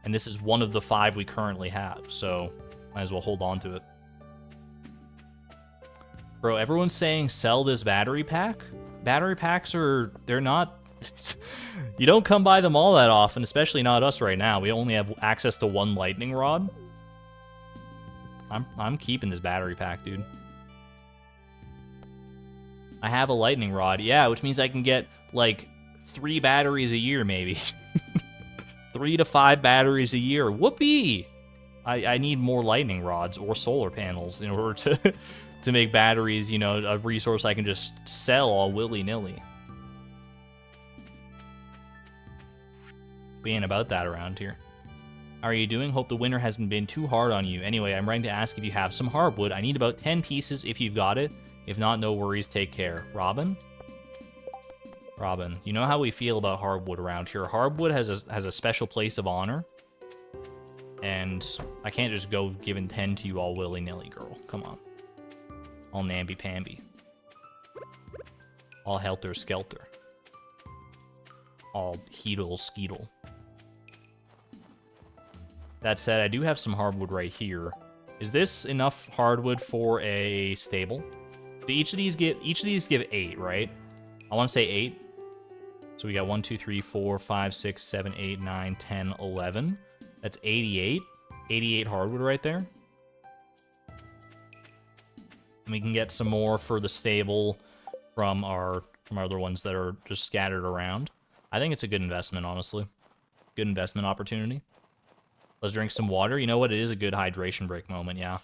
Speaker 1: And this is one of the 5 we currently have, so might as well hold on to it. Bro, everyone's saying sell this battery pack? Battery packs they're not, you don't come by them all that often, especially not us right now. We only have access to 1 lightning rod. I'm keeping this battery pack, dude. I have a lightning rod, yeah, which means I can get, like, 3 batteries a year, maybe. 3 to 5 batteries a year. Whoopee! I need more lightning rods or solar panels in order to make batteries, you know, a resource I can just sell all willy-nilly. We ain't about that around here. How are you doing? Hope the winter hasn't been too hard on you. Anyway, I'm writing to ask if you have some hardwood. I need about 10 pieces if you've got it. If not, no worries. Take care. Robin? Robin, you know how we feel about hardwood around here. Hardwood has a special place of honor. And I can't just go giving 10 to you all willy-nilly, girl. Come on. All namby-pamby. All helter-skelter. all heedle skeetle. That said, I do have some hardwood right here. Is this enough hardwood for a stable? Do each of these give 8, right? I want to say 8. So we got 1, 2, 3, 4, 5, 6, 7, 8, 9, 10, 11. That's 88. 88 hardwood right there. And we can get some more for the stable from our other ones that are just scattered around. I think it's a good investment, honestly. Good investment opportunity. Let's drink some water. You know what? It is a good hydration break moment, yeah.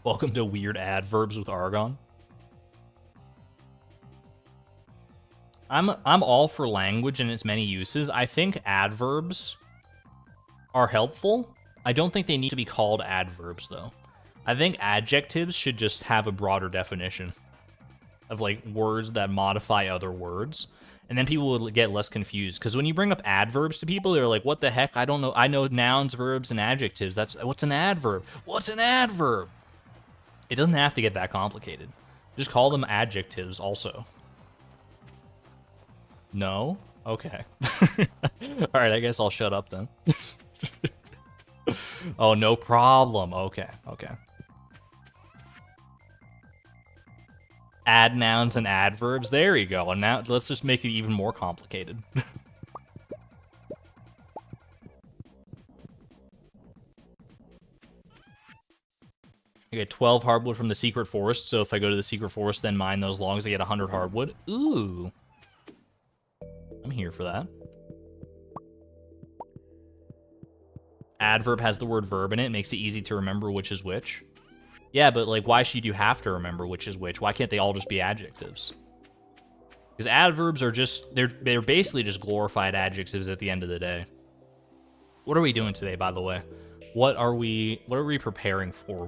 Speaker 1: Welcome to Weird Adverbs with Argon. I'm all for language and its many uses. I think adverbs are helpful. I don't think they need to be called adverbs, though. I think adjectives should just have a broader definition of, like, words that modify other words. And then people will get less confused. Because when you bring up adverbs to people, they're like, what the heck? I don't know. I know nouns, verbs, and adjectives. What's an adverb? What's an adverb? It doesn't have to get that complicated. Just call them adjectives also. No? Okay. Alright, I guess I'll shut up then. Oh, no problem. Okay, okay. Add nouns and adverbs. There you go. And now let's just make it even more complicated. I get 12 hardwood from the secret forest, so if I go to the secret forest, then mine those logs, I get 100 hardwood. Ooh. I'm here for that. Adverb has the word verb in it. It makes it easy to remember which is which. Yeah, but, like, why should you have to remember which is which? Why can't they all just be adjectives? Because adverbs are just, they're basically just glorified adjectives at the end of the day. What are we doing today, by the way? What are we preparing for?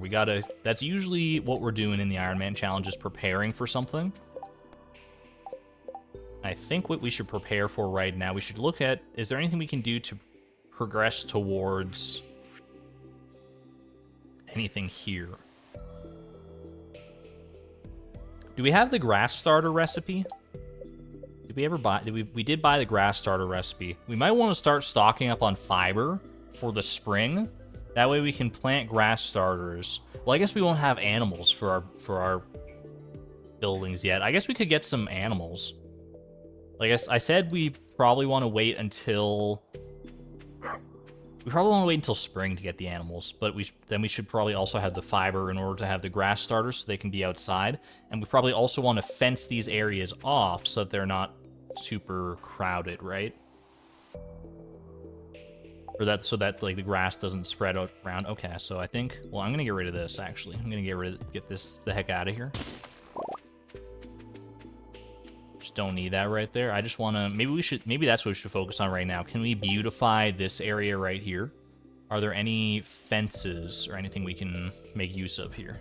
Speaker 1: That's usually what we're doing in the Ironman challenge, is preparing for something. I think what we should prepare for right now, we should look at, is there anything we can do to progress towards anything here? Do we have the grass starter recipe? Did we ever buy... We did buy the grass starter recipe. We might want to start stocking up on fiber for the spring. That way we can plant grass starters. Well, I guess we won't have animals for our buildings yet. I guess we could get some animals. Like I said, we probably want to wait until... We probably want to wait until spring to get the animals, but then we should probably also have the fiber in order to have the grass starters so they can be outside. And we probably also want to fence these areas off so that they're not super crowded, right? Or that, so that, like, the grass doesn't spread out around. Okay, so I think, well, I'm gonna get rid of this, actually. I'm gonna get this the heck out of here. Just don't need that right there. I just want to... Maybe that's what we should focus on right now. Can we beautify this area right here? Are there any fences or anything we can make use of here?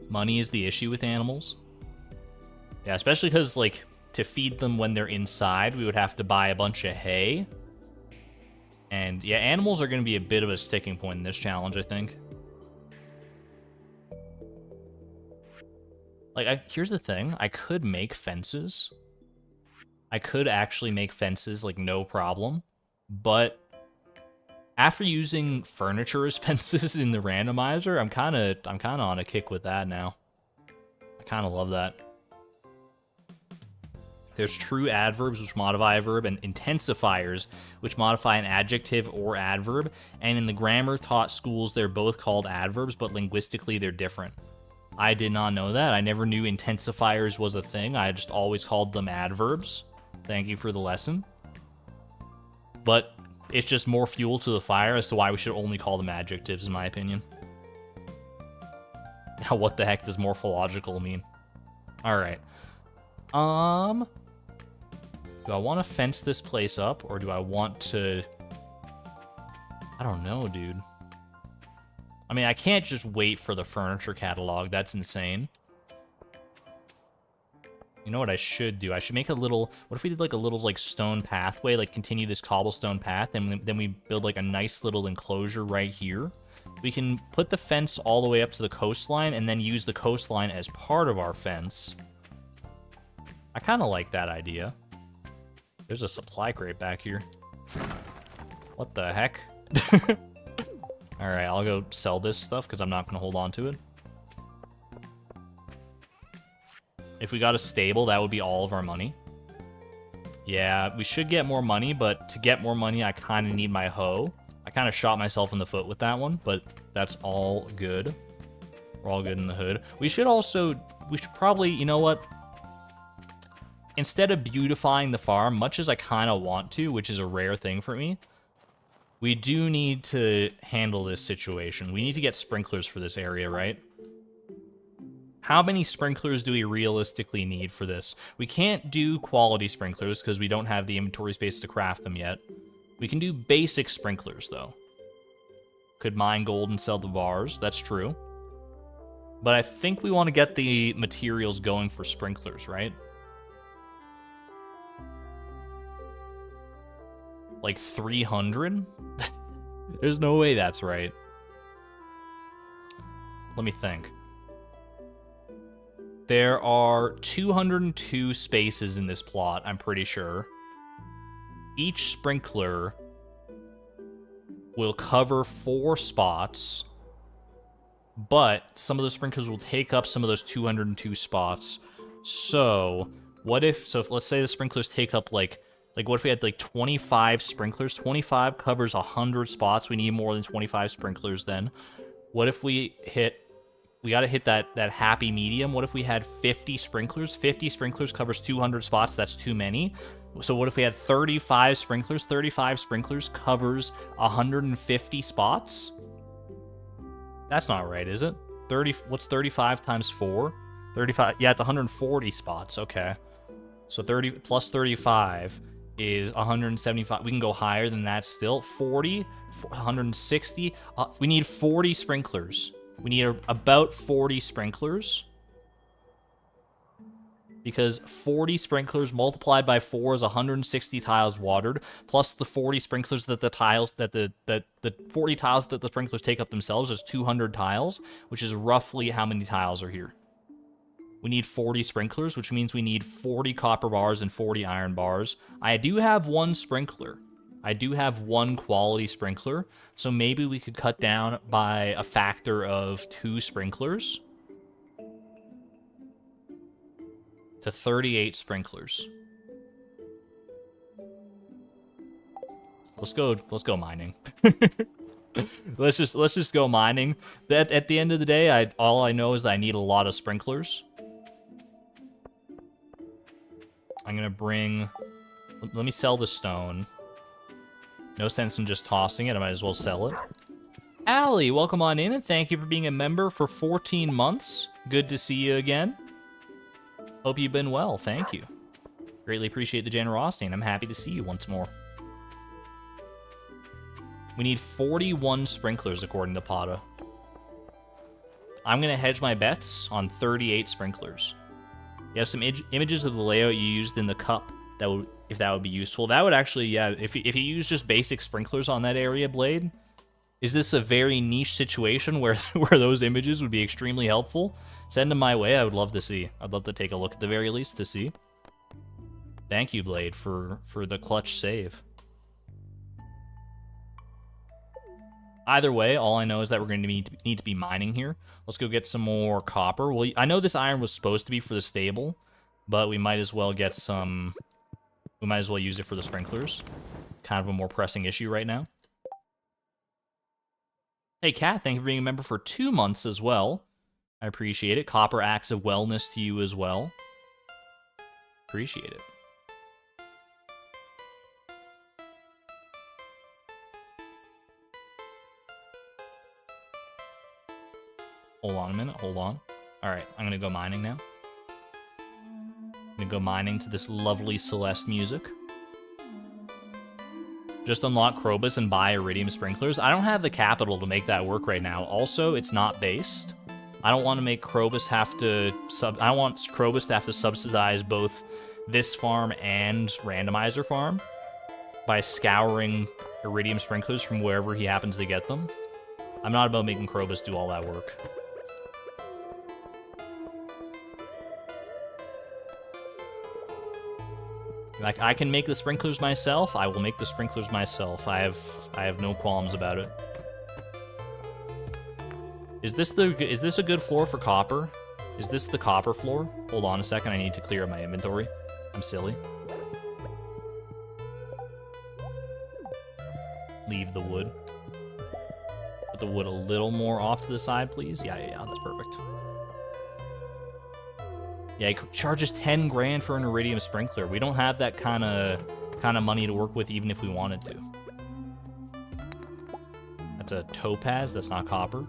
Speaker 1: Money is the issue with animals. Yeah, especially because, like, to feed them when they're inside, we would have to buy a bunch of hay. And, yeah, animals are going to be a bit of a sticking point in this challenge, I think. Like, here's the thing. I could make fences. I could actually make fences, like, no problem. But after using furniture as fences in the randomizer, I'm kind of on a kick with that now. I kind of love that. There's true adverbs, which modify a verb, and intensifiers, which modify an adjective or adverb. And in the grammar taught schools, they're both called adverbs, but linguistically, they're different. I did not know that. I never knew intensifiers was a thing. I just always called them adverbs. Thank you for the lesson. But it's just more fuel to the fire as to why we should only call them adjectives, in my opinion. Now, what the heck does morphological mean? Alright. Do I want to fence this place up, or do I want to... I don't know, dude. I mean, I can't just wait for the furniture catalog. That's insane. You know what I should do? I should make a little... What if we did, like, a little, like, stone pathway? Like, continue this cobblestone path, and then we build, like, a nice little enclosure right here. We can put the fence all the way up to the coastline and then use the coastline as part of our fence. I kind of like that idea. There's a supply crate back here. What the heck? Alright, I'll go sell this stuff because I'm not going to hold on to it. If we got a stable, that would be all of our money. Yeah, we should get more money, but to get more money, I kind of need my hoe. I kind of shot myself in the foot with that one, but that's all good. We're all good in the hood. We should probably, you know what? Instead of beautifying the farm, much as I kind of want to, which is a rare thing for me, we do need to handle this situation. We need to get sprinklers for this area, right? How many sprinklers do we realistically need for this? We can't do quality sprinklers because we don't have the inventory space to craft them yet. We can do basic sprinklers, though. Could mine gold and sell the bars. That's true. But I think we want to get the materials going for sprinklers, right? Like 300? There's no way that's right. Let me think. There are 202 spaces in this plot, I'm pretty sure. Each sprinkler will cover 4 spots, but some of the sprinklers will take up some of those 202 spots. So, let's say the sprinklers take up what if we had like 25 sprinklers? 25 covers 100 spots. We need more than 25 sprinklers then. What if we gotta hit that happy medium. What if we had 50 sprinklers? 50 sprinklers covers 200 spots. That's too many. So what if we had 35 sprinklers? 35 sprinklers covers 150 spots? That's not right, is it? What's 35 times 4? 35, yeah, it's 140 spots, okay. So 30 plus 35 is 175. We can go higher than that still. 40, 160. We need 40 sprinklers. We need about 40 sprinklers. Because 40 sprinklers multiplied by 4 is 160 tiles watered, plus the 40 sprinklers that the 40 tiles that the sprinklers take up themselves is 200 tiles, which is roughly how many tiles are here. We need 40 sprinklers, which means we need 40 copper bars and 40 iron bars. I do have one sprinkler. I do have one quality sprinkler, so maybe we could cut down by a factor of 2 sprinklers to 38 sprinklers. Let's go mining. let's just go mining. At the end of the day, all I know is that I need a lot of sprinklers. I'm gonna bring. Let me sell the stone. No sense in just tossing it. I might as well sell it. Allie, welcome on in, and thank you for being a member for 14 months. Good to see you again. Hope you've been well. Thank you. Greatly appreciate the generosity, and I'm happy to see you once more. We need 41 sprinklers, according to Pata. I'm going to hedge my bets on 38 sprinklers. You have some images of the layout you used in the cup, if that would be useful. That would actually, yeah, if you use just basic sprinklers on that area, Blade, is this a very niche situation where those images would be extremely helpful? Send them my way. I would love to see. I'd love to take a look at the very least to see. Thank you, Blade, for the clutch save. Either way, all I know is that we're going to need to be mining here. Let's go get some more copper. Well, I know this iron was supposed to be for the stable, but we might as well get some... We might as well use it for the sprinklers. Kind of a more pressing issue right now. Hey, Kat, thank you for being a member for 2 months as well. I appreciate it. Copper acts of wellness to you as well. Appreciate it. Hold on a minute. Hold on. All right, I'm going to go mining now. I'm going to go mining to this lovely Celeste music. Just unlock Krobus and buy Iridium sprinklers. I don't have the capital to make that work right now. Also, it's not based. I don't want to make Krobus have to I don't want Krobus to have to subsidize both this farm and Randomizer farm by scouring Iridium sprinklers from wherever he happens to get them. I'm not about making Krobus do all that work. Like, I can make the sprinklers myself. I will make the sprinklers myself. I have no qualms about it. Is this a good floor for copper? Is this the copper floor? Hold on a second. I need to clear my inventory. I'm silly. Leave the wood. Put the wood a little more off to the side, please. Yeah, that's perfect. Yeah, it charges 10 grand for an iridium sprinkler. We don't have that kind of money to work with, even if we wanted to. That's a topaz. That's not copper.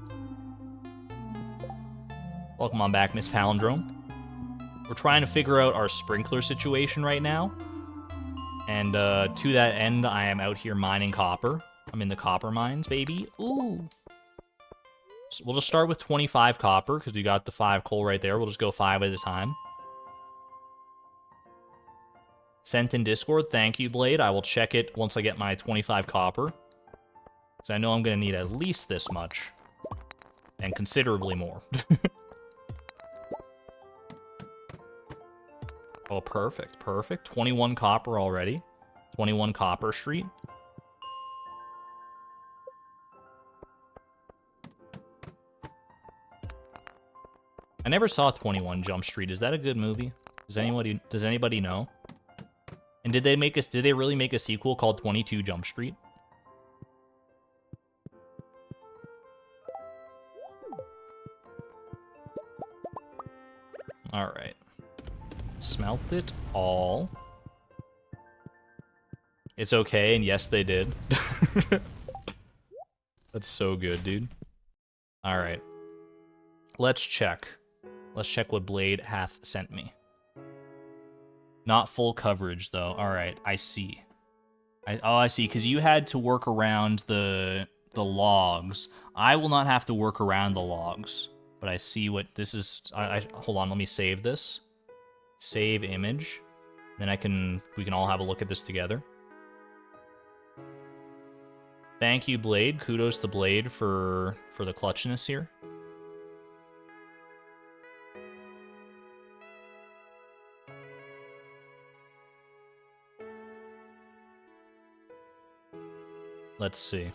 Speaker 1: Welcome on back, Miss Palindrome. We're trying to figure out our sprinkler situation right now. And to that end, I am out here mining copper. I'm in the copper mines, baby. Ooh. So we'll just start with 25 copper, because we got the 5 coal right there. We'll just go 5 at a time. Sent in Discord. Thank you, Blade. I will check it once I get my 25 copper. Because I know I'm going to need at least this much. And considerably more. Oh, perfect, perfect. 21 copper already. 21 copper street. I never saw 21 Jump Street. Is that a good movie? Does anybody know? And did they really make a sequel called 22 Jump Street? All right. Smelt it all. It's okay, and yes, they did. That's so good, dude. All right. Let's check. Let's check what Blade hath sent me. Not full coverage, though. All right, I see. I see, because you had to work around the logs. I will not have to work around the logs, but I see what this is. Hold on, let me save this. Save image. Then we can all have a look at this together. Thank you, Blade. Kudos to Blade for the clutchness here. Let's see.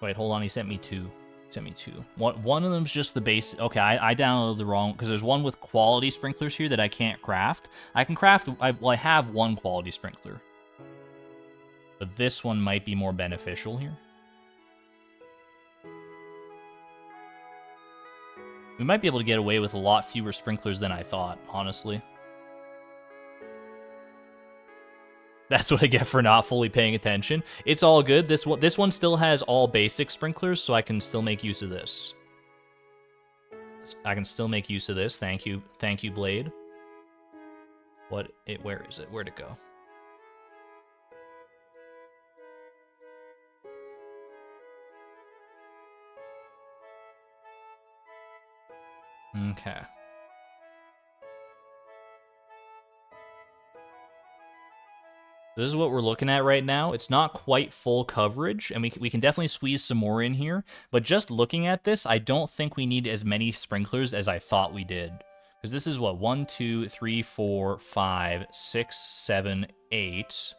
Speaker 1: Wait, hold on. He sent me 2. Sent me 2. One of them's just the base. Okay, I downloaded the wrong, because there's one with quality sprinklers here that I can't craft. I can craft. I have one quality sprinkler, but this one might be more beneficial here. We might be able to get away with a lot fewer sprinklers than I thought, honestly. That's what I get for not fully paying attention. It's all good. This one still has all basic sprinklers, so I can still make use of this. I can still make use of this. Thank you, Blade. Where is it? Where'd it go? Okay. This is what we're looking at right now. It's not quite full coverage, and we can definitely squeeze some more in here. But just looking at this, I don't think we need as many sprinklers as I thought we did. Because this is what? 1, 2, 3, 4, 5, 6, 7, 8,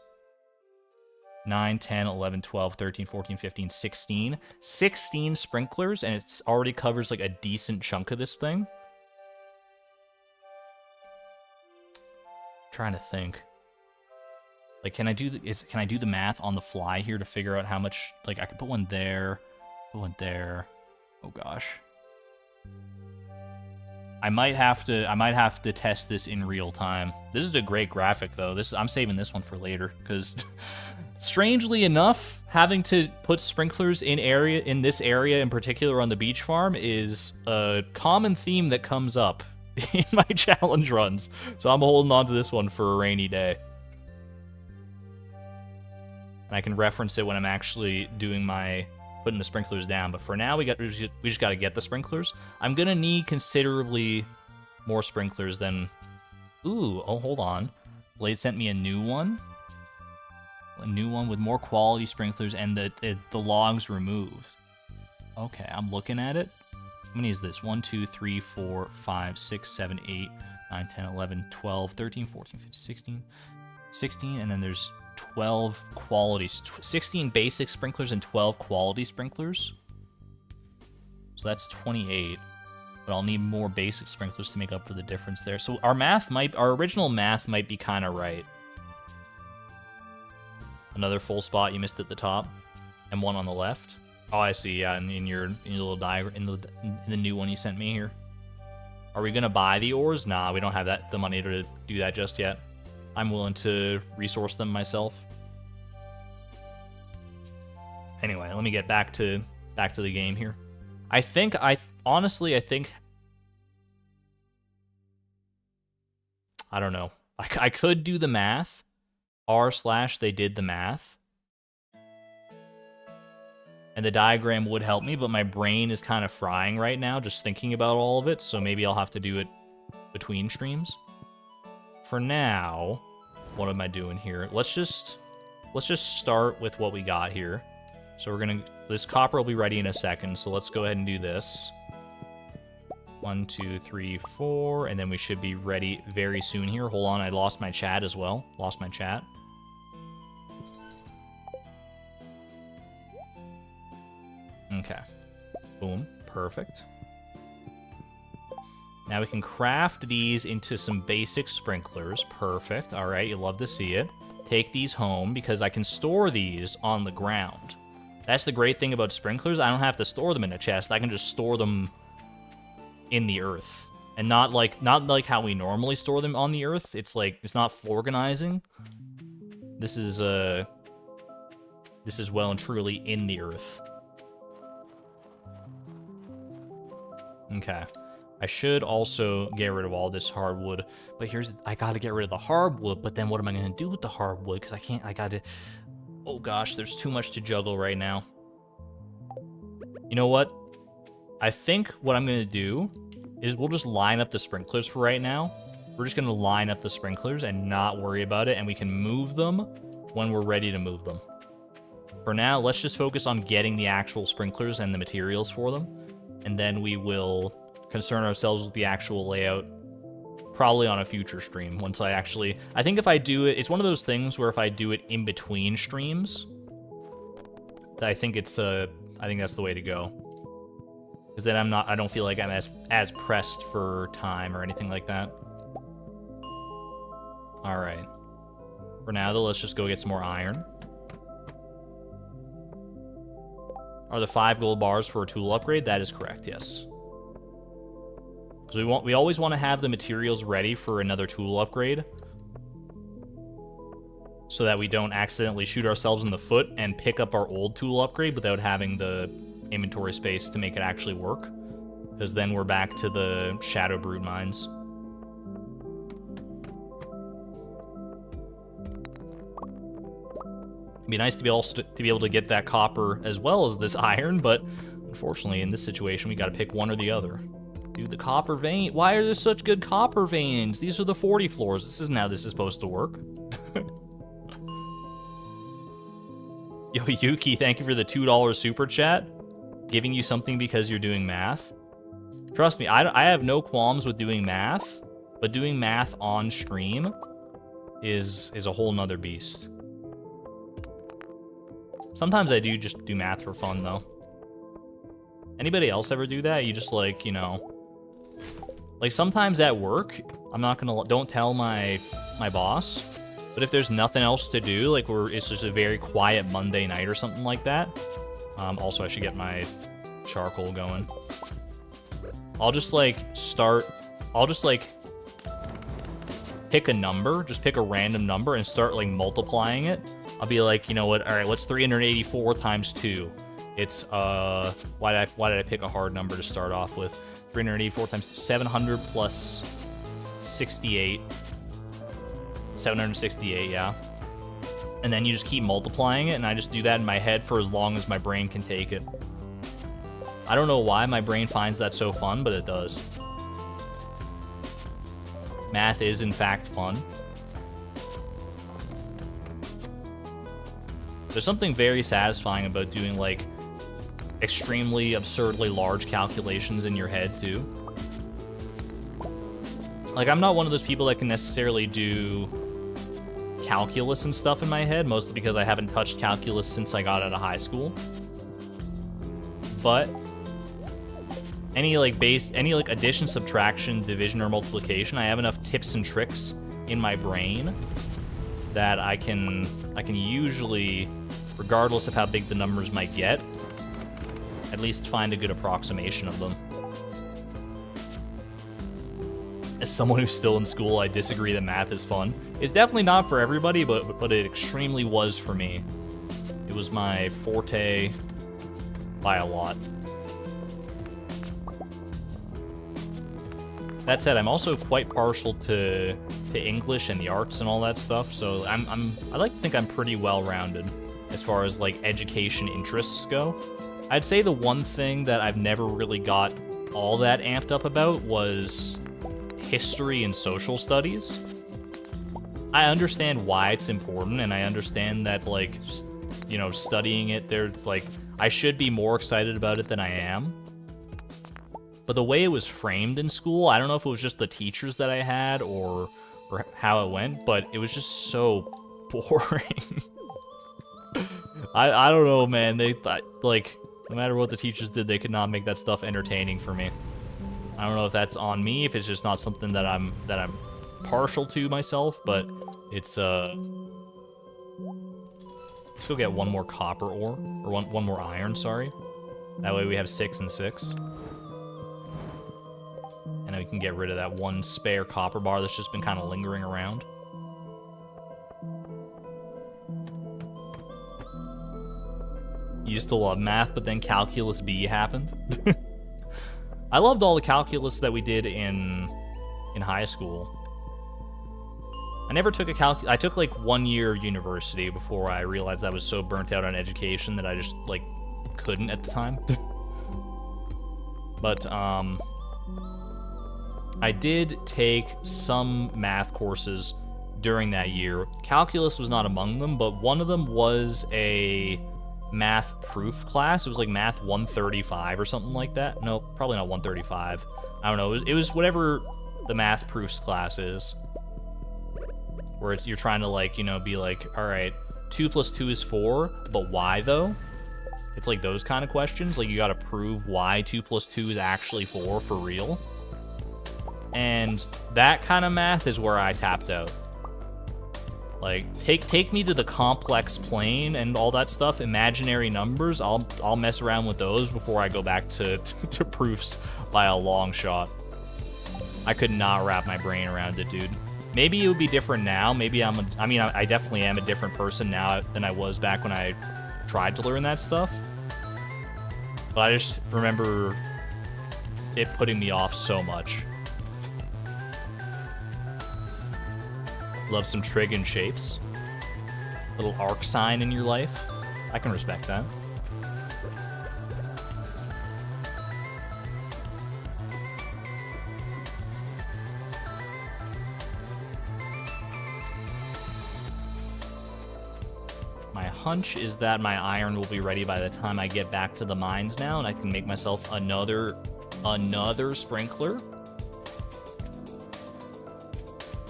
Speaker 1: 9, 10, 11, 12, 13, 14, 15, 16. 16 sprinklers, and it already covers like a decent chunk of this thing. I'm trying to think. Like, can I do the math on the fly here to figure out how much? Like, I could put one there, put one there. Oh gosh. I might have to test this in real time. This is a great graphic though. I'm saving this one for later because strangely enough, having to put sprinklers in this area in particular on the beach farm is a common theme that comes up in my challenge runs. So I'm holding on to this one for a rainy day. And I can reference it when I'm actually doing putting the sprinklers down. But for now, we just got to get the sprinklers. I'm gonna need considerably more sprinklers than. Ooh, oh, hold on. Blade sent me a new one. A new one with more quality sprinklers and the logs removed. Okay, I'm looking at it. How many is this? 1, 2, 3, 4, 5, 6, 7, 8, 9, 10, 11, 12, 13, 14, 15, 16. 16, and then there's 12 qualities. 16 basic sprinklers and 12 quality sprinklers. So that's 28. But I'll need more basic sprinklers to make up for the difference there. So our original math might be kind of right. Another full spot you missed at the top, and one on the left. Oh, I see. Yeah, in your little diagram, in the new one you sent me here. Are we gonna buy the ores? Nah, we don't have the money to do that just yet. I'm willing to resource them myself. Anyway, let me get back to the game here. Honestly, I don't know. I could do the math. r/ they did the math. And the diagram would help me, but my brain is kind of frying right now just thinking about all of it, so maybe I'll have to do it between streams. For now, what am I doing here? Let's just start with what we got here. So this copper will be ready in a second, so let's go ahead and do this. 1, 2, 3, 4, and then we should be ready very soon here. Hold on, I lost my chat as well. Lost my chat. Okay. Boom. Perfect. Now we can craft these into some basic sprinklers. Perfect. All right, you love to see it. Take these home because I can store these on the ground. That's the great thing about sprinklers. I don't have to store them in a chest. I can just store them in the earth. And not like how we normally store them on the earth. It's like, it's not organizing. This is well and truly in the earth. Okay. I should also get rid of all this hardwood, but I gotta get rid of the hardwood, but then what am I gonna do with the hardwood? Because oh gosh, there's too much to juggle right now. You know what? I think what I'm gonna do is we'll just line up the sprinklers for right now. We're just gonna line up the sprinklers and not worry about it, and we can move them when we're ready to move them. For now, let's just focus on getting the actual sprinklers and the materials for them, and then we will concern ourselves with the actual layout probably on a future stream. I think if I do it, it's one of those things where if I do it in between streams, I think that's the way to go. Because then I don't feel like I'm as pressed for time or anything like that. All right. For now though, let's just go get some more iron. Are the 5 gold bars for a tool upgrade? That is correct, yes. So we always want to have the materials ready for another tool upgrade, so that we don't accidentally shoot ourselves in the foot and pick up our old tool upgrade without having the inventory space to make it actually work. Because then we're back to the Shadow Brood mines. It'd be nice to be able to get that copper as well as this iron, but unfortunately in this situation we got to pick one or the other. Dude, the copper vein. Why are there such good copper veins? These are the 40 floors. This isn't how this is supposed to work. Yo, Yuki, thank you for the $2 super chat. Giving you something because you're doing math. Trust me, I have no qualms with doing math, but doing math on stream is a whole nother beast. Sometimes I do just do math for fun, though. Anybody else ever do that? You just like, you know... Like, sometimes at work, don't tell my boss, but if there's nothing else to do, like, it's just a very quiet Monday night or something like that. Also, I should get my charcoal going. I'll just pick a number, just pick a random number and start, like, multiplying it. I'll be like, you know what, alright, what's 384 times 2? It's, why did I pick a hard number to start off with? 384 times 700 plus 68. 768, yeah. And then you just keep multiplying it, and I just do that in my head for as long as my brain can take it. I don't know why my brain finds that so fun, but it does. Math is, in fact, fun. There's something very satisfying about doing, like, extremely absurdly large calculations in your head, too. Like, I'm not one of those people that can necessarily do calculus and stuff in my head, mostly because I haven't touched calculus since I got out of high school. But any addition, subtraction, division, or multiplication, I have enough tips and tricks in my brain that I can usually, regardless of how big the numbers might get, at least find a good approximation of them. As someone who's still in school, I disagree that math is fun. It's definitely not for everybody, but it extremely was for me. It was my forte by a lot. That said, I'm also quite partial to English and the arts and all that stuff, so I like to think I'm pretty well-rounded as far as, like, education interests go. I'd say the one thing that I've never really got all that amped up about was history and social studies. I understand why it's important, and I understand that, like, you know, studying it, there's, like, I should be more excited about it than I am. But the way it was framed in school, I don't know if it was just the teachers that I had or how it went, but it was just so boring. I don't know, man. They like, no matter what the teachers did, they could not make that stuff entertaining for me. I don't know if that's on me, if it's just not something that I'm partial to myself, but it's let's go get one more copper ore, or one more iron, sorry. That way we have 6 and 6. And then we can get rid of that one spare copper bar that's just been kind of lingering around. You used to love math, but then Calculus B happened. I loved all the calculus that we did in high school. I never took I took like 1 year of university before I realized I was so burnt out on education that I just like couldn't at the time. But I did take some math courses during that year. Calculus was not among them, but one of them was a math proof class. It was like math 135 or something like that. No, probably not 135. I don't know. It was whatever the math proofs class is, where you're trying to, like, you know, be like, all right, 2 plus 2 is 4, but why though? It's like those kind of questions. Like, you got to prove why 2 plus 2 is actually 4 for real. And that kind of math is where I tapped out. Like, take me to the complex plane and all that stuff, imaginary numbers. I'll mess around with those before I go back to proofs by a long shot. I could not wrap my brain around it, dude. Maybe it would be different now. Maybe I definitely am a different person now than I was back when I tried to learn that stuff. But I just remember it putting me off so much. Love some trig and shapes. Little arc sign in your life. I can respect that. My hunch is that my iron will be ready by the time I get back to the mines now, and I can make myself another sprinkler.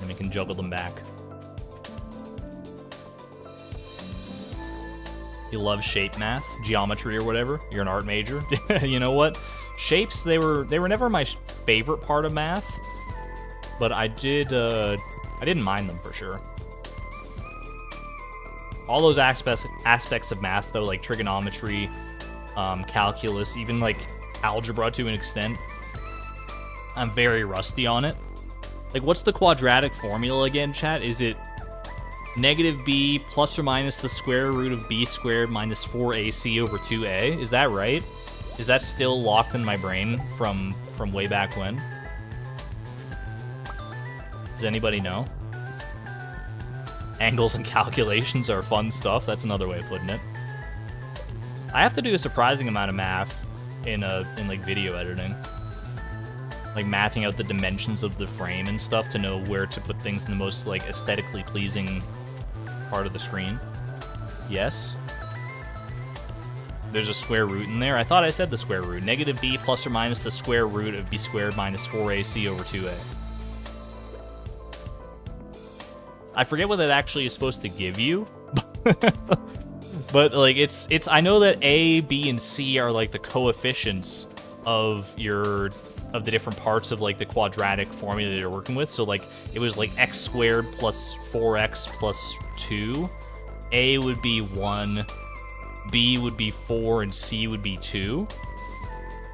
Speaker 1: And we can juggle them back. You love shape math, geometry, or whatever. You're an art major. You know what? Shapes, they were never my favorite part of math, but I didn't mind them for sure. All those aspects of math, though, like trigonometry, calculus, even like algebra to an extent, I'm very rusty on it. Like, what's the quadratic formula again, chat? Is it negative b plus or minus the square root of b squared minus 4ac over 2a? Is that right? Is that still locked in my brain from way back when? Does anybody know? Angles and calculations are fun stuff. That's another way of putting it. I have to do a surprising amount of math in like video editing. Like mathing out the dimensions of the frame and stuff to know where to put things in the most like aesthetically pleasing part of the screen. Yes. There's a square root in there. I thought I said the square root. Negative b plus or minus the square root of b squared minus 4ac over 2a. I forget what that actually is supposed to give you. But like it's I know that a, b, and c are like the coefficients of the different parts of like the quadratic formula that you're working with. So like it was like x squared plus 4x plus 2. A would be 1, B would be 4, and C would be 2.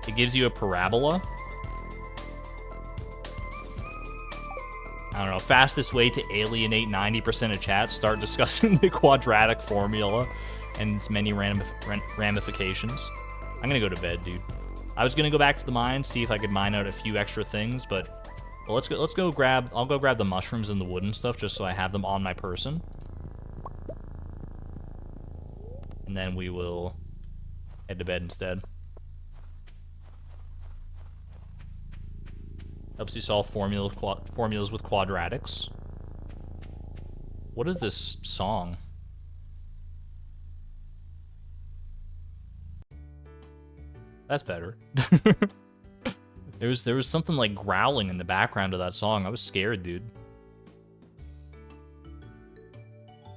Speaker 1: It gives you a parabola. I don't know, fastest way to alienate 90% of chat, start discussing the quadratic formula and its many ramifications. I'm gonna go to bed, dude. I was gonna go back to the mine, see if I could mine out a few extra things, but well, let's go grab, I'll go grab the mushrooms and the wood and stuff just so I have them on my person. And then we will head to bed instead. Helps you solve formulas with quadratics. What is this song? That's better. There was something like growling in the background of that song. I was scared, dude.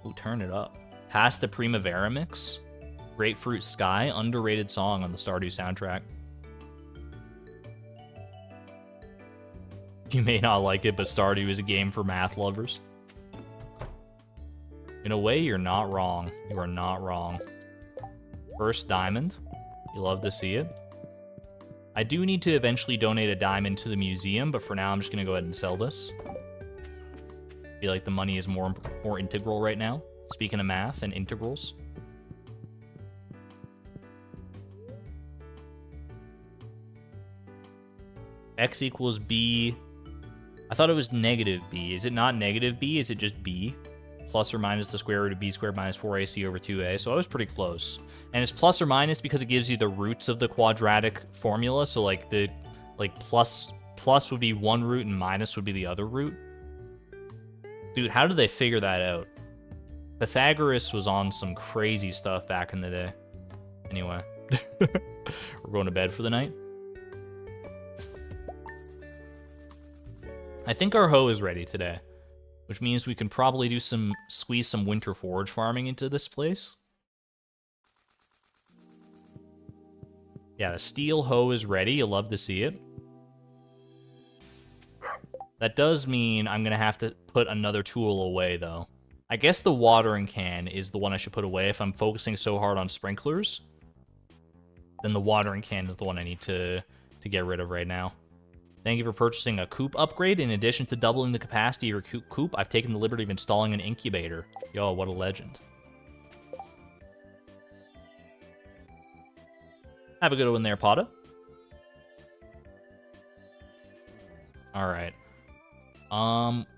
Speaker 1: Ooh, turn it up. Past the Primavera mix. Grapefruit Sky, underrated song on the Stardew soundtrack. You may not like it, but Stardew is a game for math lovers. In a way, you're not wrong. You are not wrong. First diamond. You love to see it. I do need to eventually donate a diamond to the museum, but for now, I'm just going to go ahead and sell this. I feel like the money is more integral right now. Speaking of math and integrals. X equals B. I thought it was negative b. Is it not negative b? Is it just b? Plus or minus the square root of b squared minus 4ac over 2a. So I was pretty close. And it's plus or minus because it gives you the roots of the quadratic formula. So like the plus would be one root and minus would be the other root. Dude, how did they figure that out? Pythagoras was on some crazy stuff back in the day. Anyway, we're going to bed for the night. I think our hoe is ready today, which means we can probably squeeze some winter forage farming into this place. Yeah, the steel hoe is ready. You'll love to see it. That does mean I'm going to have to put another tool away, though. I guess the watering can is the one I should put away. If I'm focusing so hard on sprinklers, then the watering can is the one I need to get rid of right now. Thank you for purchasing a coop upgrade. In addition to doubling the capacity of your coop, I've taken the liberty of installing an incubator. Yo, what a legend. Have a good one there, Potta. Alright.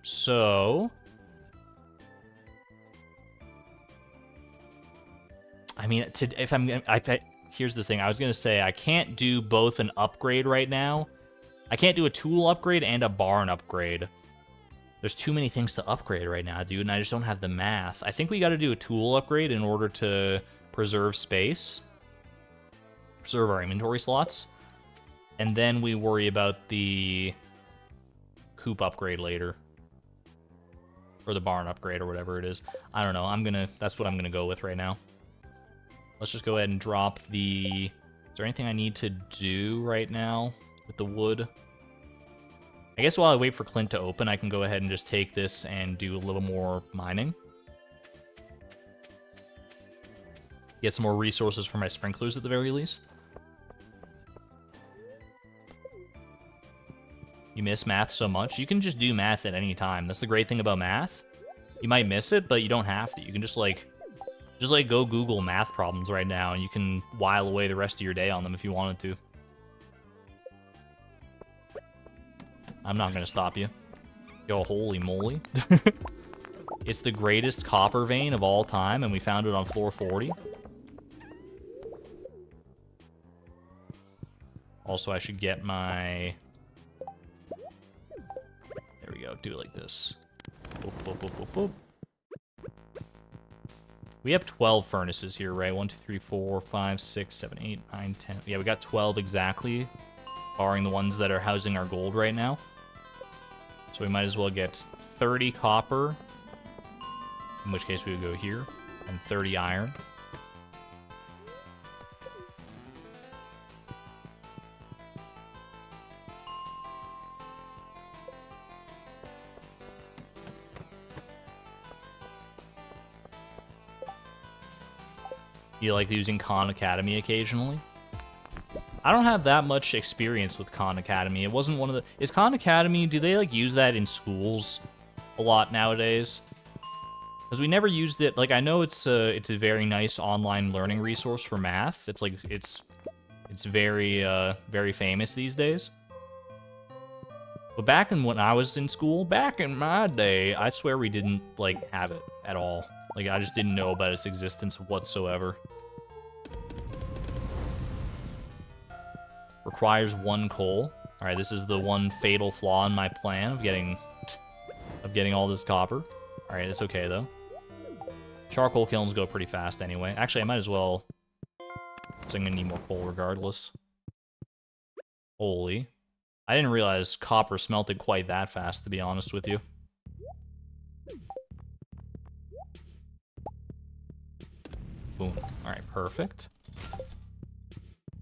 Speaker 1: So... I mean, here's the thing. I was going to say, I can't do both an upgrade right now. I can't do a tool upgrade and a barn upgrade. There's too many things to upgrade right now, dude, and I just don't have the math. I think we got to do a tool upgrade in order to preserve space. Preserve our inventory slots. And then we worry about the coop upgrade later. Or the barn upgrade or whatever it is. I don't know. That's what I'm going to go with right now. Let's just go ahead and drop the... Is there anything I need to do right now with the wood? I guess while I wait for Clint to open, I can go ahead and just take this and do a little more mining. Get some more resources for my sprinklers at the very least. You miss math so much. You can just do math at any time. That's the great thing about math. You might miss it, but you don't have to. You can just go Google math problems right now, and you can while away the rest of your day on them if you wanted to. I'm not going to stop you. Yo, holy moly. It's the greatest copper vein of all time, and we found it on floor 40. Also, I should get my... There we go. Do it like this. Boop, boop, boop, boop, boop. We have 12 furnaces here, right? 1, 2, 3, 4, 5, 6, 7, 8, 9, 10. Yeah, we got 12 exactly, barring the ones that are housing our gold right now. So we might as well get 30 copper, in which case we would go here, and 30 iron. You like using Khan Academy occasionally? I don't have that much experience with Khan Academy. It wasn't one of the... Is Khan Academy, do they, like, use that in schools a lot nowadays? Because we never used it... Like, I know it's a very nice online learning resource for math. It's, like, it's very, very famous these days. But back when I was in school, back in my day, I swear we didn't, like, have it at all. Like, I just didn't know about its existence whatsoever. Requires 1 coal. Alright, this is the one fatal flaw in my plan of getting all this copper. Alright, it's okay, though. Charcoal kilns go pretty fast anyway. Actually, I might as well... So I'm gonna need more coal regardless. Holy. I didn't realize copper smelted quite that fast, to be honest with you. Boom. Alright, perfect.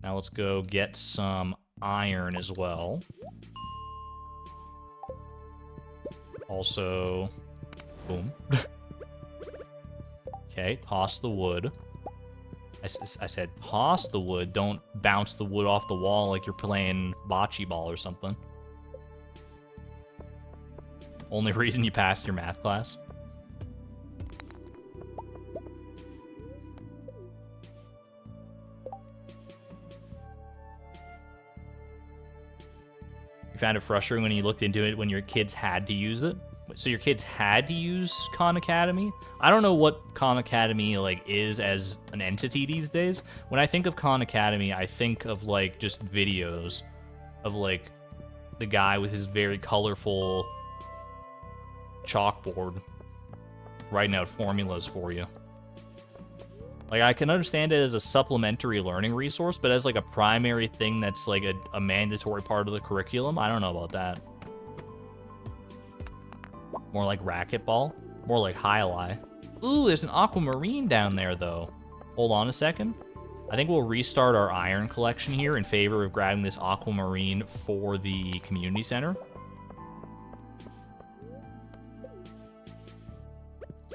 Speaker 1: Now let's go get some iron as well. Also, boom. Okay, toss the wood. I said toss the wood, don't bounce the wood off the wall like you're playing bocce ball or something. Only reason you passed your math class. Found it frustrating when you looked into it when your kids had to use it. So your kids had to use Khan Academy? I don't know what Khan Academy like is as an entity these days. When I think of Khan Academy, I think of like just videos of like the guy with his very colorful chalkboard writing out formulas for you. Like, I can understand it as a supplementary learning resource, but as, like, a primary thing that's, like, a mandatory part of the curriculum, I don't know about that. More like racquetball. More like highlight. Ooh, there's an aquamarine down there, though. Hold on a second. I think we'll restart our iron collection here in favor of grabbing this aquamarine for the community center.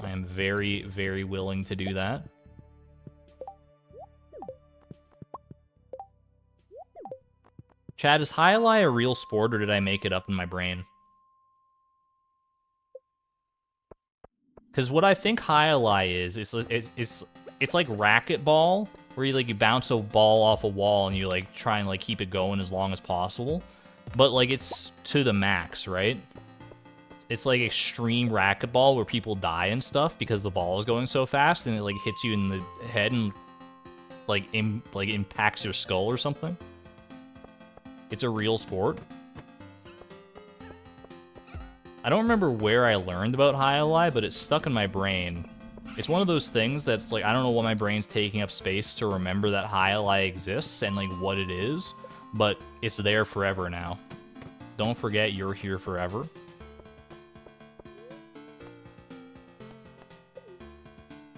Speaker 1: I am very, very willing to do that. Chad, is highlight a real sport, or did I make it up in my brain? Because what I think highlight is, it's like racquetball, where you bounce a ball off a wall and you like try and like keep it going as long as possible, but like it's to the max, right? It's like extreme racquetball where people die and stuff because the ball is going so fast and it like hits you in the head and like impacts your skull or something. It's a real sport. I don't remember where I learned about highlight, but it's stuck in my brain. It's one of those things that's like, I don't know why my brain's taking up space to remember that highlight exists and like what it is, but it's there forever now. Don't forget, you're here forever.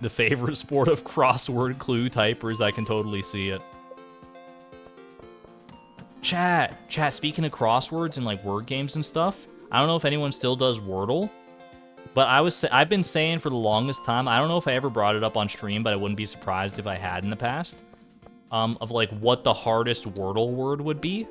Speaker 1: The favorite sport of crossword clue typers, I can totally see it. Chat, speaking of crosswords and like word games and stuff, I don't know if anyone still does Wordle, but I've been saying for the longest time, I don't know if I ever brought it up on stream, but I wouldn't be surprised if I had in the past, of like what the hardest Wordle word would be.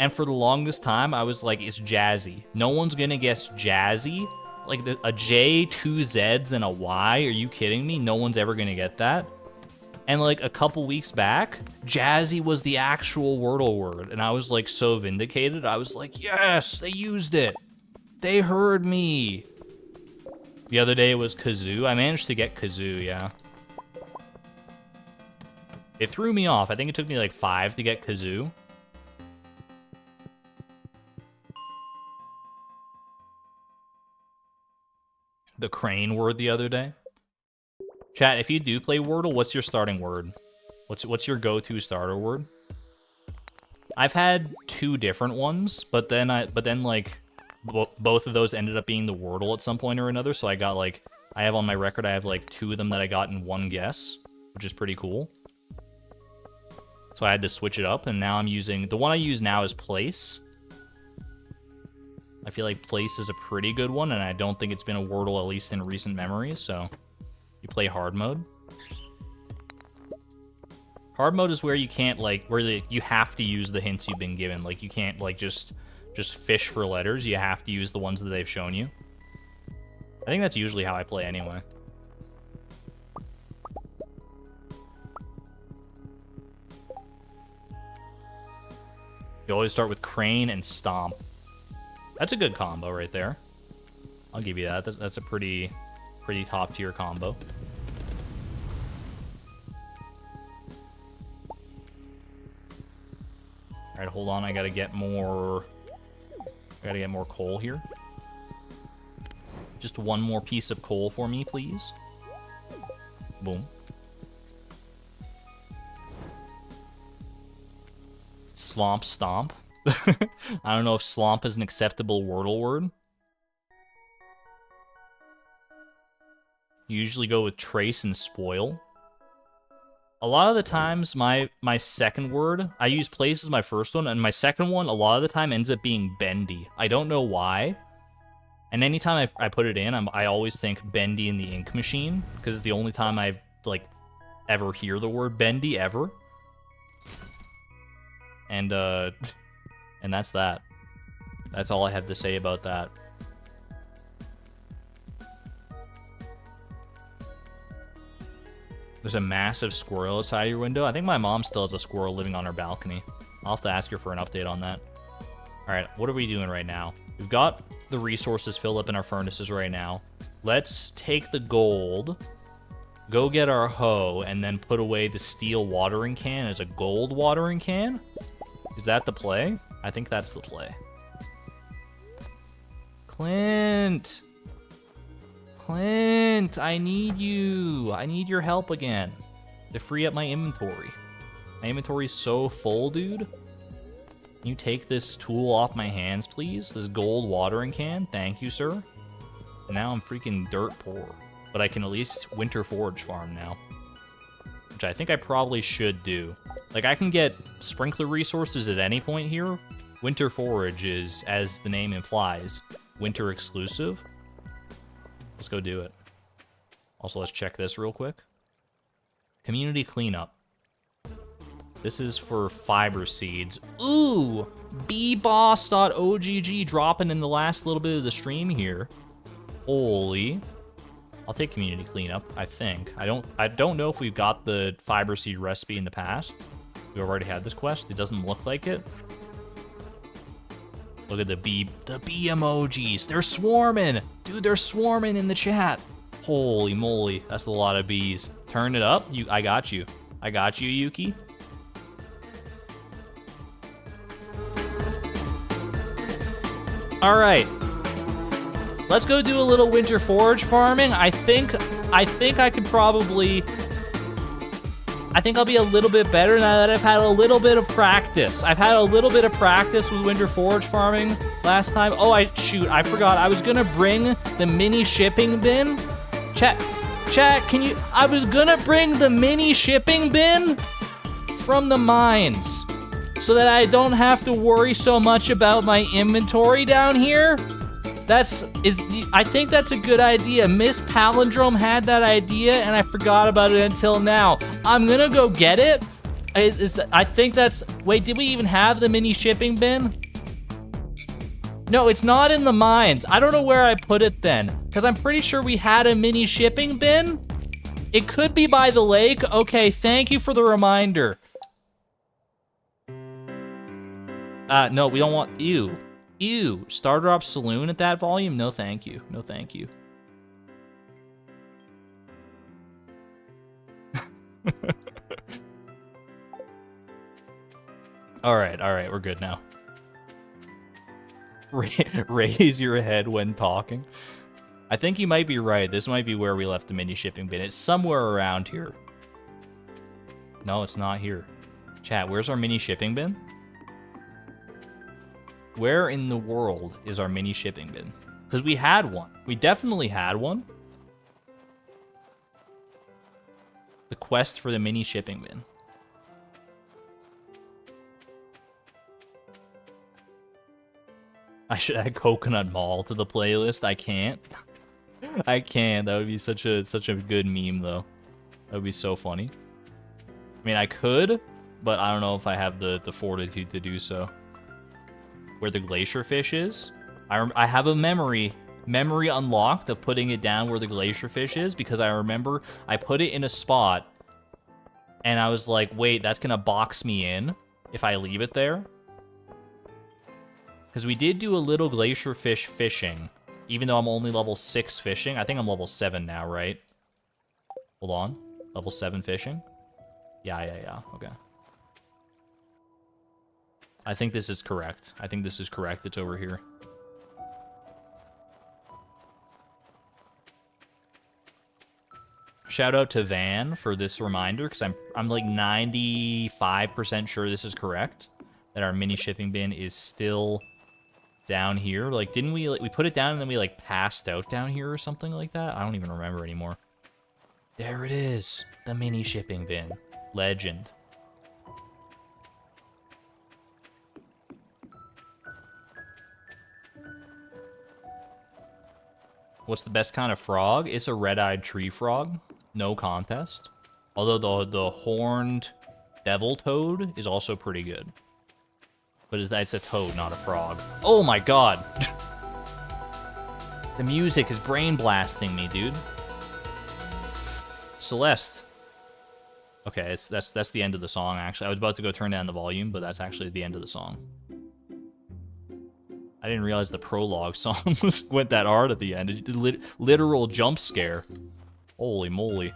Speaker 1: And for the longest time, I was like, it's jazzy. No one's gonna guess jazzy. Like a J, 2 Z's, and a Y. Are you kidding me? No one's ever gonna get that. And like a couple weeks back, jazzy was the actual Wordle word. And I was like so vindicated. I was like, yes, they used it. They heard me. The other day it was kazoo. I managed to get kazoo, yeah. It threw me off. I think it took me like 5 to get kazoo. The crane word the other day. Chat, if you do play Wordle, what's your starting word? What's your go-to starter word? I've had 2 different ones, but then like both of those ended up being the Wordle at some point or another. So I got like I have on my record I have like 2 of them that I got in one guess, which is pretty cool. So I had to switch it up, and now I'm using the one I use now is place. I feel like place is a pretty good one, and I don't think it's been a Wordle at least in recent memories. So you play hard mode. Hard mode is where you can't, like, where you have to use the hints you've been given. Like, you can't, like, just fish for letters. You have to use the ones that they've shown you. I think that's usually how I play anyway. You always start with crane and stomp. That's a good combo right there. I'll give you that. That's a pretty top-tier combo. All right, hold on. I gotta get more coal here. Just one more piece of coal for me, please. Boom. Swamp stomp. I don't know if slomp is an acceptable Wordle word. You usually go with trace and spoil. A lot of the times, my second word, I use place as my first one, and my second one, a lot of the time, ends up being bendy. I don't know why. And anytime I put it in, I always think bendy in the ink machine, because it's the only time I've, like, ever hear the word bendy, ever. And that's that. That's all I have to say about that. There's a massive squirrel outside your window. I think my mom still has a squirrel living on her balcony. I'll have to ask her for an update on that. All right, what are we doing right now? We've got the resources filled up in our furnaces right now. Let's take the gold, go get our hoe, and then put away the steel watering can as a gold watering can. Is that the play? I think that's the play. Clint! Clint, I need you. I need your help again to free up my inventory. My inventory is so full, dude. Can you take this tool off my hands, please? This gold watering can? Thank you, sir. And now I'm freaking dirt poor. But I can at least winter forage farm now. Which I think I probably should do. Like, I can get sprinkler resources at any point here. Winter forage is, as the name implies, winter exclusive. Let's go do it. Also, let's check this real quick. Community cleanup. This is for fiber seeds. Ooh! bboss.ogg dropping in the last little bit of the stream here. Holy. I'll take community cleanup, I think. I don't know if we've got the fiber seed recipe in the past. We've already had this quest. It doesn't look like it. Look at the bee emojis. They're swarming. Dude, they're swarming in the chat. Holy moly, that's a lot of bees. Turn it up. I got you. I got you, Yuki. All right. Let's go do a little winter forage farming. I think I could probably... I think I'll be a little bit better now that I've had a little bit of practice. I've had a little bit of practice with winter forage farming last time. Oh, shoot, I forgot. I was gonna bring the mini shipping bin. Chat, can you... I was gonna bring the mini shipping bin from the mines so that I don't have to worry so much about my inventory down here. I think that's a good idea. Miss Palindrome had that idea, and I forgot about it until now. I'm gonna go get it. I think that's... Wait, did we even have the mini shipping bin? No, it's not in the mines. I don't know where I put it then, because I'm pretty sure we had a mini shipping bin. It could be by the lake. Okay, thank you for the reminder. No, we don't want... Ew. Ew, Stardrop Saloon at that volume? No, thank you. No, thank you. All right, we're good now. Raise your head when talking. I think you might be right. This might be where we left the mini shipping bin. It's somewhere around here. No, it's not here. Chat, where's our mini shipping bin? Where in the world is our mini shipping bin? Because we had one. We definitely had one. The quest for the mini shipping bin. I should add Coconut Mall to the playlist. I can't. I can't. That would be such a good meme, though. That would be so funny. I mean, I could, but I don't know if I have the fortitude to do so. Where the glacier fish is, I have a memory unlocked of putting it down where the glacier fish is, because I remember I put it in a spot, and I was like, wait, that's gonna box me in if I leave it there. Because we did do a little glacier fish fishing, even though I'm only level 6 fishing. I think I'm level 7 now, right? Hold on. Level 7 fishing? Yeah. Okay. I think this is correct. It's over here. Shout out to Van for this reminder, because I'm like 95% sure this is correct. That our mini shipping bin is still down here. Like, didn't we, like, we put it down and then we, like, passed out down here or something like that? I don't even remember anymore. There it is. The mini shipping bin. Legend. What's the best kind of frog? It's a red-eyed tree frog. No contest. Although the horned devil toad is also pretty good. But it's a toad, not a frog. Oh my god! The music is brain blasting me, dude. Celeste. Okay, that's the end of the song, actually. I was about to go turn down the volume, but that's actually the end of the song. I didn't realize the prologue song went that hard at the end. It did literal jump scare. Holy moly.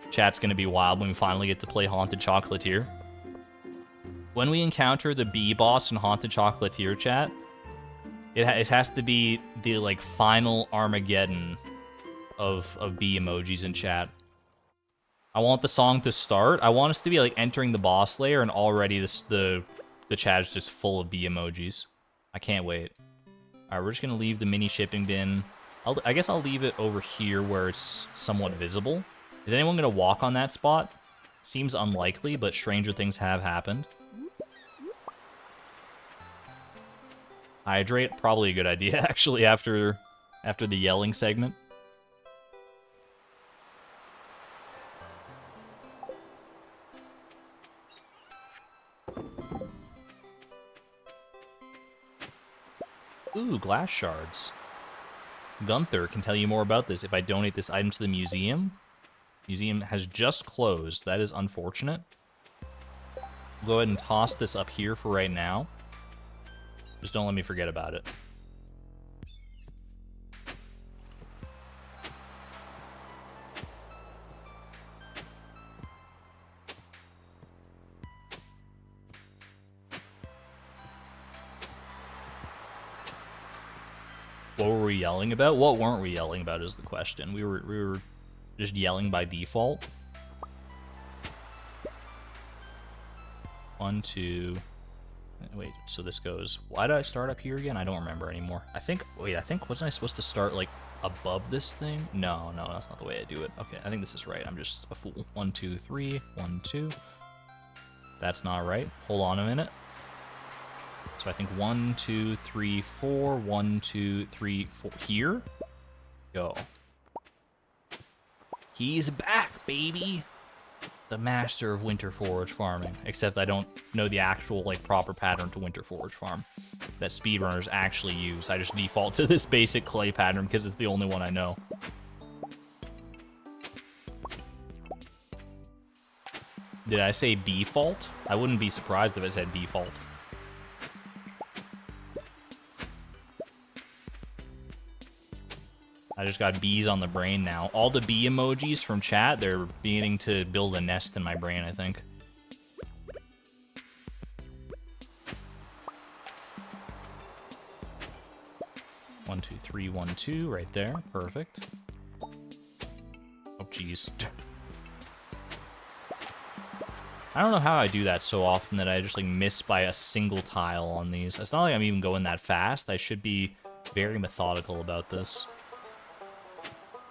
Speaker 1: Chat's gonna be wild when we finally get to play Haunted Chocolatier. When we encounter the bee boss in Haunted Chocolatier, chat, it has to be the, like, final Armageddon of bee emojis in chat. I want the song to start. I want us to be, like, entering the boss layer, and already the chat is just full of bee emojis. I can't wait. Alright, we're just gonna leave the mini shipping bin. I guess I'll leave it over here where it's somewhat visible. Is anyone gonna walk on that spot? Seems unlikely, but stranger things have happened. Hydrate? Probably a good idea, actually, after the yelling segment. Ooh, glass shards. Gunther can tell you more about this if I donate this item to the museum. Museum has just closed. That is unfortunate. We'll go ahead and toss this up here for right now. Just don't let me forget about it. What were we yelling about? What weren't we yelling about is the question. We were just yelling by default. 1, 2. Wait, so this goes. Why did I start up here again? I don't remember anymore. Wait, wasn't I supposed to start, like, above this thing? No, that's not the way I do it. Okay, I think this is right. I'm just a fool. 1, 2, 3. 1, 2. That's not right. Hold on a minute. So I think 1, 2, 3, 4. 1, 2, 3, 4. Here? Go. He's back, baby! The master of winter forage farming. Except I don't know the actual, like, proper pattern to winter forage farm that speedrunners actually use. I just default to this basic clay pattern because it's the only one I know. Did I say default? I wouldn't be surprised if it said default. I just got bees on the brain now. All the bee emojis from chat, they're beginning to build a nest in my brain, I think. 3, 1, 2, right there. Perfect. Oh, jeez. I don't know how I do that so often that I just, like, miss by a single tile on these. It's not like I'm even going that fast. I should be very methodical about this.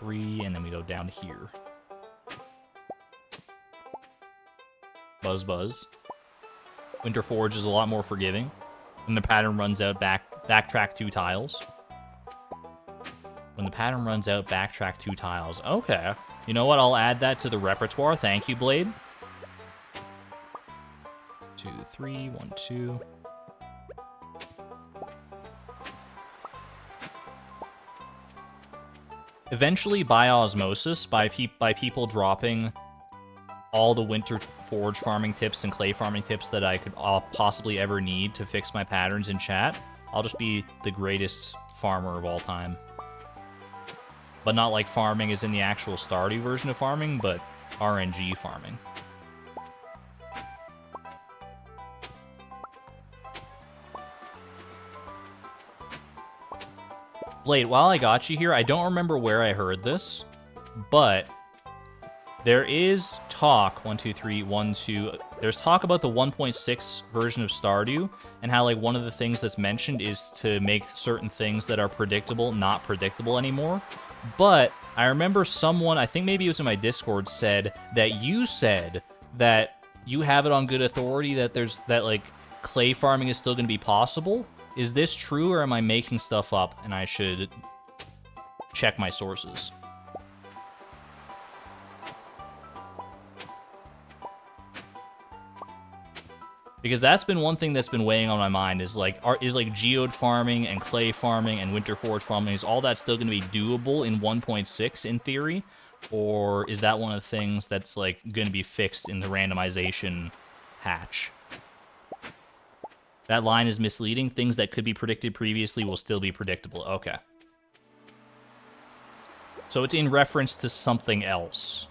Speaker 1: 3, and then we go down to here. Buzz, buzz. Winter Forge is a lot more forgiving. When the pattern runs out, backtrack 2 tiles. When the pattern runs out, backtrack 2 tiles. Okay. You know what? I'll add that to the repertoire. Thank you, Blade. 2, 3, 1, 2. Eventually, by osmosis, by people dropping all the Winter Forge farming tips and clay farming tips that I could possibly ever need to fix my patterns in chat, I'll just be the greatest farmer of all time. But not like farming as in the actual Stardew version of farming, but RNG farming. Blade, while I got you here, I don't remember where I heard this, but there is talk, 1, 2, 3, 1, 2, there's talk about the 1.6 version of Stardew, and how, like, one of the things that's mentioned is to make certain things that are predictable not predictable anymore. But I remember someone, I think maybe it was in my Discord, said that you said that you have it on good authority that like, clay farming is still going to be possible. Is this true, or am I making stuff up and I should check my sources? Because that's been one thing that's been weighing on my mind, is like geode farming and clay farming and winter forge farming, is all that still going to be doable in 1.6 in theory? Or is that one of the things that's like going to be fixed in the randomization hatch? That line is misleading. Things that could be predicted previously will still be predictable. Okay. So it's in reference to something else.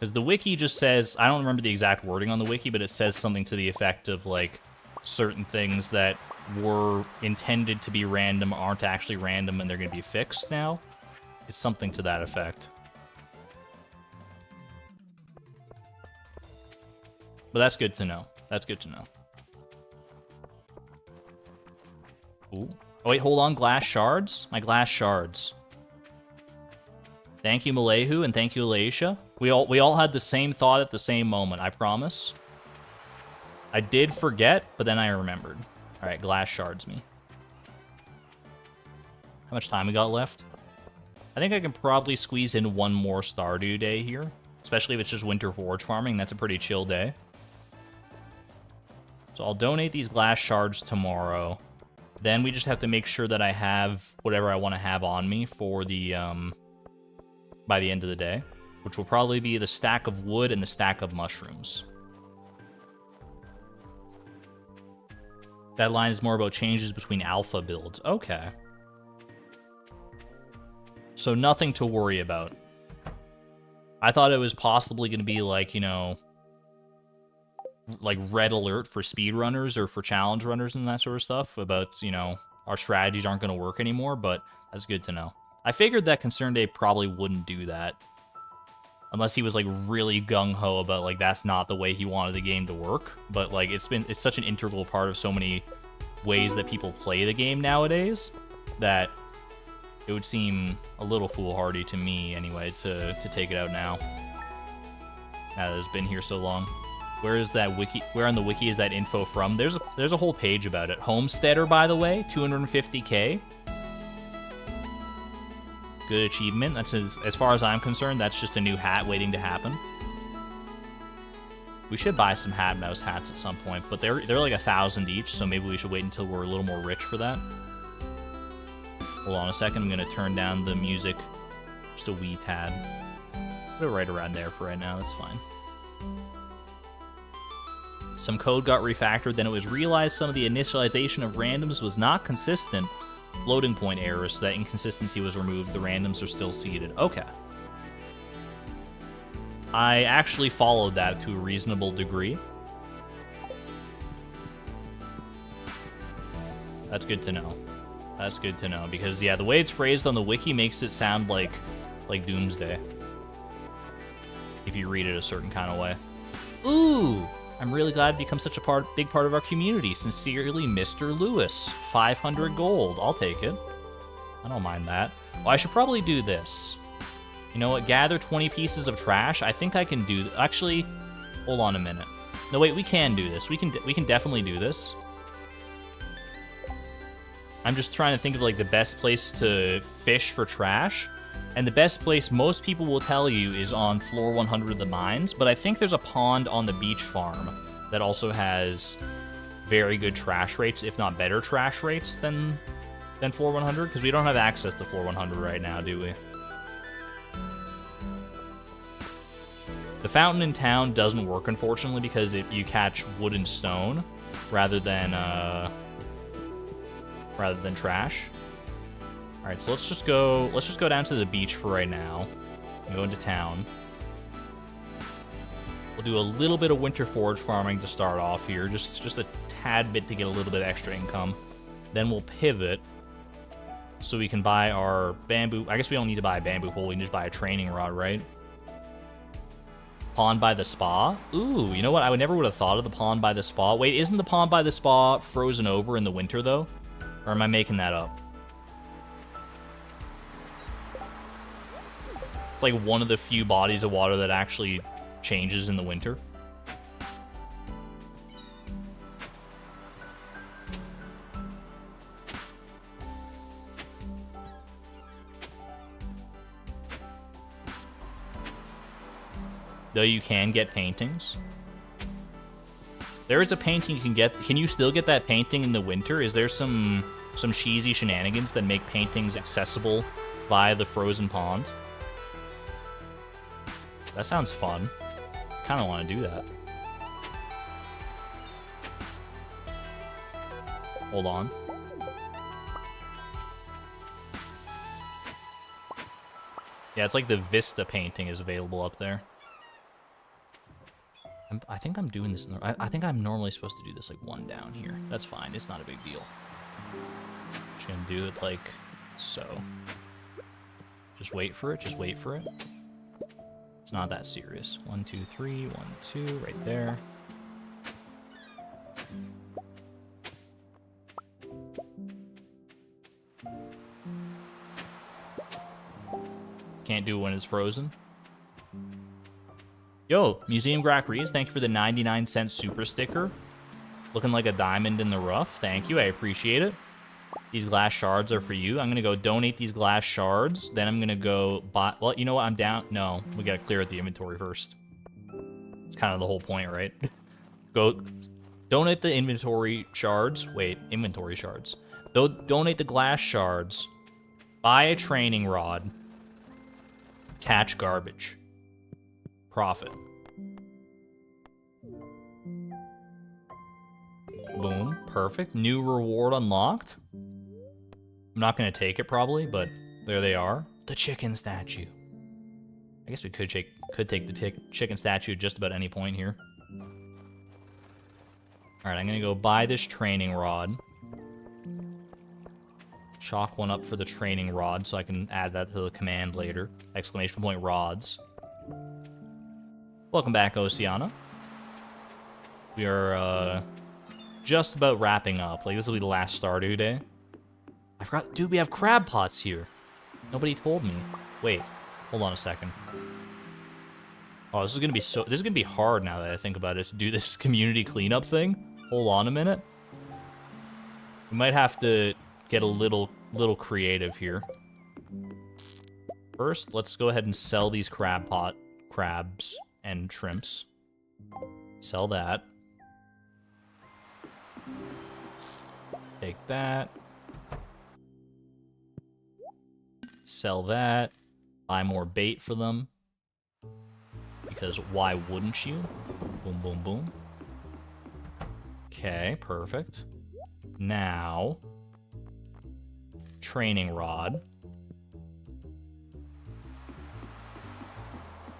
Speaker 1: Because the wiki just says, I don't remember the exact wording on the wiki, but it says something to the effect of, like, certain things that were intended to be random aren't actually random and they're going to be fixed now. It's something to that effect. But that's good to know. That's good to know. Ooh. Oh, wait, hold on. Glass shards? My glass shards. Thank you, Malehu, and thank you, Alaisha. We all had the same thought at the same moment, I promise. I did forget, but then I remembered. All right, glass shards me. How much time we got left? I think I can probably squeeze in one more Stardew day here, especially if it's just Winter Forge farming. That's a pretty chill day. So I'll donate these glass shards tomorrow. Then we just have to make sure that I have whatever I want to have on me for the, by the end of the day, which will probably be the stack of wood and the stack of mushrooms. That line is more about changes between alpha builds. Okay. So nothing to worry about. I thought it was possibly going to be like, you know, like red alert for speedrunners or for challenge runners and that sort of stuff about, you know, our strategies aren't going to work anymore, but that's good to know. I figured that Concern Day probably wouldn't do that. Unless he was, like, really gung-ho about, like, that's not the way he wanted the game to work. But, like, it's such an integral part of so many ways that people play the game nowadays that it would seem a little foolhardy to me, anyway, to take it out now. Now that it's been here so long. Where is that wiki? Where on the wiki is that info from? There's a whole page about it. Homesteader, by the way, 250k. Good achievement. That's as far as I'm concerned, that's just a new hat waiting to happen. We should buy some Hat Mouse hats at some point, but they're like 1,000 each, so maybe we should wait until we're a little more rich for that. Hold on a second, I'm gonna turn down the music just a wee tad. Put it right around there for right now, that's fine. Some code got refactored, then it was realized some of the initialization of randoms was not consistent. Floating point errors, so that inconsistency was removed. The randoms are still seeded. Okay. I actually followed that to a reasonable degree. That's good to know. That's good to know, because, yeah, the way it's phrased on the wiki makes it sound like Doomsday. If you read it a certain kind of way. Ooh! I'm really glad to become such a big part of our community. Sincerely, Mr. Lewis. 500 gold. I'll take it. I don't mind that. Well, I should probably do this. You know what? Gather 20 pieces of trash. I think I can do... Actually, hold on a minute. No, wait, we can do this. We can definitely do this. I'm just trying to think of, like, the best place to fish for trash. And the best place most people will tell you is on floor 100 of the mines. But I think there's a pond on the beach farm that also has very good trash rates, if not better trash rates than floor 100. Because we don't have access to floor 100 right now, do we? The fountain in town doesn't work, unfortunately, because you catch wood and stone rather than trash. All right, so let's just go down to the beach for right now and go into town. We'll do a little bit of winter forage farming to start off here, just a tad bit to get a little bit extra income. Then we'll pivot so we can buy our bamboo. I guess we don't need to buy a bamboo pole, we can just buy a training rod, right? Pond by the spa? Ooh, you know what? I never would have thought of the pond by the spa. Wait, isn't the pond by the spa frozen over in the winter, though? Or am I making that up? It's like one of the few bodies of water that actually changes in the winter. Though you can get paintings. There is a painting you can get. Can you still get that painting in the winter? Is there some cheesy shenanigans that make paintings accessible via the frozen pond? That sounds fun. Kind of want to do that. Hold on. Yeah, it's like the Vista painting is available up there. I think I'm doing this. I think I'm normally supposed to do this like one down here. That's fine. It's not a big deal. Just gonna do it like so. Just wait for it. Just wait for it. It's not that serious. 1, 2, 3. 1, 2. Right there. Can't do it when it's frozen. Yo, Museum Grackrees, thank you for the 99-cent super sticker. Looking like a diamond in the rough. Thank you, I appreciate it. These glass shards are for you. I'm going to go donate these glass shards. Then I'm going to go buy... Well, you know what? I'm down... No, we got to clear out the inventory first. It's kind of the whole point, right? Go donate the inventory shards. Wait, inventory shards. Donate the glass shards. Buy a training rod. Catch garbage. Profit. Boom. Perfect. New reward unlocked. I'm not going to take it probably, but there they are. The chicken statue. I guess we could take the chicken statue at just about any point here. Alright, I'm going to go buy this training rod. Chalk one up for the training rod so I can add that to the command later. Exclamation point rods. Welcome back, Oceana. We are just about wrapping up. Like, this will be the last Stardew Day. I forgot, dude, we have crab pots here. Nobody told me. Wait, hold on a second. Oh, this is gonna be hard now that I think about it, to do this community cleanup thing. Hold on a minute. We might have to get a little creative here. First, let's go ahead and sell these crabs and shrimps. Sell that. Take that. Sell that. Buy more bait for them. Because why wouldn't you? Boom, boom, boom. Okay, perfect. Now, training rod.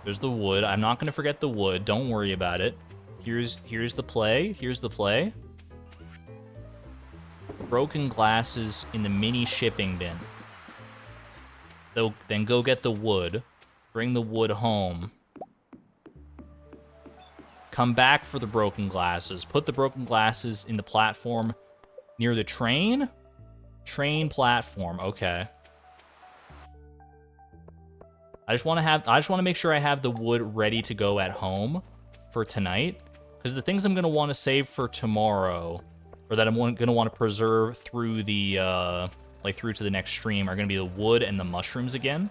Speaker 1: There's the wood. I'm not going to forget the wood. Don't worry about it. Here's the play. Here's the play. broken glasses in the mini shipping bin. Then go get the wood. Bring the wood home. Come back for the broken glasses. Put the broken glasses in the platform near the train? Train platform, okay. I just want to make sure I have the wood ready to go at home for tonight. Because the things I'm going to want to save for tomorrow, or that I'm going to want to preserve through the, through to the next stream, are going to be the wood and the mushrooms again.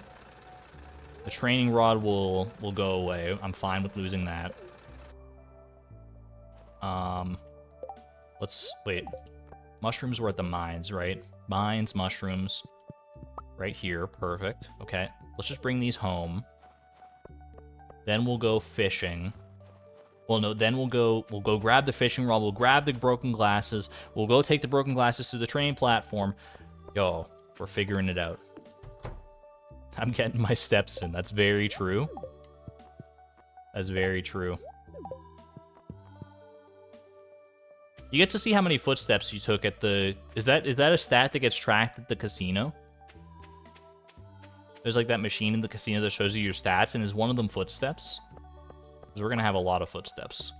Speaker 1: The training rod will go away. I'm fine with losing that. Wait. Mushrooms were at the mines, right? Mines, mushrooms. Right here, perfect. Okay, let's just bring these home. Then we'll go fishing. Well, no, then we'll go grab the fishing rod, we'll grab the broken glasses, we'll go take the broken glasses to the train platform. Yo, we're figuring it out. I'm getting my steps in. That's very true. That's very true. You get to see how many footsteps you took at the... Is that a stat that gets tracked at the casino? There's like that machine in the casino that shows you your stats, and is one of them footsteps? Because we're going to have a lot of footsteps.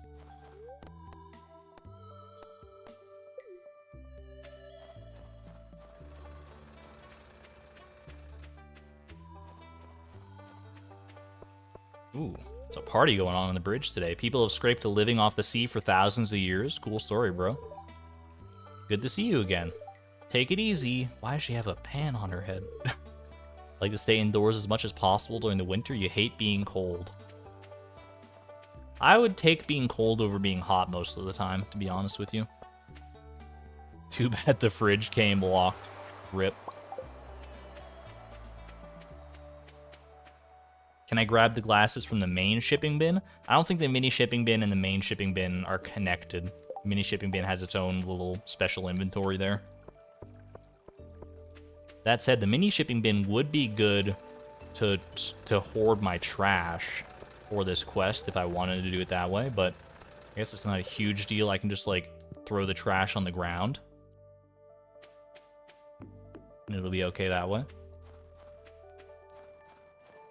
Speaker 1: Ooh, it's a party going on the bridge today. People have scraped a living off the sea for thousands of years. Cool story, bro. Good to see you again. Take it easy. Why does she have a pan on her head? Like to stay indoors as much as possible during the winter. You hate being cold. I would take being cold over being hot most of the time, to be honest with you. Too bad the fridge came locked. Rip. Can I grab the glasses from the main shipping bin? I don't think the mini shipping bin and the main shipping bin are connected. The mini shipping bin has its own little special inventory there. That said, the mini shipping bin would be good to hoard my trash for this quest if I wanted to do it that way, but I guess it's not a huge deal. I can just, like, throw the trash on the ground. And it'll be okay that way.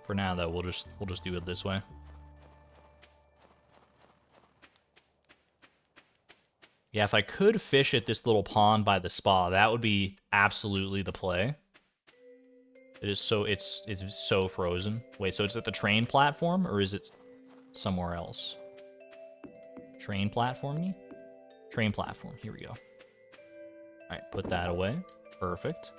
Speaker 1: For now, though, we'll just do it this way. Yeah, if I could fish at this little pond by the spa, that would be absolutely the play. It's so frozen. Wait, so it's at the train platform, or is it somewhere else? Train platform? Train platform. Here we go. All right, put that away. Perfect.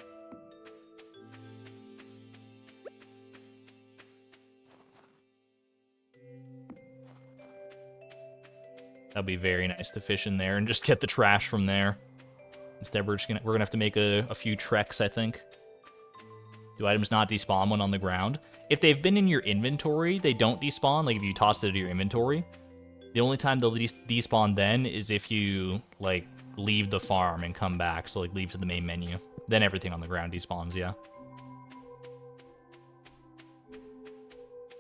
Speaker 1: That'd be very nice to fish in there and just get the trash from there. Instead, we're gonna have to make a few treks, I think. Do items not despawn when on the ground? If they've been in your inventory, they don't despawn. Like if you toss it into your inventory, the only time they'll despawn then is if you like leave the farm and come back. So like leave to the main menu. Then everything on the ground despawns. Yeah.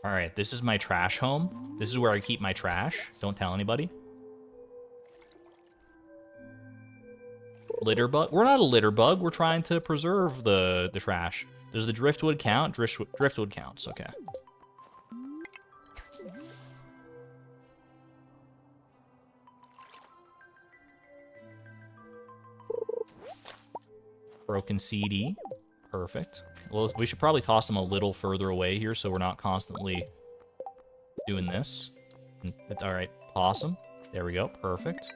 Speaker 1: All right, this is my trash home. This is where I keep my trash. Don't tell anybody. Litter bug? We're not a litter bug. We're trying to preserve the trash. Does the driftwood count? Driftwood counts, okay. Broken CD. Perfect. Well, we should probably toss them a little further away here so we're not constantly doing this. All right, toss them. There we go, perfect.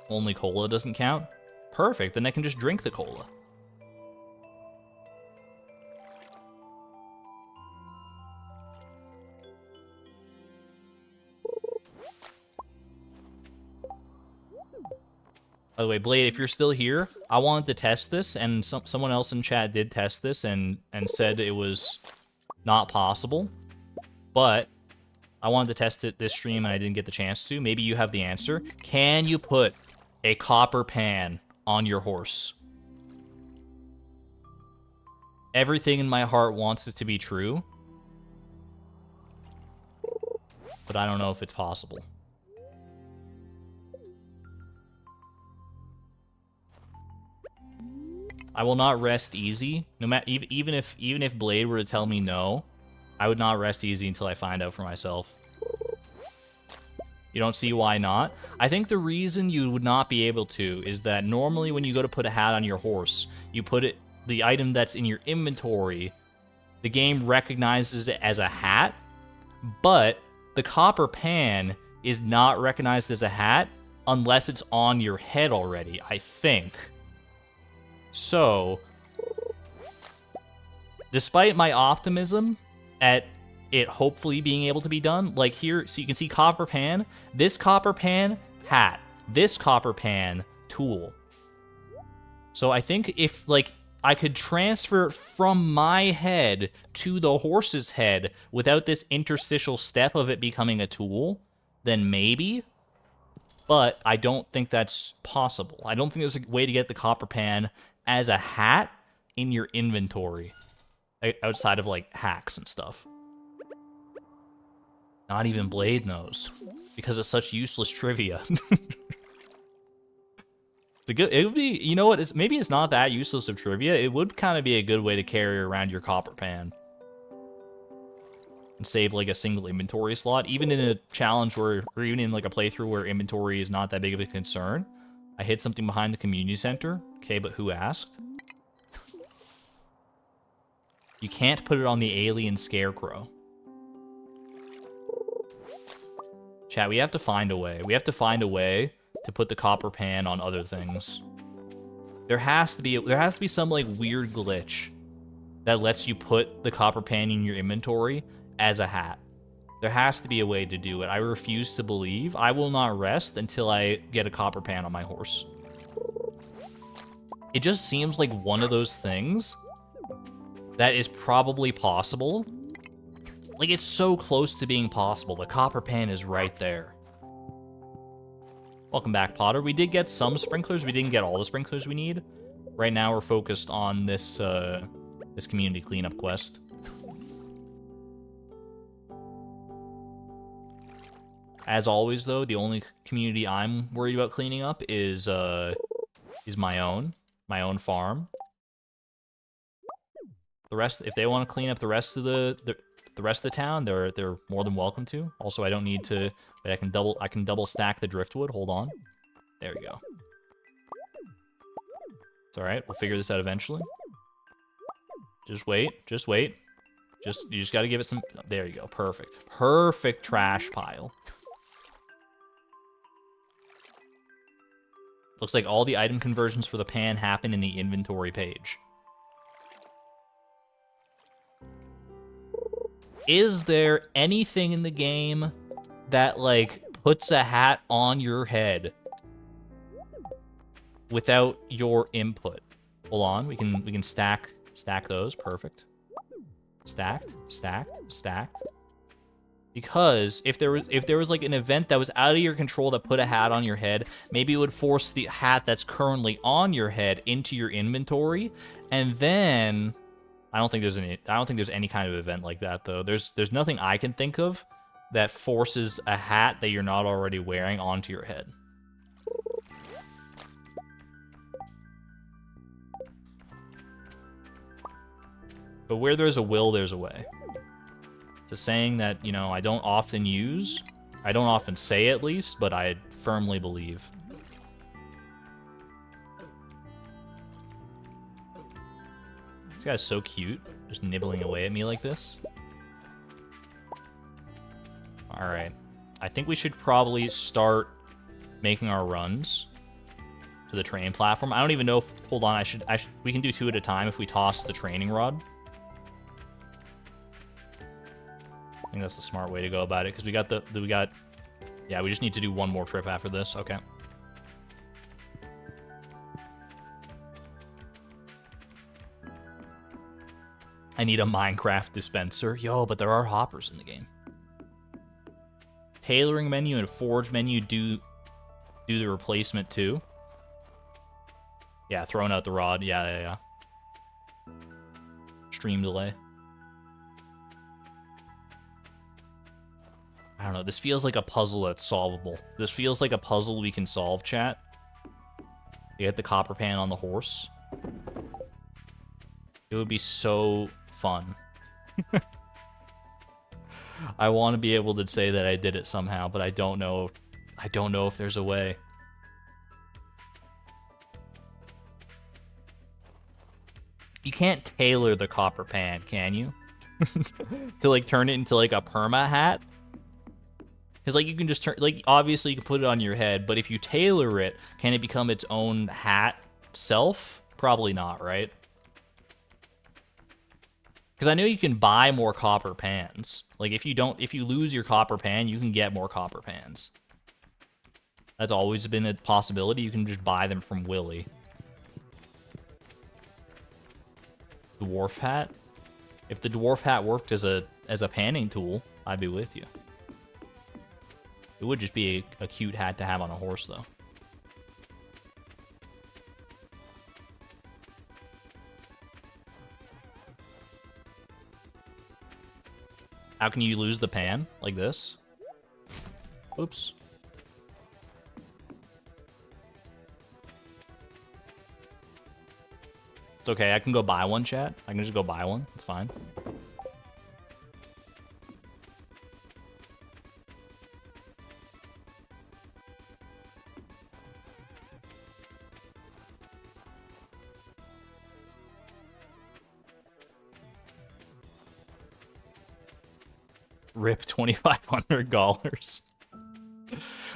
Speaker 1: Only cola doesn't count? Perfect, then I can just drink the cola. By the way, Blade, if you're still here, I wanted to test this, and someone else in chat did test this and said it was not possible. But I wanted to test it this stream, and I didn't get the chance to. Maybe you have the answer. Can you put a copper pan on your horse? Everything in my heart wants it to be true, but I don't know if it's possible. I will not rest easy. No matter even if Blade were to tell me no, I would not rest easy until I find out for myself. You don't see why not? I think the reason you would not be able to is that normally when you go to put a hat on your horse, you put it, the item that's in your inventory, the game recognizes it as a hat, but the copper pan is not recognized as a hat unless it's on your head already, I think. So, despite my optimism at it hopefully being able to be done, like here, so you can see copper pan, this copper pan, hat, this copper pan, tool. So I think if, like, I could transfer it from my head to the horse's head without this interstitial step of it becoming a tool, then maybe. But I don't think that's possible. I don't think there's a way to get the copper pan as a hat in your inventory outside of, like, hacks and stuff. Not even Blade knows, because it's such useless trivia. It would be, you know what, maybe it's not that useless of trivia. It would kind of be a good way to carry around your copper pan. And save, like, a single inventory slot. Even in a challenge where, or even in, like, a playthrough where inventory is not that big of a concern. I hid something behind the community center. Okay, but who asked? You can't put it on the alien scarecrow. Chat, we have to find a way. We have to find a way to put the copper pan on other things. There has to be some, like, weird glitch that lets you put the copper pan in your inventory as a hat. There has to be a way to do it. I refuse to believe. I will not rest until I get a copper pan on my horse. It just seems like one of those things that is probably possible. Like, it's so close to being possible. The copper pan is right there. Welcome back, Potter. We did get some sprinklers. We didn't get all the sprinklers we need. Right now, we're focused on this this community cleanup quest. As always, though, the only community I'm worried about cleaning up is my own farm. The rest, if they want to clean up the rest of the rest of the town, they're more than welcome to. Also, I don't need to, but I can double stack the driftwood. Hold on. There we go. It's all right. We'll figure this out eventually. Just wait. Just wait. You just got to give it some. There you go. Perfect. Perfect trash pile. Looks like all the item conversions for the pan happen in the inventory page. Is there anything in the game that, like, puts a hat on your head without your input? Hold on, we can stack those. Perfect. Stacked. Because if there was like an event that was out of your control that put a hat on your head, maybe it would force the hat that's currently on your head into your inventory, and then I don't think there's any kind of event like that, though. There's nothing I can think of that forces a hat that you're not already wearing onto your head. But where there's a will, there's a way. It's a saying that, you know, I don't often say at least, but I firmly believe. This guy's so cute, just nibbling away at me like this. Alright. I think we should probably start making our runs to the training platform. I don't even know if... Hold on, we can do 2 at a time if we toss the training rod. I think that's the smart way to go about it, because yeah, we just need to do 1 more trip after this. Okay. I need a Minecraft dispenser. Yo, but there are hoppers in the game. Tailoring menu and forge menu do the replacement too. Yeah, throwing out the rod. Yeah. Stream delay. I don't know. This feels like a puzzle that's solvable. This feels like a puzzle we can solve, chat. You get the copper pan on the horse. It would be so fun. I want to be able to say that I did it somehow, but I don't know. I don't know if there's a way. You can't tailor the copper pan, can you? To like turn it into like a perma hat? Because like you can just turn, like obviously you can put it on your head, but if you tailor it, can it become its own hat self? Probably not, right? Because I know you can buy more copper pans. Like if you lose your copper pan, you can get more copper pans. That's always been a possibility. You can just buy them from Willy. Dwarf hat? If the dwarf hat worked as a panning tool, I'd be with you. It would just be a cute hat to have on a horse, though. How can you lose the pan? Like this? Oops. It's okay, I can go buy one, chat. I can just go buy one. It's fine. Rip $2,500.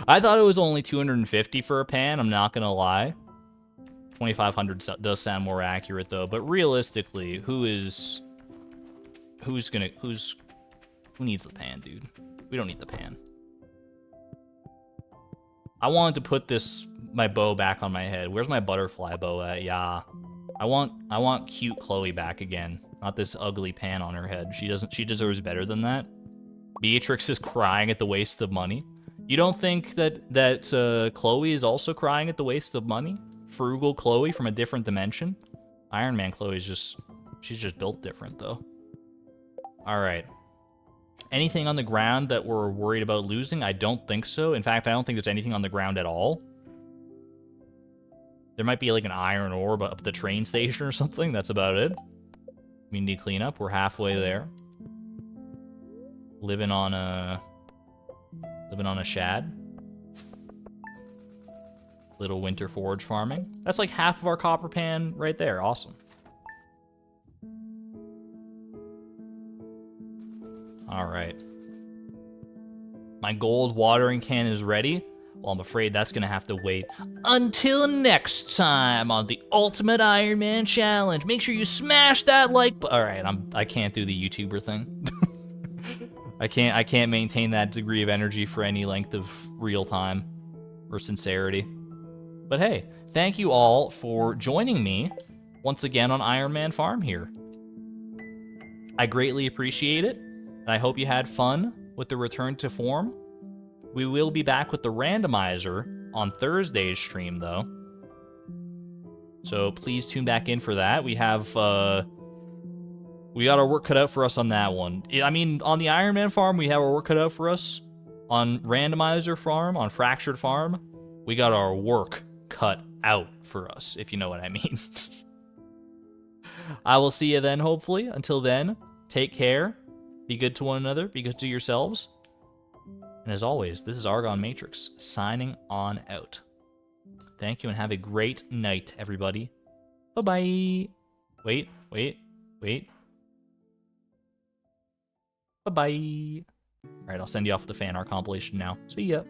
Speaker 1: I thought it was only $250 for a pan, I'm not gonna lie. $2,500 does sound more accurate though, but realistically, who needs the pan, dude? We don't need the pan. I wanted to put my bow back on my head. Where's my butterfly bow at? Yeah. I want cute Chloe back again. Not this ugly pan on her head. She deserves better than that. Beatrix is crying at the waste of money. You don't think that Chloe is also crying at the waste of money? Frugal Chloe from a different dimension? Iron Man Chloe's she's just built different though. Alright. Anything on the ground that we're worried about losing? I don't think so. In fact, I don't think there's anything on the ground at all. There might be like an iron ore up at the train station or something. That's about it. Community cleanup. We're halfway there. Living on a shad. Little winter forage farming. That's like half of our copper pan right there. Awesome. All right. My gold watering can is ready. Well, I'm afraid that's gonna have to wait until next time on the Ultimate Iron Man Challenge. Make sure you smash that like button. All right, I can't do the YouTuber thing. I can't maintain that degree of energy for any length of real time or sincerity. But hey, thank you all for joining me once again on Iron Man Farm here. I greatly appreciate it, and I hope you had fun with the return to form. We will be back with the randomizer on Thursday's stream, though. So please tune back in for that. We have, we got our work cut out for us on that one. I mean, on the Iron Man Farm, we have our work cut out for us. On Randomizer Farm, on Fractured Farm, we got our work cut out for us, if you know what I mean. I will see you then, hopefully. Until then, take care. Be good to one another. Be good to yourselves. And as always, this is Argon Matrix, signing on out. Thank you and have a great night, everybody. Bye-bye. Wait. Bye-bye. All right, I'll send you off the fan art compilation now. See ya.